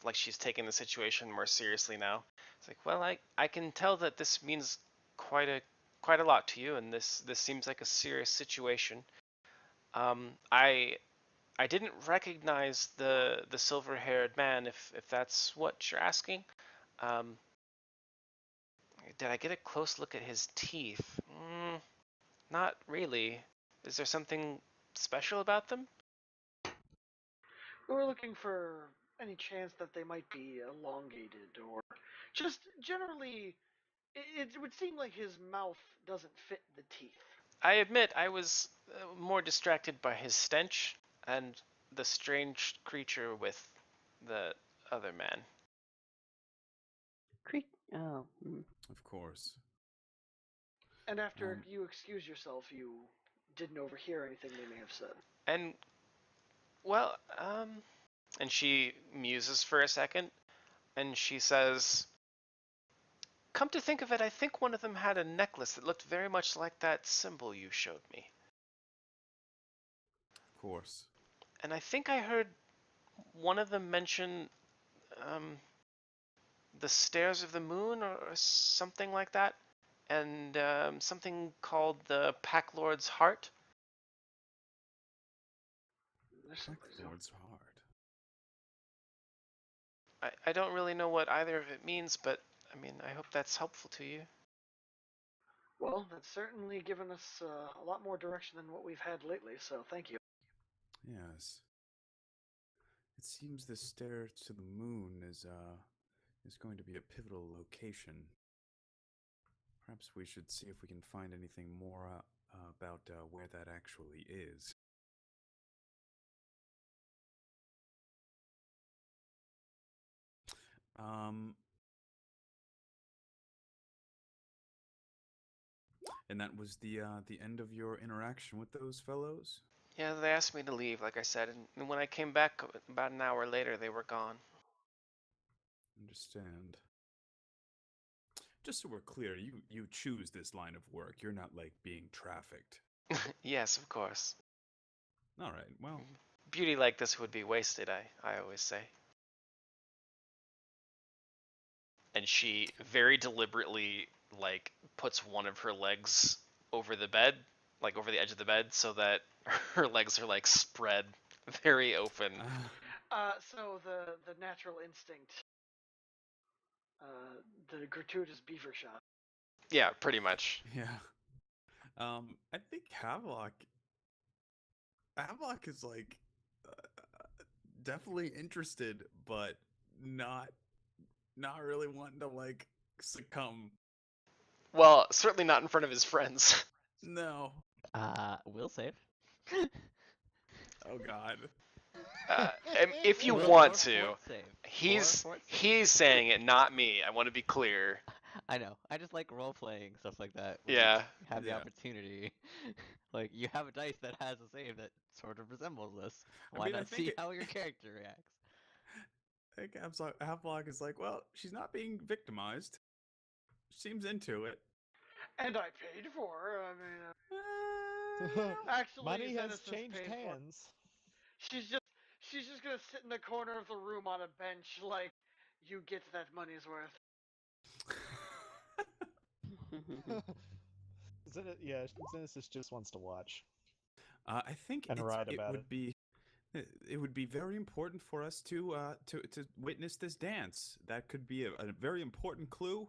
like she's taking the situation more seriously now. It's like, well, I can tell that this means quite a lot to you, and this seems like a serious situation. I didn't recognize the silver-haired man, if that's what you're asking. Did I get a close look at his teeth? Not really. Is there something special about them? We were looking for any chance that they might be elongated or just generally. It would seem like his mouth doesn't fit the teeth. I admit I was more distracted by his stench and the strange creature with the other man. Oh. Of course. And after you excuse yourself, you didn't overhear anything they may have said. And, well, and she muses for a second, and she says, come to think of it, I think one of them had a necklace that looked very much like that symbol you showed me. Of course. And I think I heard one of them mention the Stairs of the Moon or something like that, and something called the Pack Lord's Heart. Pack Lord's Heart. I don't really know what either of it means, but I mean, I hope that's helpful to you. Well, that's certainly given us a lot more direction than what we've had lately, so thank you. Yes. It seems the stair to the moon is going to be a pivotal location. Perhaps we should see if we can find anything more about where that actually is. And that was the end of your interaction with those fellows? Yeah, they asked me to leave, like I said, and when I came back about an hour later, they were gone. Understand. Just so we're clear, you choose this line of work. You're not, like, being trafficked. Yes, of course. All right, well. Beauty like this would be wasted, I always say. And she very deliberately, like, puts one of her legs over the bed, like over the edge of the bed, so that her legs are, like, spread very open. So the natural instinct, the gratuitous beaver shot. Yeah, pretty much. Yeah. I think Havelock is, like, definitely interested, but not really wanting to, like, succumb. Well, certainly not in front of his friends. No. Will save. Oh God. If you Will want or to, fort save. he's saying it, not me. I want to be clear. I know. I just like role playing stuff like that. Yeah. You have the Yeah. opportunity. Like you have a dice that has a save that sort of resembles this. Why I not think see how your character reacts? I think Havelock is like, well, she's not being victimized. She seems into it. And I paid for her. I mean, actually, money has Xenesis changed paid for her. hands. She's just gonna sit in the corner of the room on a bench, like, you get that money's worth. Genesis just wants to watch. I think And write about it would be very important for us to witness this dance. That could be a very important clue.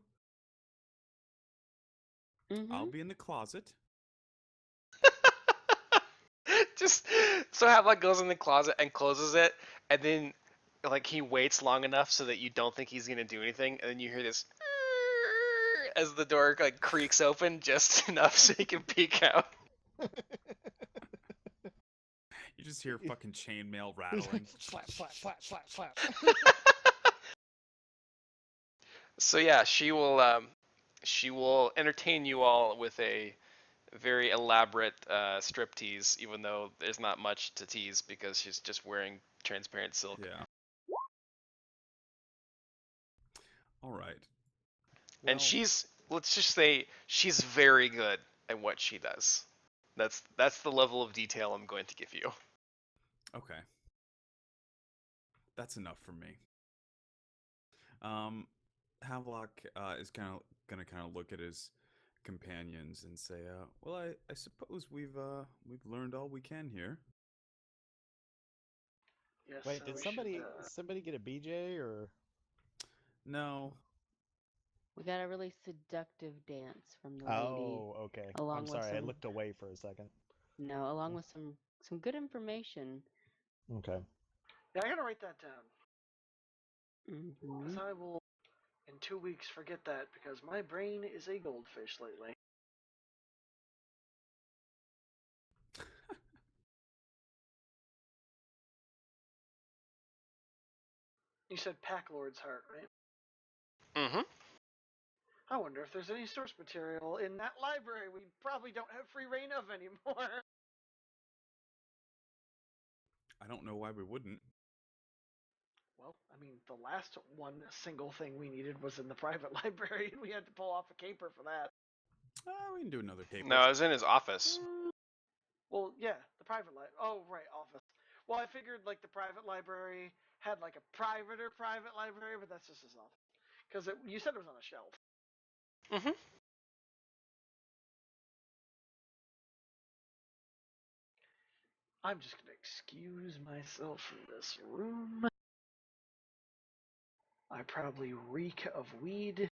I'll be in the closet. Just so Havelock goes in the closet and closes it, and then like he waits long enough so that you don't think he's gonna do anything, and then you hear this as the door like creaks open just enough so he can peek out. You just hear fucking chainmail rattling. Slap, slap, slap, slap, slap. So yeah, she will entertain you all with a very elaborate striptease, even though there's not much to tease because she's just wearing transparent silk. Yeah. All right. And let's just say, she's very good at what she does. That's the level of detail I'm going to give you. Okay. That's enough for me. Havelock is gonna kind of look at his companions and say, "Well, I suppose we've learned all we can here." Yes. Wait, so did we somebody get a BJ or? No. We got a really seductive dance from the lady. Oh, okay. Along I'm with sorry, I some- looked away for a second. No, along with some good information. Okay. Yeah, I gotta write that down. Mm-hmm. Because I will, in 2 weeks, forget that because my brain is a goldfish lately. You said Pack Lord's Heart, right? Mm-hmm. I wonder if there's any source material in that library we probably don't have free reign of anymore. I don't know why we wouldn't. Well, I mean, the last one single thing we needed was in the private library, and we had to pull off a caper for that. We can do another caper. No, I was in his office. Well, yeah, the private library. Oh, right, office. Well, I figured, like, the private library had, like, a private library, but that's just his office. Because you said it was on a shelf. Mm-hmm. I'm just going to excuse myself from this room. I probably reek of weed.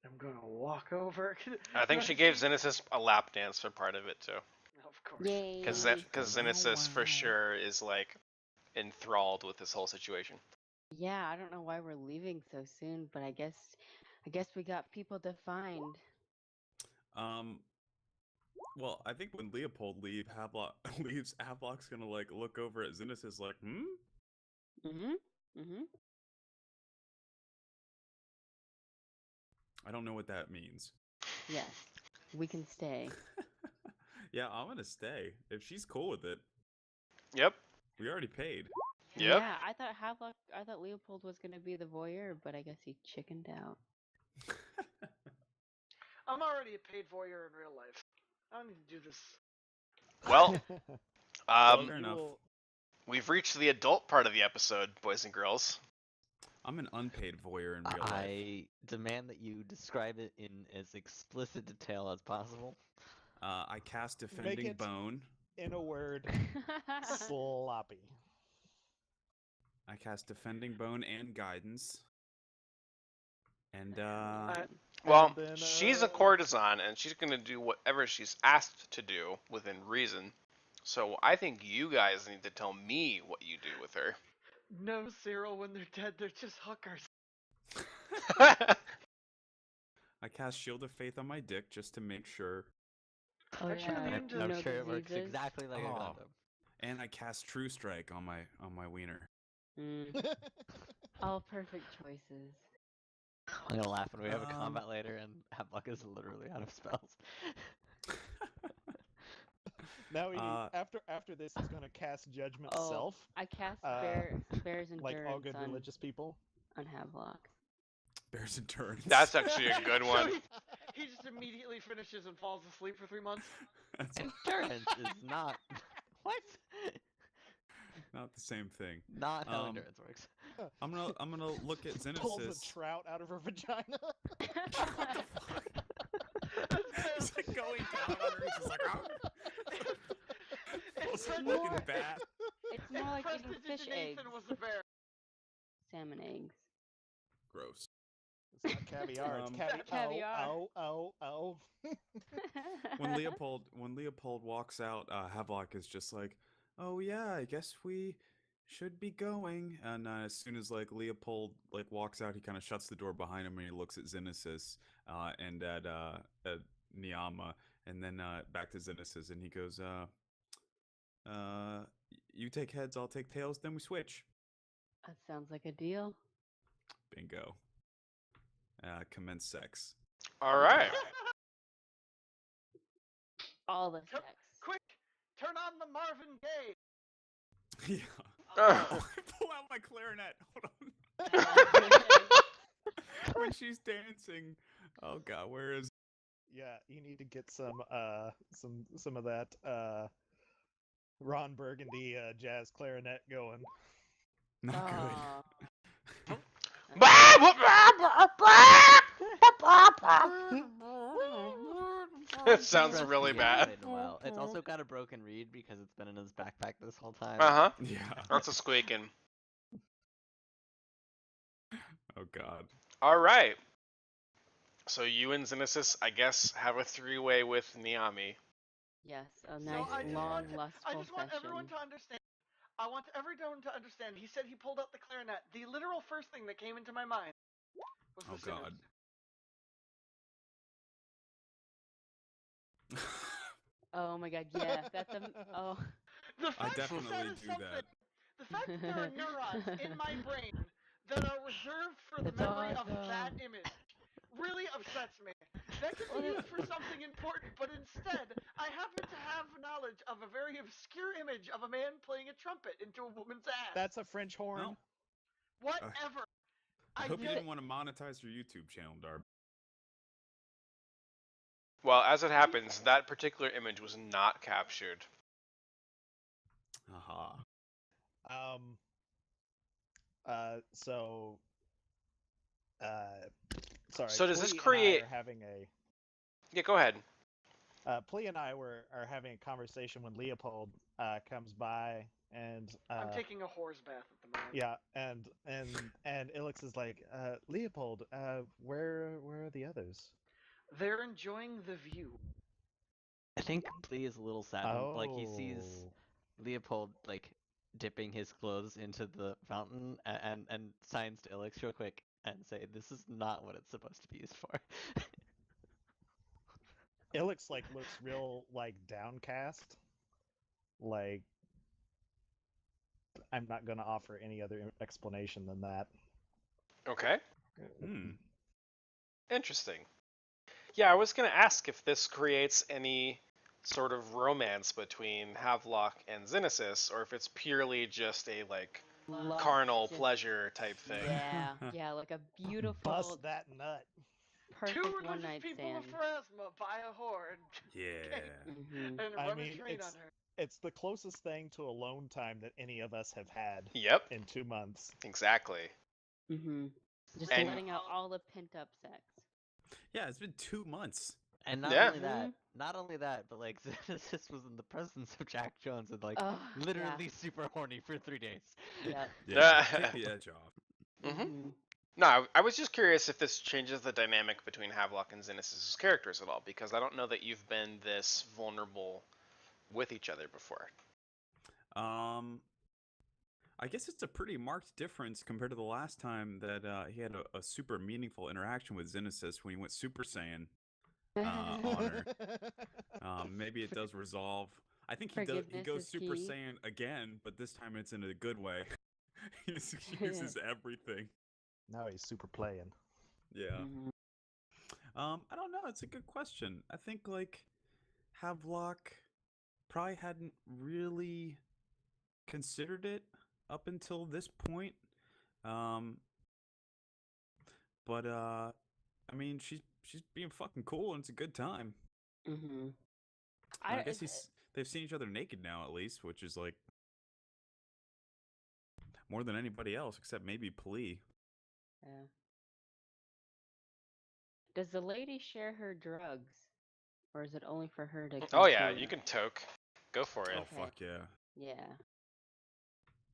I'm going to walk over. I think she gave Xenesis a lap dance for part of it too. Of course. Yay! Because Xenesis for sure is like enthralled with this whole situation. Yeah, I don't know why we're leaving so soon, but I guess we got people to find. Well, I think when Leopold leaves, Havelock's gonna like look over at Xenesis like, Mm-hmm. Mm-hmm. I don't know what that means. Yes, we can stay. Yeah, I'm gonna stay if she's cool with it. Yep. We already paid. Yep. Yeah, I thought Leopold was gonna be the voyeur, but I guess he chickened out. I'm already a paid voyeur in real life. I don't need to do this. Well, Fair enough. we've reached the adult part of the episode, boys and girls. I'm an unpaid voyeur in real life. I demand that you describe it in as explicit detail as possible. I cast Defending it- Bone. In a word, sloppy. I cast Defending Bone and Guidance. And Well, And then, she's a courtesan, and she's going to do whatever she's asked to do within reason. So I think you guys need to tell me what you do with her. No, Cyril, when they're dead, they're just hookers. I cast Shield of Faith on my dick just to make sure. Oh Actually, yeah, immune to I'm no sure it works diseases. exactly like a Oh. condom. And I cast True Strike on my wiener. All perfect choices. I'm gonna laugh when we have a Um, combat later and Havelock is literally out of spells. Now Uh, after this, he's gonna cast Judgment Oh, Self, I cast Bear's like all Endurance good on religious people. Havelock. Bears and turns. That's actually a good one. So he just immediately finishes and falls asleep for 3 months. That's Endurance is not what? not the same thing. Not how Um, endurance works. I'm gonna look at Pulls a Xenesis. trout out of her vagina. It's like going down on her. It's just like, It's like more- fucking bat. It's more like eating fish eggs. Nathan was the bear. Salmon eggs. Gross. It's not caviar. It's Caviar. Oh. When Leopold walks out, Havelock is just like, "Oh yeah, I guess we should be going." And as soon as like Leopold like walks out, he kind of shuts the door behind him and he looks at Xenesis and at Niama, and then back to Xenesis, and he goes, "You take heads, I'll take tails, then we switch." That sounds like a deal. Bingo. Commence sex. All right. All the Come- sex. Quick, turn on the Marvin Gaye. Yeah. Ugh. I pull out my clarinet. Hold on. When she's dancing. Oh god, where is Yeah, you need to get some of that Ron Burgundy jazz clarinet going. not good. It sounds Trust really me, bad. It's played well. It's also got a broken reed because it's been in his backpack this whole time. Uh-huh. Yeah. Lots of squeaking. Oh god. All right. So you and Xenesis, I guess, have a three-way with Niami. Yes, a So nice, I just long, want lustful everyone session. to understand. I want everyone to understand. He said he pulled out the clarinet. The literal first thing that came into my mind was Oh the sinners. god. Oh my god, yeah, that's oh. The I fact definitely that is do something. that. The fact that there are neurons in my brain that are reserved for the That's memory of that awesome. image really upsets me. That could be used for something important, but instead, I happen to have knowledge of a very obscure image of a man playing a trumpet into a woman's ass. That's a French horn. No. Whatever. I hope you did didn't want to monetize your YouTube channel, Darb. Well, as it happens, that particular image was not captured. Aha. So sorry. So does this Plea and I create- are having a Yeah, go ahead. Plea and I are having a conversation when Leopold comes by, and I'm taking a whore's bath at the moment. yeah, and Ilix is like, Leopold, where are the others? They're enjoying the view. I think Plea is a little saddened. Like he sees Leopold like dipping his clothes into the fountain and signs to Ilix real quick and say, "This is not what it's supposed to be used for." Ilix like looks real like downcast. Like, I'm not gonna offer any other explanation than that. Okay. Hmm. Interesting. Yeah, I was going to ask if this creates any sort of romance between Havelock and Xenesis, or if it's purely just a, like, Love, carnal just- pleasure type thing. Yeah, like a beautiful, Bust that nut. perfect Two one religious night people stand. of Pharasma buy a horde Yeah. Mm-hmm. and I run mean, a train on her. it's the closest thing to alone time that any of us have had Yep, in 2 months. exactly. Mm-hmm. Just And- letting out all the pent up sex. Yeah, it's been 2 months. And not Yeah. only that, but like Xenesis was in the presence of Jack Jones and like Oh, literally super horny for 3 days. Yeah. Yeah. Take the edge off. Mm-hmm. No, I was just curious if this changes the dynamic between Havelock and Xenesis' characters at all, because I don't know that you've been this vulnerable with each other before. I guess it's a pretty marked difference compared to the last time that he had a super meaningful interaction with Xenesis when he went Super Saiyan on her. Maybe it does resolve. I think he goes Forgiveness is Super key. Saiyan again, but this time it's in a good way. He just uses everything. Now he's super playing. Yeah. Mhm. I don't know. It's a good question. I think like Havelock probably hadn't really considered it up until this point. But I mean, she's being fucking cool and it's a good time. Mhm. I guess they've seen each other naked now at least, which is like more than anybody else except maybe Plea. Yeah. Does the lady share her drugs, or is it only for her to? Oh yeah, consume? you can toke. Go for it. Oh Okay. fuck yeah. Yeah.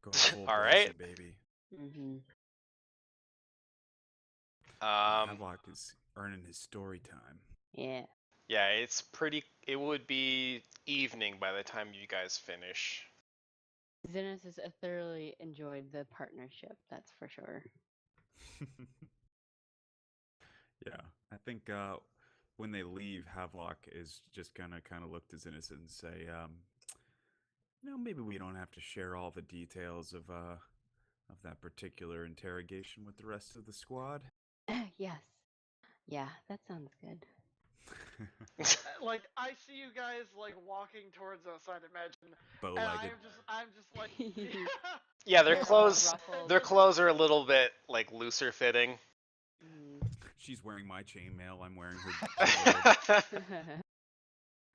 Go full All Blasey, right. baby. Mhm. Havelock is earning his story time. Yeah. Yeah, it would be evening by the time you guys finish. Xenos has thoroughly enjoyed the partnership. That's for sure. Yeah, I think when they leave, Havelock is just gonna kind of look to Xenos and say, maybe we don't have to share all the details of that particular interrogation with the rest of the squad. Yes. Yeah, that sounds good. Like I see you guys like walking towards us, I'd imagine. Bow And legged. I'm just like Yeah, their Hair all clothes ruffled. their clothes are a little bit like looser fitting. She's wearing my chainmail. I'm wearing her.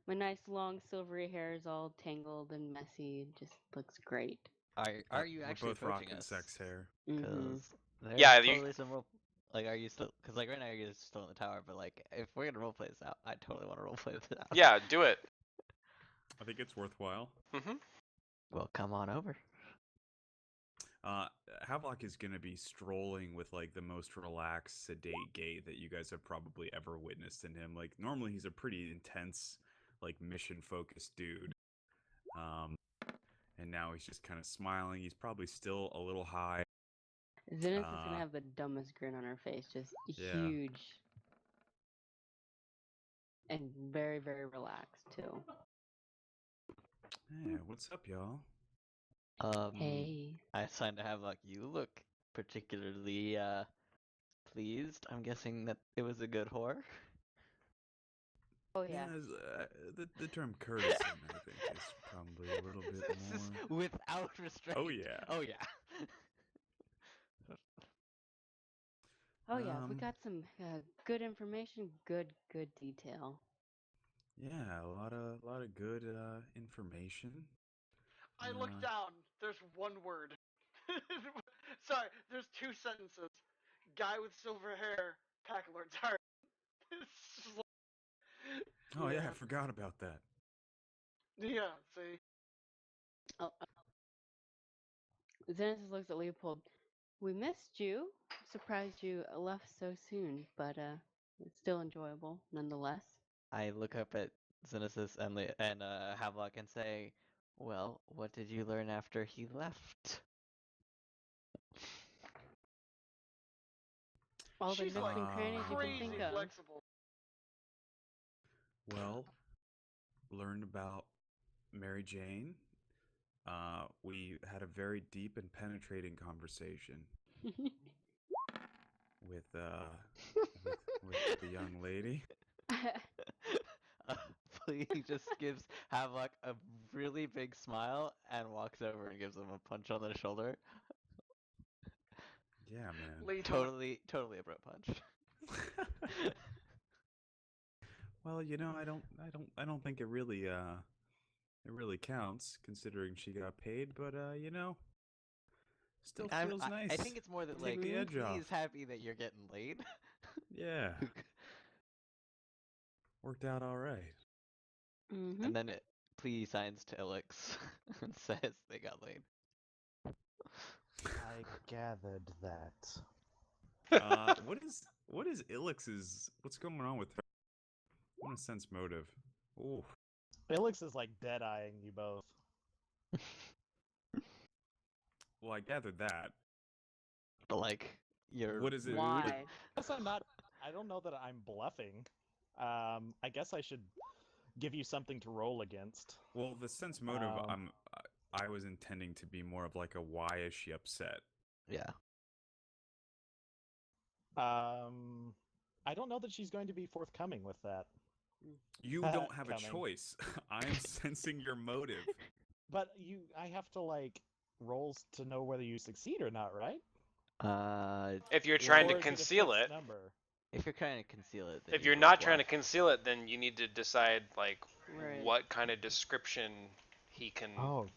My nice long silvery hair is all tangled and messy. It just looks great. Are you We're actually both approaching rocking us? sex hair. Mm-hmm. Because there's Yeah, totally some role. Like, are you still? Because like right now you're still in the tower, but like if we're gonna roleplay this out, I totally want to roleplay this out. yeah, do it. I think it's worthwhile. Hmm. Well, come on over. Havelock is gonna be strolling with like the most relaxed, sedate gait that you guys have probably ever witnessed in him. Like normally he's a pretty intense, like mission-focused dude. And now he's just kind of smiling. He's probably still a little high. Zenith is gonna have the dumbest grin on her face, just Yeah. huge. And very, very relaxed too. Yeah, what's up, y'all? Hey. I assigned to Havelock. You look particularly pleased. I'm guessing that it was a good whore. Oh yeah. The term courtesan, I think, is probably a little bit This is more. without restraint. Oh yeah. Oh yeah. Oh yeah. We got some good information, good detail. Yeah, a lot of good information. I look down. There's one word. Sorry, there's two sentences. Guy with silver hair, Pack Lord's heart. Oh yeah, I forgot about that. Yeah, see. Oh. Zenith looks at Leopold. We missed you. Surprised you left so soon, but it's still enjoyable nonetheless. I look up at Xenesis and Havelock and say, "Well, what did you learn after he left?" All the She's nooks like and crannies you can crazy think of. flexible. Well, learned about Mary Jane. We had a very deep and penetrating conversation with the young lady. He just gives Havelock a really big smile and walks over and gives him a punch on the shoulder. Yeah, man. Lethal. Totally a bro punch. Well, you know, I don't think it really counts considering she got paid, but you know, still feels nice. I think it's more that Take like the edge off. he's happy that you're getting laid. Yeah. Worked out all right. Mm-hmm. And then Plea signs to Ilix and says they got laid. I gathered that. What is Ilix's? What's going on with her? I want to sense motive. Ooh. Felix is like dead-eyeing you both. Well, I gathered that. But like, you're What is it? Why? Like, I guess I'm not. I don't know that I'm bluffing. I guess I should give you something to roll against. well, the sense motive. I was intending to be more of like a why is she upset? yeah. I don't know that she's going to be forthcoming with that. You don't have a Coming. choice. I'm sensing your motive. But I have to like rolls to know whether you succeed or not, right? If you're trying Or to is it a conceal fixed it, number? If you're trying to conceal it, then if you you're just not trying to bluff. conceal it, then you need to decide like Right. what kind of description he can Oh,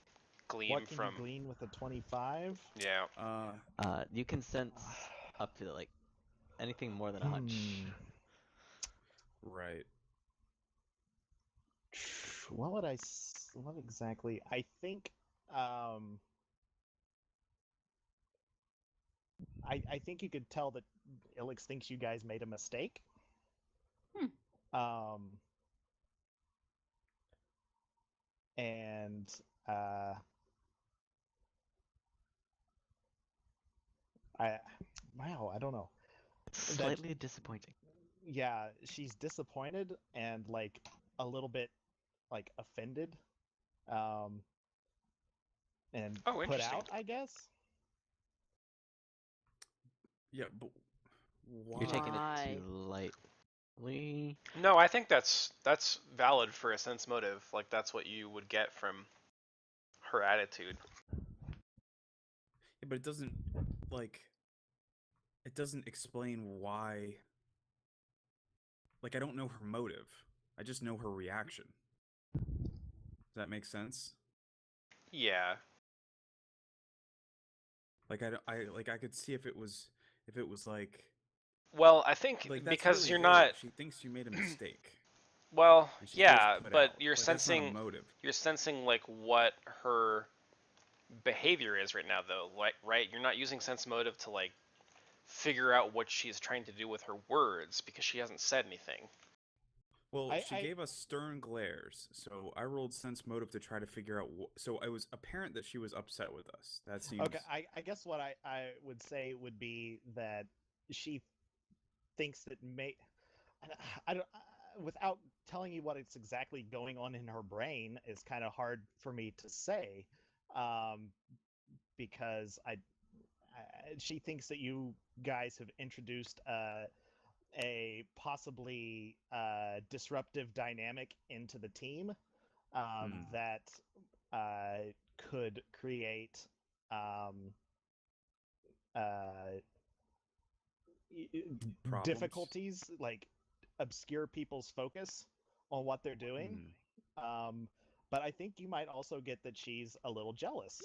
glean what can from. you glean with a 25? Yeah. You can sense up to like anything more than a hunch. Right. What would what exactly? I think I think you could tell that Ilix thinks you guys made a mistake. And I don't know. Slightly disappointing. Yeah, she's disappointed and like a little bit like offended. And Oh, put interesting. out, I guess. Yeah, but why? You're taking it Why? too lightly. No, I think that's valid for a sense motive. Like that's what you would get from her attitude. but it doesn't like it doesn't explain why. Like I don't know her motive. I just know her reaction. Does that make sense? Yeah. Like I could see if it was like Well, I think that's because really you're vague. not. She thinks you made a mistake. Well, And she feels yeah, put but out. you're Like that's not a sensing motive. like what her behavior is right now, though. Like, right? You're not using sense motive to like figure out what she's trying to do with her words because she hasn't said anything. Well, she I gave us stern glares, so I rolled sense motive to try to figure out. So it was apparent that she was upset with us. That seems okay. I guess what I would say would be that she thinks that I don't without telling you what it's exactly going on in her brain is kind of hard for me to say, um, because she thinks that you guys have introduced a possibly disruptive dynamic into the team that could create um, uh, problems. difficulties, like obscure people's focus on what they're doing. But I think you might also get that she's a little jealous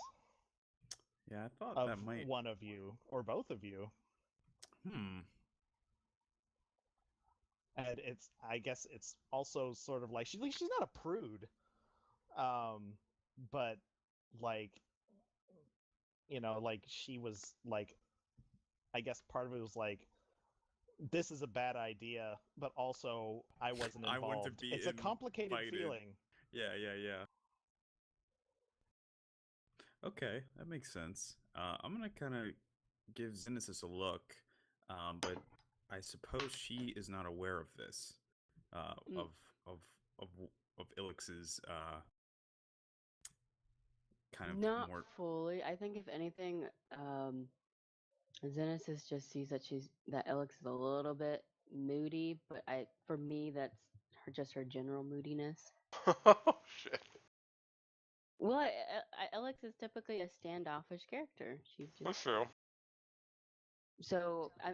Yeah, I thought of that might. one of you or both of you. And I guess it's also sort of like she's not a prude, but like like she was like, I guess part of it was like, this is a bad idea, but also I wasn't I want to involved. be It's a complicated invited. feeling. Yeah. Okay, that makes sense. I'm gonna kind of give Xenesis a look, but I suppose she is not aware of this, Mm. of of of Ilix's kind of Not more. fully. I think if anything, Genesis just sees that Alex is a little bit moody, but for me that's just her general moodiness. Oh shit. Well, Alex is typically a standoffish character. She just That's true.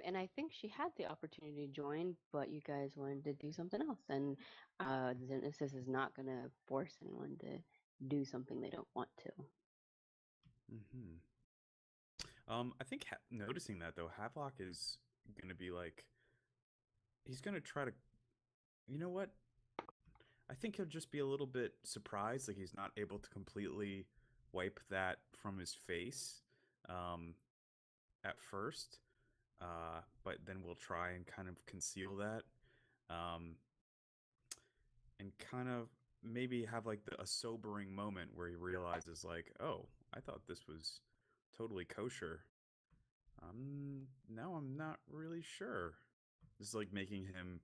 and I think she had the opportunity to join, but you guys wanted to do something else, and Genesis is not going to force anyone to do something they don't want to. I think noticing that though, Havelock is gonna be like, he's gonna try to. You know what? I think he'll just be a little bit surprised, like he's not able to completely wipe that from his face at first. But then we'll try and kind of conceal that, um, and kind of maybe have like a sobering moment where he realizes, like, oh, I thought this was totally kosher. Now I'm not really sure. This is like making him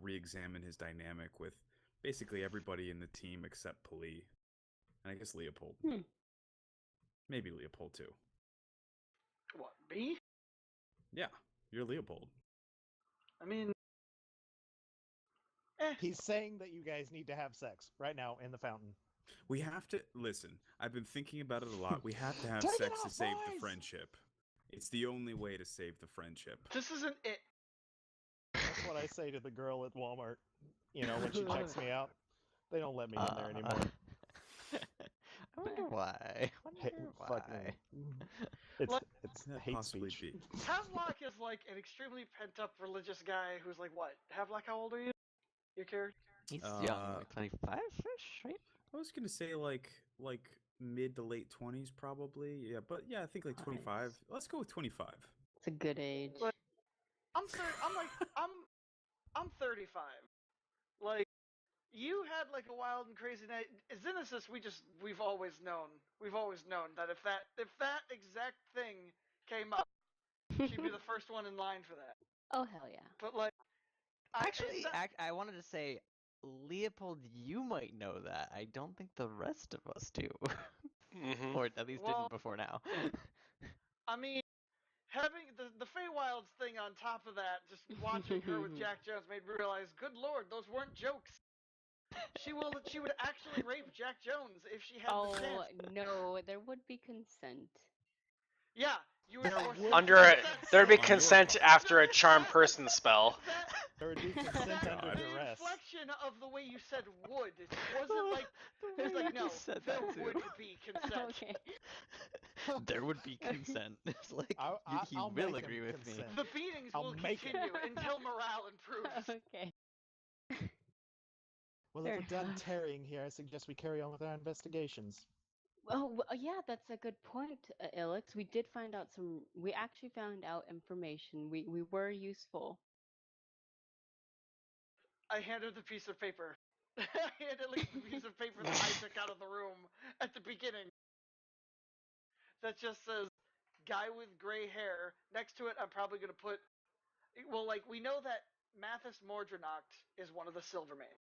re-examine his dynamic with basically everybody in the team except Pali, and I guess Leopold. Maybe Leopold too. What, me? Yeah, you're Leopold. I mean, He's saying that you guys need to have sex right now in the fountain. We have to listen. I've been thinking about it a lot. We have to have Take it sex off, to save the boys! friendship. It's the only way to save the friendship. this isn't it. That's what I say to the girl at Walmart. When she checks me out, they don't let me in there anymore. I wonder why. I wonder why. Fucking, it's Like, it's hate Possibly speech. be. Havelock is like an extremely pent up religious guy who's like, what? Havelock, how old are you? Your character? He's young, like 25-ish, right? I was gonna say like mid to late 20s probably. Yeah, but yeah, I think like 25. Nice. Let's go with 25. It's a good age. Like, I'm 35. Like, you had like a wild and crazy night. Xenesis, we've always known that if that exact thing came up, she'd be the first one in line for that. Oh hell yeah! But like, Actually, I wanted to say, Leopold, you might know that. I don't think the rest of us do. Mm-hmm. Or at least didn't before now. I mean, having the Feywilds thing on top of that, just watching her with Jack Jones made me realize, good lord, those weren't jokes. She would actually rape Jack Jones if she had the chance. No, there would be consent. Yeah, you were There forced would to Under a, consent. there'd be On your consent part. after a charm person spell. There would be consent That, under God. the duress. inflection of the way you said would wasn't like The it's way like you no, just said there that too. would be consent. Okay. There would be consent. It's like he I'll will make him agree with me. consent. The beatings I'll will make it. continue until morale improves. Okay. Well, Fair if we're done enough. tarrying here, I suggest we carry on with our investigations. Oh, yeah, that's a good point, Ilix. We did find out some. We actually found out information. We were useful. I handed the piece of paper. I handed like the piece of paper that I took out of the room at the beginning. That just says guy with gray hair. Next to it, I'm probably gonna put. Well, like we know that Mathis Mordrenacht is one of the Silvermanes,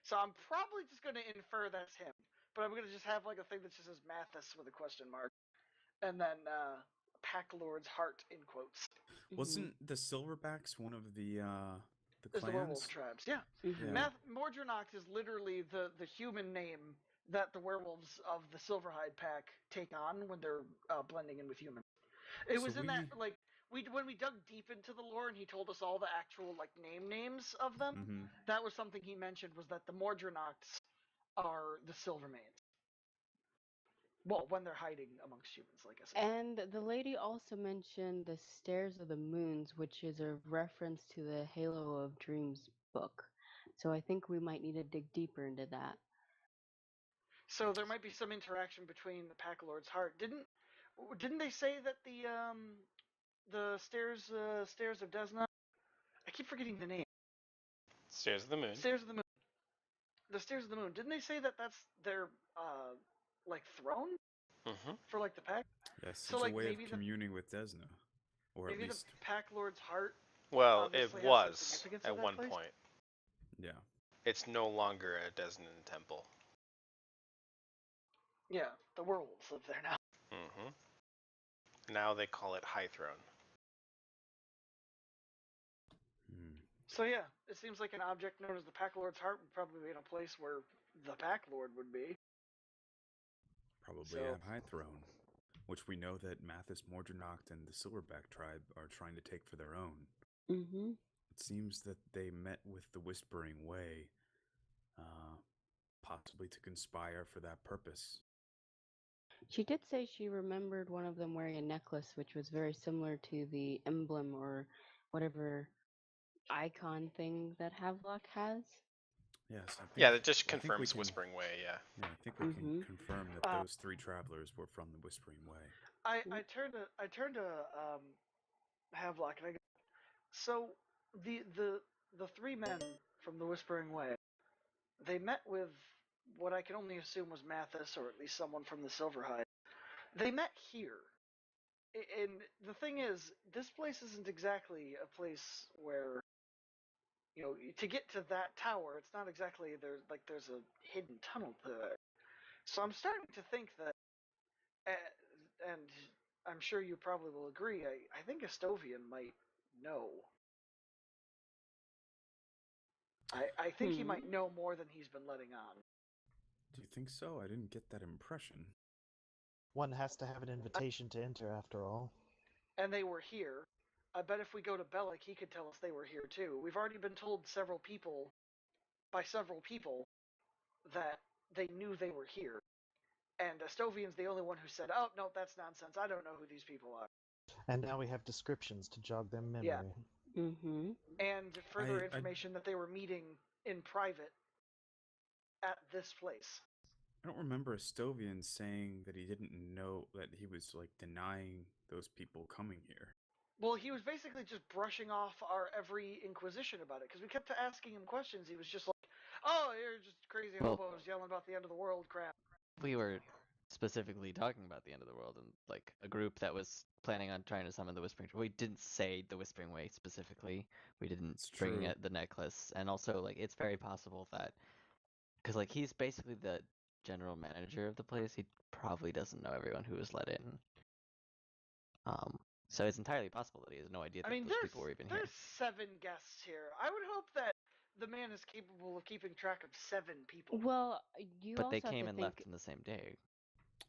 so I'm probably just gonna infer that's him. But I'm gonna just have like a thing that just says Mathis with a question mark, and then Pack Lord's heart in quotes. Wasn't the Silverbacks one of the Is the werewolf clans? tribes? Yeah. Mm-hmm. Yeah. Mordrenacht is literally the human name that the werewolves of the Silverhide pack take on when they're blending in with humans. It So was in that we- like when we dug deep into the lore and he told us all the actual like names of them. Mhm. That was something he mentioned was that the Mordrenachts are the Silvermanes. Well, when they're hiding amongst humans, like I said. And the lady also mentioned the Stairs of the Moons, which is a reference to the Halo of Dreams book. So I think we might need to dig deeper into that. So there might be some interaction between the Pack Lord's heart. Didn't they say that the stairs of Desna? I keep forgetting the name. Stairs of the Moon. Stairs of the Moon. The Stairs of the Moon. Didn't they say that that's their like throne Mm-hmm. for like the pack? Yes, So, it's like, a way of maybe the- communing with Desna, or at Maybe least the Pack Lord's heart. Well, it Obviously has some was significance at of that one place. point. yeah. It's no longer a Desnan temple. Yeah, the werewolves live there now. Mm-hmm. Now they call it High Throne. Hmm. So yeah, it seems like an object known as the Pack Lord's heart would probably be in a place where the Pack Lord would be. Probably So- at High Throne, which we know that Mathis Mordrenacht and the Silverback tribe are trying to take for their own. Mm-hmm. It seems that they met with the Whispering Way, possibly to conspire for that purpose. She did say she remembered one of them wearing a necklace, which was very similar to the emblem or whatever icon thing that Havelock has. Yes, I think, Yeah, that just I think we confirms can- Whispering Way, yeah. Yeah, I think we can Mhm. confirm that Uh, those three travelers were from the Whispering Way. I turned to Havelock and I go, so the three men from the Whispering Way, they met with what I can only assume was Mathis or at least someone from the Silverhide. They met here. And the thing is, this place isn't exactly a place where, you know, to get to that tower, it's not exactly there's a hidden tunnel to it. So I'm starting to think that, and I'm sure you probably will agree, I think Estovian might know. I think he might know more than he's been letting on. Do you think so? I didn't get that impression. One has to have an invitation to enter, after all. And they were here. I bet if we go to Bellic, he could tell us they were here too. We've already been told by several people, that they knew they were here. And Estovian's the only one who said, "Oh no, that's nonsense. I don't know who these people are." And now we have descriptions to jog their memory. Yeah. Mm-hmm. And further I- information that they were meeting in private at this place. I don't remember Estovian saying that he didn't know, that he was like denying those people coming here. Well, he was basically just brushing off our every inquisition about it because we kept asking him questions. He was just like, "Oh, you're just crazy Well- hobos yelling about the end of the world crap." We were specifically talking about the end of the world and like a group that was planning on trying to summon the Whispering. We didn't say the Whispering Way specifically. We didn't It's bring true. the necklace, and also like it's very possible that because like he's basically the general manager of the place, he probably doesn't know everyone who was let in. So it's entirely possible that he has no idea I that mean, those people were even here. there's 7 guests here. I would hope that the man is capable of keeping track of 7 people. Well, you But also they have came to and think. left in the same day.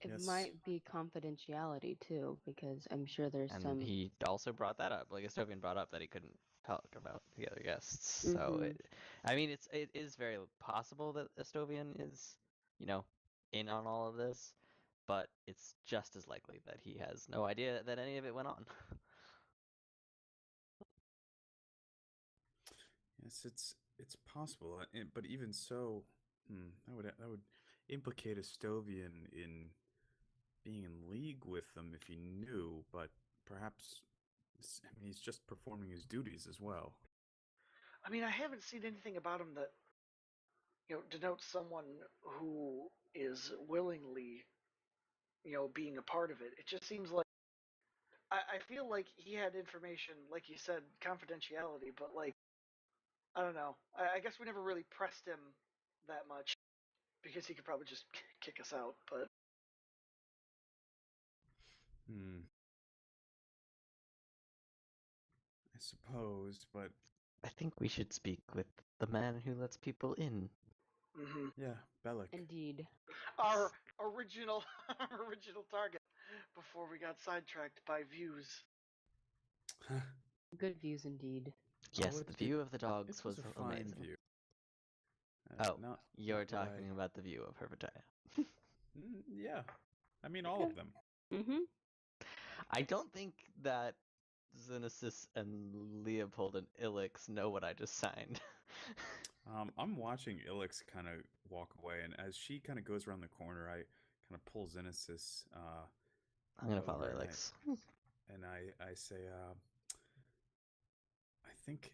It Yes. might be confidentiality too, because I'm sure there's And some. he also brought that up. Like Estovian brought up that he couldn't talk about the other guests. So Mhm. I mean, it is very possible that Estovian is, in on all of this, but it's just as likely that he has no idea that any of it went on. Yes, it's possible, but even so, that would implicate Estovian in being in league with them if he knew. But perhaps, I mean, he's just performing his duties as well. I mean, I haven't seen anything about him that denotes someone who is willingly being a part of it. It just seems like I feel like he had information, like you said, confidentiality, but like I don't know. I guess we never really pressed him that much because he could probably just kick us out. But Hmm. I suppose, but I think we should speak with the man who lets people in. yeah, Bellic. Indeed. our original original target before we got sidetracked by views. Good views indeed. Yes, it- the view of the It dogs was was a fine amazing. view. Oh, not you're not what talking about the view of her vagina. Yeah, I mean all of them. Mhm. I don't think that Xenesis and Leopold and Ilix know what I just signed. I'm watching Ilix kind of walk away, and as she kind of goes around the corner, I kind of pull Xenesis I'm gonna follow over, and Ilix. I say, I think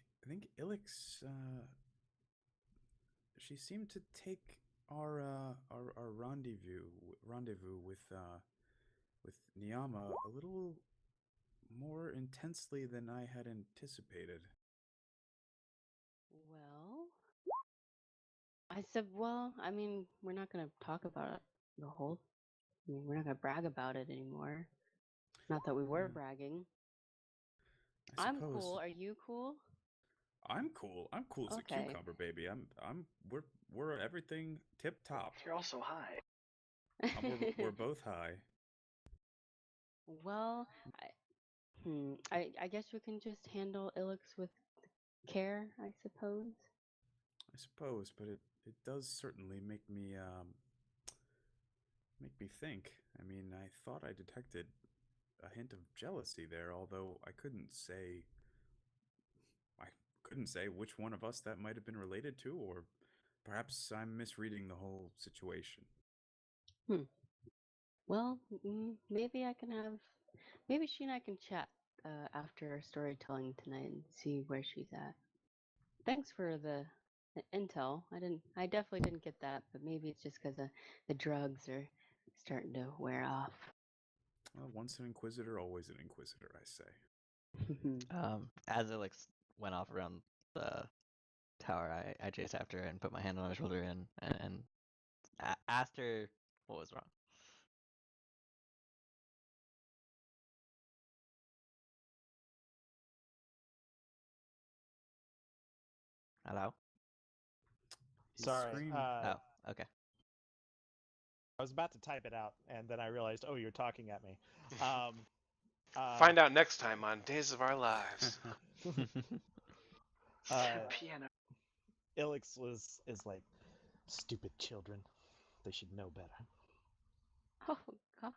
Ilix, she seemed to take our rendezvous with Niyama a little more intensely than I had anticipated. Well, I said, well, I mean, we're not gonna talk about it the whole. I mean, we're not gonna brag about it anymore. Not that we were Yeah, bragging. I I'm suppose. cool. Are you cool? I'm cool. I'm cool as a Okay. cucumber, baby. We're everything tip top. You're also high. We're both high. Well, I guess we can just handle Ilix with care, I suppose. I suppose, but it does certainly make me think. I mean, I thought I detected a hint of jealousy there, although I couldn't say which one of us that might have been related to, or perhaps I'm misreading the whole situation. Hmm. Well, maybe I can have. Maybe she and I can chat after our storytelling tonight and see where she's at. Thanks for the intel. I definitely didn't get that, but maybe it's just because the drugs are starting to wear off. Well, once an inquisitor, always an inquisitor, I say. As Ilix went off around the tower, I chased after her and put my hand on her shoulder and asked her what was wrong. Hello? He Sorry. screamed. Oh, okay. I was about to type it out, and then I realized, oh, you're talking at me. Find out next time on Days of Our Lives. Piano. Ilix is like, stupid children. They should know better. Oh gosh.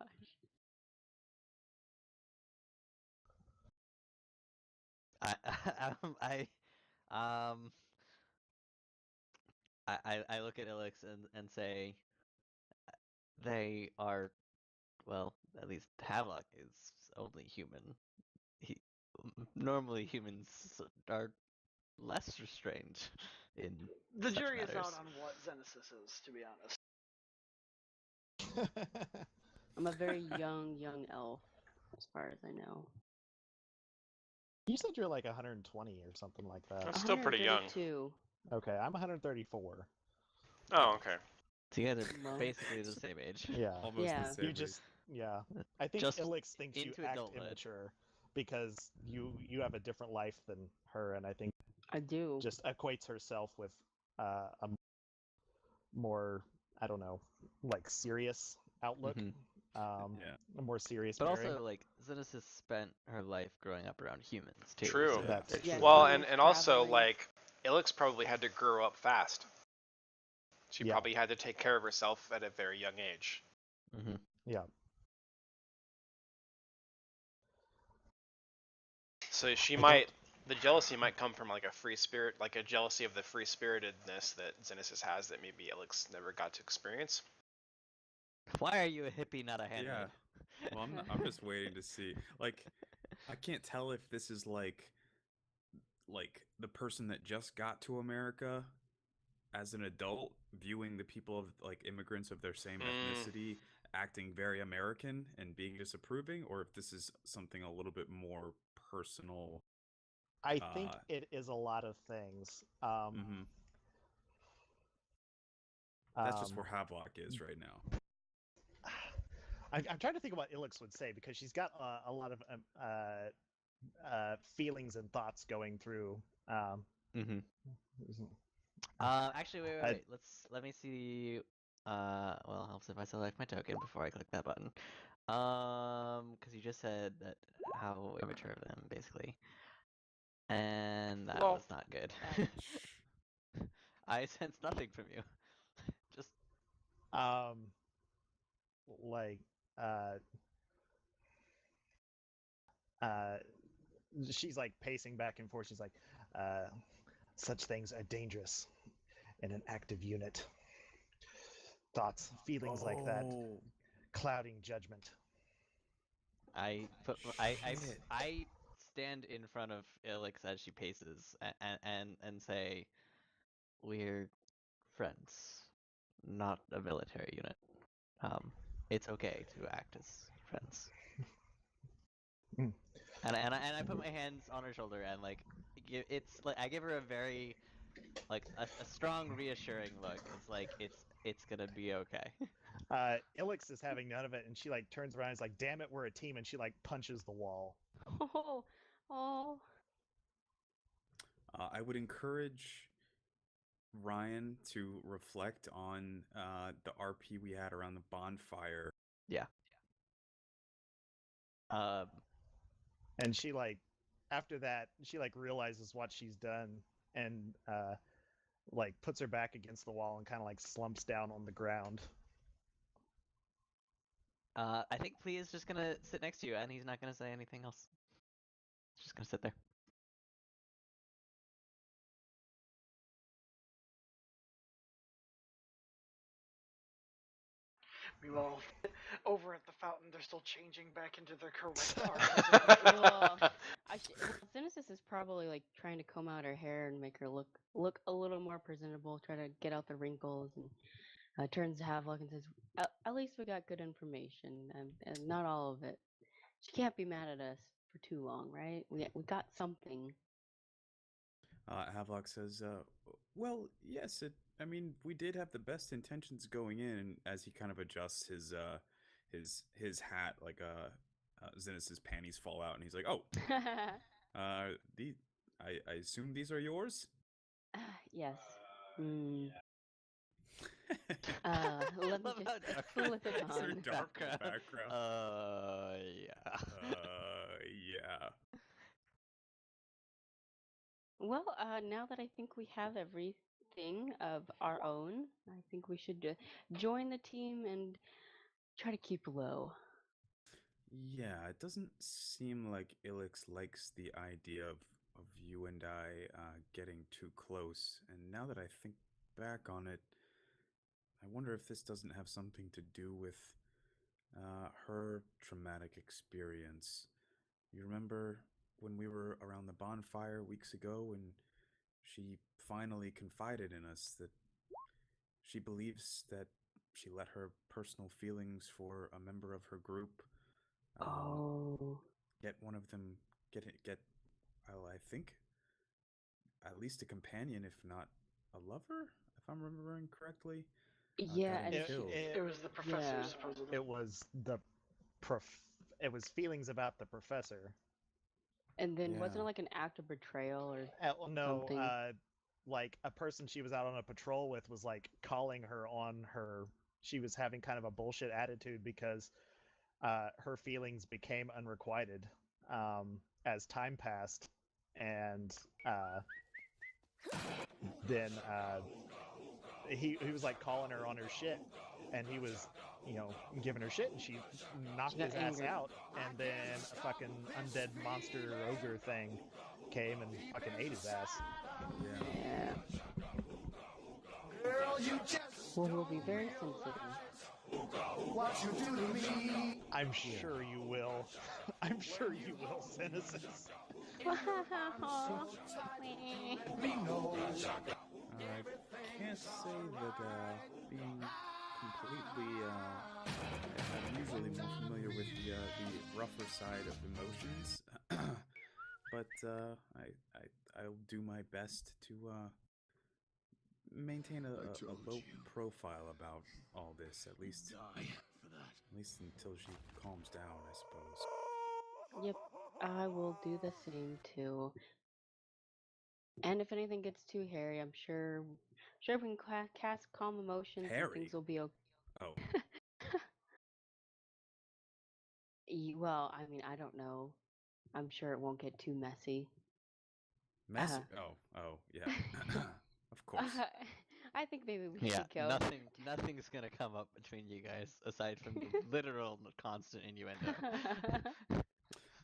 I um I look at Ilix and say they are, well, at least Havelock is only human. He Normally humans are less restrained in The such jury is matters. out on what Xenesis is, to be honest. I'm a very young elf, as far as I know. You said you're like 120 or something like that. That's still pretty young. 132. Okay, I'm 134. Oh, okay. So you guys are Well, basically the same age. Yeah. Almost Yeah. the same You age. just, yeah. I think Just Ilix thinks you into act adulthood. immature because you have a different life than her, and I think I do. just equates herself with a more, I don't know, like serious outlook. Mhm. Yeah. a more serious But pairing. also, like, Xenesis spent her life growing up around humans too. True. So That's it's Yeah, true. Well, so and much and also traveling. like Ilix probably had to grow up fast. She Yeah. probably had to take care of herself at a very young age. Mhm. Yeah. So she I might, the jealousy might come from like a free spirit, like a jealousy of the free spiritedness that Xenesis has that maybe Ilix never got to experience. Why are you a hippie, not a handmaid? Yeah. Well, I'm just waiting to see. Like, I can't tell if this is like the person that just got to America as an adult viewing the people of like immigrants of their same Mm, ethnicity acting very American and being disapproving, or if this is something a little bit more personal. I think it is a lot of things. Mhm. That's just where Havelock is right now. I'm trying to think of what Ilix would say because she's got a lot of feelings and thoughts going through. Mhm. Actually, wait. Let me see. Well, helps if I select my token before I click that button. Because you just said that how immature of them, basically, and that Well, was not good. Shh. I sense nothing from you. Just Like uh uh she's like pacing back and forth. She's like, such things are dangerous in an active unit. Thoughts, feelings like that, Oh, clouding judgment. shit. I stand in front of Ilix as she paces and say, "We're friends, not a military unit. It's okay to act as friends." Mm. And I put my hands on her shoulder and like it's like I give her a very like a strong reassuring look. It's like it's gonna be okay. Ilix is having none of it, and she like turns around and is like, "Damn it, we're a team!" And she like punches the wall. Oh, oh. I would encourage Ryan to reflect on the RP we had around the bonfire. Yeah. Um. And she like, after that, she like realizes what she's done, and like puts her back against the wall and kind of like slumps down on the ground. I think Flea is just gonna sit next to you, and he's not gonna say anything else. He's just gonna sit there. meanwhile, over at the fountain, they're still changing back into their correct armor. Well, Genesis is probably like trying to comb out her hair and make her look a little more presentable, try to get out the wrinkles, and turns to Havelock and says, at least we got good information, and not all of it. She can't be mad at us for too long, right? We got something." Havelock says, "Well, yes. I mean, we did have the best intentions going in." As he kind of adjusts his hat, like Zenith's panties fall out, and he's like, "Oh, the I assume these are yours." Yes. Mm. I Let me love just how dark flip it They're on. dark in the background. Yeah. Yeah. Well, now that I think we have everything of our own, I think we should join the team and try to keep low. Yeah, it doesn't seem like Ilix likes the idea of you and I getting too close. And now that I think back on it, I wonder if this doesn't have something to do with her traumatic experience. You remember when we were around the bonfire weeks ago and she finally confided in us that she believes that she let her personal feelings for a member of her group um, Oh, get one of them get well, I think at least a companion, if not a lover, if I'm remembering correctly, yeah, got him and It, she, killed. It was the professor, yeah, supposedly. it was the it was feelings about the professor. and then wasn't Yeah. it like an act of betrayal or No, something? like a person she was out on a patrol with was like calling her on her. She was having kind of a bullshit attitude because her feelings became unrequited as time passed, and then he was like calling her on her shit, and he was, giving her shit, and she knocked got his ass angry. out, and then a fucking undead monster ogre thing came and fucking ate his ass. Yeah. Yeah. Well, he'll be very sensitive. I'm sure you will. I'm sure you will, Cynicis. I can't say that being completely. I'm usually more familiar with the rougher side of emotions, but I'll do my best to maintain a low profile about all this, at least until she calms down, I suppose. Yep, I will do the same too. And if anything gets too hairy, I'm sure if we can cast calm emotions, and Harry? things will be okay. Oh, Well, I mean, I don't know. I'm sure it won't get too messy. messy. Oh, yeah. Of course. I think maybe we Yeah, should go. nothing's gonna come up between you guys aside from the literal constant innuendo.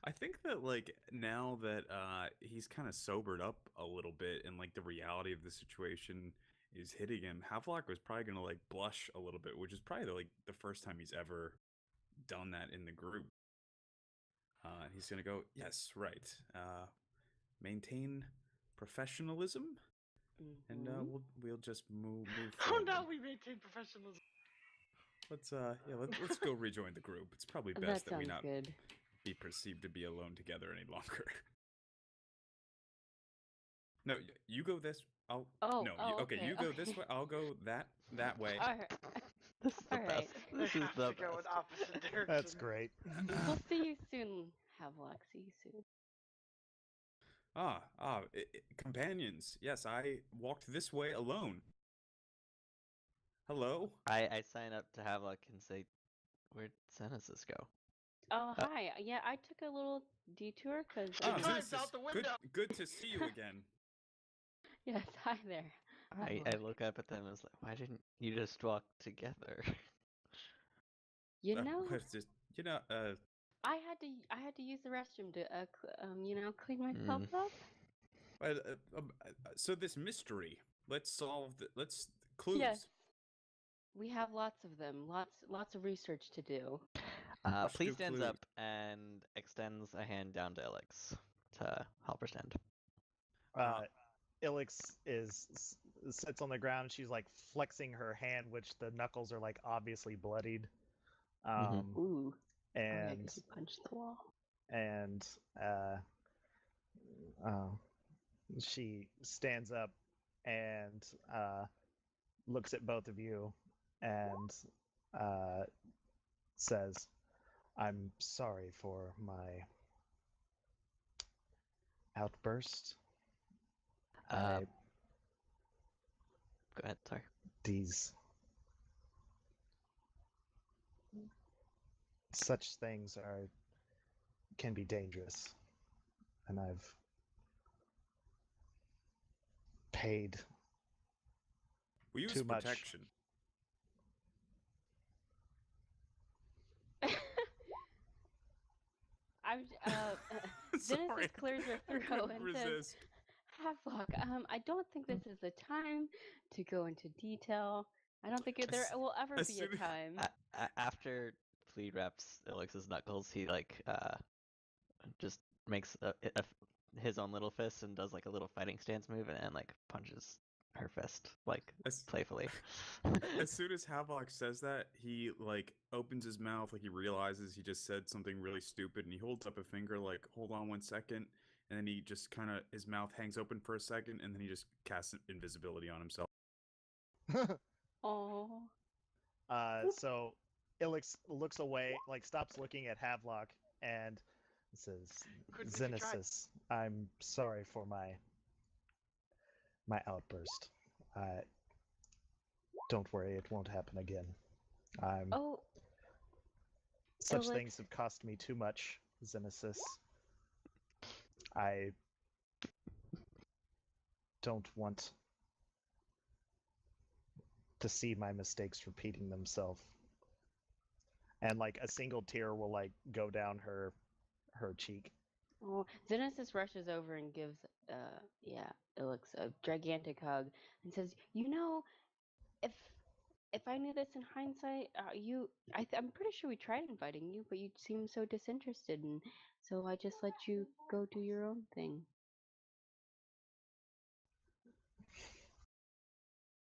I think that like now that he's kind of sobered up a little bit and like the reality of the situation is hitting him, Havelock was probably gonna like blush a little bit, which is probably like the first time he's ever done that in the group. He's gonna go, yes, right. Maintain professionalism, and we'll just move Oh forward. no, we maintain professionalism. Let's go rejoin the group. It's probably That best that we sounds not good. be perceived to be alone together any longer. No, you go this. I'll. Oh, No, oh, okay. You go okay. this way. I'll go that way. All right. This is the All best. right. This They is have the to go in best. opposite directions. That's great. We'll see you soon, Havelock. See you soon. Companions. Yes, I walked this way alone. Hello. I sign up to Havelock and say, "Where'd Senesis go?" Oh, hi. Yeah, I took a little detour because. She Ah, climbs Xenesis, out the window. Good to see you again. Yes, hi there. I Havelock. look up at them and was like, "Why didn't you just walk together?" You know, What's this? I had to use the restroom to clean myself up. So this mystery. Let's solve the. Let's clues. Yes. We have lots of them. Lots of research to do. Please do stands clues. up and extends a hand down to Alex to help her stand. Ilix sits on the ground. She's like flexing her hand, which the knuckles are like obviously bloodied. Ooh. And Oh, yeah, 'cause you punched the wall. and she stands up and looks at both of you and says, "I'm sorry for my outburst. Go ahead, sorry. These such things can be dangerous, and I've paid We use too much." protection. I'm Sorry. Genesis clears her I throat couldn't and says, resist. Havelock, I don't think this is the time to go into detail. I don't think there will ever as be soon a as- time. After Flea wraps Alex's knuckles, he like just makes his own little fist and does like a little fighting stance move and like punches her fist like playfully. As soon as Havelock says that, he like opens his mouth like he realizes he just said something really stupid, and he holds up a finger like, "Hold on 1 second," and then he just kind of his mouth hangs open for a second, and then he just casts invisibility on himself. Oh. So Ilix looks away, like stops looking at Havelock, and says, Couldn't if you tried. "Xenesis, I'm sorry for my outburst. Don't worry, it won't happen again. Oh. Such Alex. things have cost me too much, Xenesis. I don't want to see my mistakes repeating themselves. And like a single tear will like go down her cheek. Oh, Genesis rushes over and gives, Alex a gigantic hug and says, "You know, if I knew this in hindsight, I'm pretty sure we tried inviting you, but you seemed so disinterested, and so I just let you go do your own thing.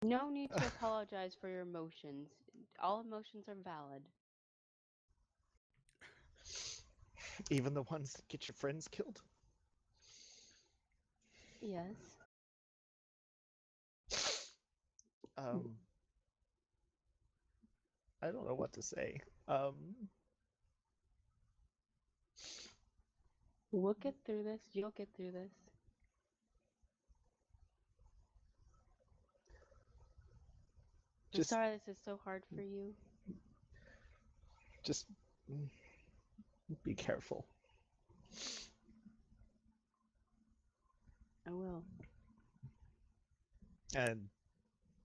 No need to apologize for your emotions. All emotions are valid." Even the ones that get your friends killed? Yes. I don't know what to say. We'll get through this. You'll get through this. I'm sorry this is so hard for you. Just be careful. I will. And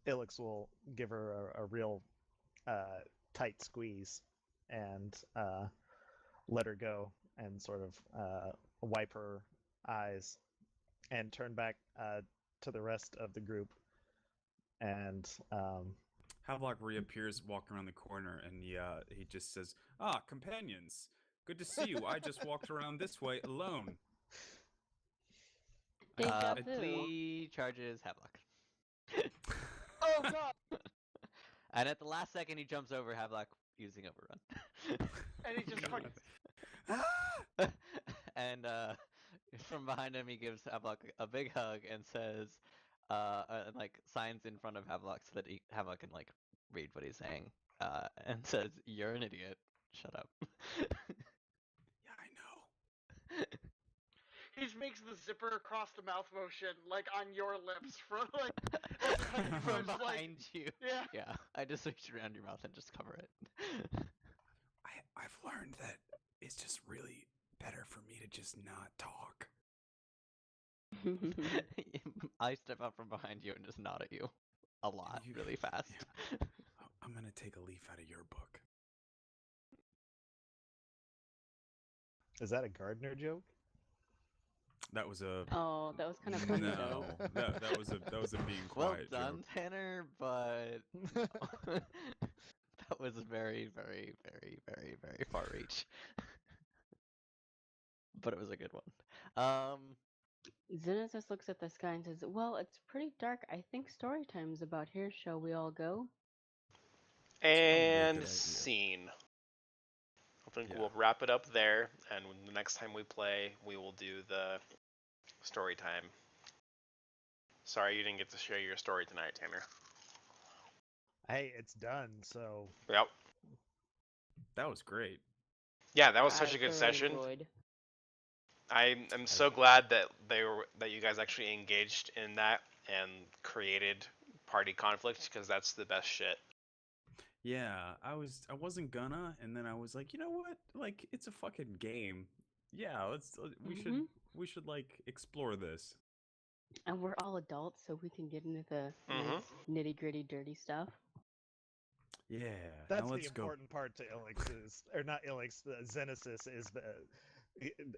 Ilix will give her a real tight squeeze and let her go and sort of wipe her eyes and turn back to the rest of the group. And Havelock reappears walking around the corner, and he just says, "Ah, companions, good to see you. I just walked around this way alone." Deja vu. Flea charges Havelock. Oh god! And at the last second, he jumps over Havelock using Overrun. And he just fucking. And from behind him, he gives Havelock a big hug and says, and like signs in front of Havelock so that Havelock can like read what he's saying, and says, "You're an idiot. Shut up." Yeah, I know. He just makes the zipper across the mouth motion, like on your lips, from like as a hunting From punch, behind like, you. yeah. Yeah, I just reach around your mouth and just cover it. I've learned that it's just really better for me to just not talk. I step out from behind you and just nod at you a lot, really fast. Yeah. I'm gonna take a leaf out of your book. is that a Gardner joke? That was a Oh, that was kind of funny no. though. That was a being Well quiet done, joke. Tanner, but that was very, very, very, very, very far reach. But it was a good one. Genesis looks at the sky and says, "Well, it's pretty dark. I think story time's about here. Shall we all go?" Probably a And good idea. scene. I think Yeah. we'll wrap it up there, and the next time we play, we will do the story time. Sorry you didn't get to share your story tonight, Tanner. Hey, it's done, so Yep. That was great. Yeah, that was I such a good thoroughly session. enjoyed. I'm so glad that you guys actually engaged in that and created party conflict, because that's the best shit. Yeah, I wasn't gonna, and then I was like, you know what? Like, it's a fucking game. Yeah, we should like explore this. And we're all adults, so we can get into the Mhm. nice nitty gritty dirty stuff. Yeah, that's now the let's go. important part to Ilix's, or not Ilix, the Xenesis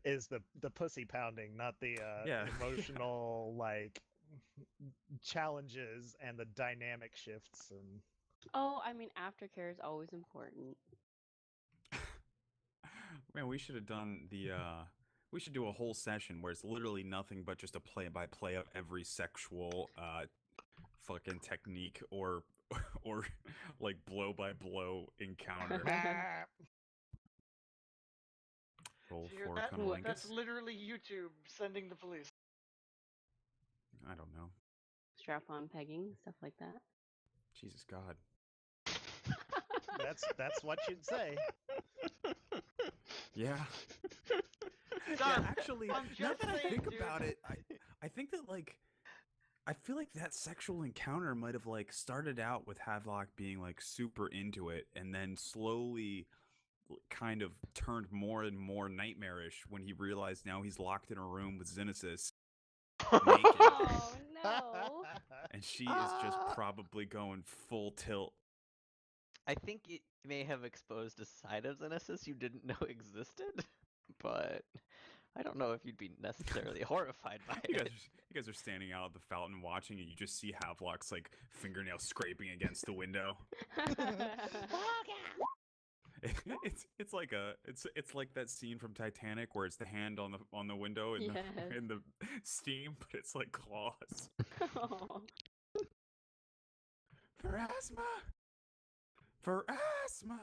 is the pussy pounding, not the Yeah. emotional like challenges and the dynamic shifts and Oh, I mean, aftercare is always important. Man, we should have done the we should do a whole session where it's literally nothing but just a play-by-play of every sexual fucking technique or or like blow-by-blow encounter. Roll Do you hear for that? cunnilingus. That's literally YouTube sending the police. I don't know. Strap-on pegging, stuff like that. Jesus God. that's what you'd say. Yeah. Done. Actually, I'm now just that I saying, think dude. about it, I think that like I feel like that sexual encounter might have like started out with Havelock being like super into it and then slowly kind of turned more and more nightmarish when he realized now he's locked in a room with Xenesis naked, Oh no. and she is just probably going full tilt. I think it may have exposed a side of Xenesis you didn't know existed, but I don't know if you'd be necessarily horrified by You it. guys are standing out at the fountain watching, and you just see Havelock's like fingernail scraping against the window. It's like it's like that scene from Titanic where it's the hand on the window in Yes. the in the steam, but it's like claws. Oh. For asthma. For asthma.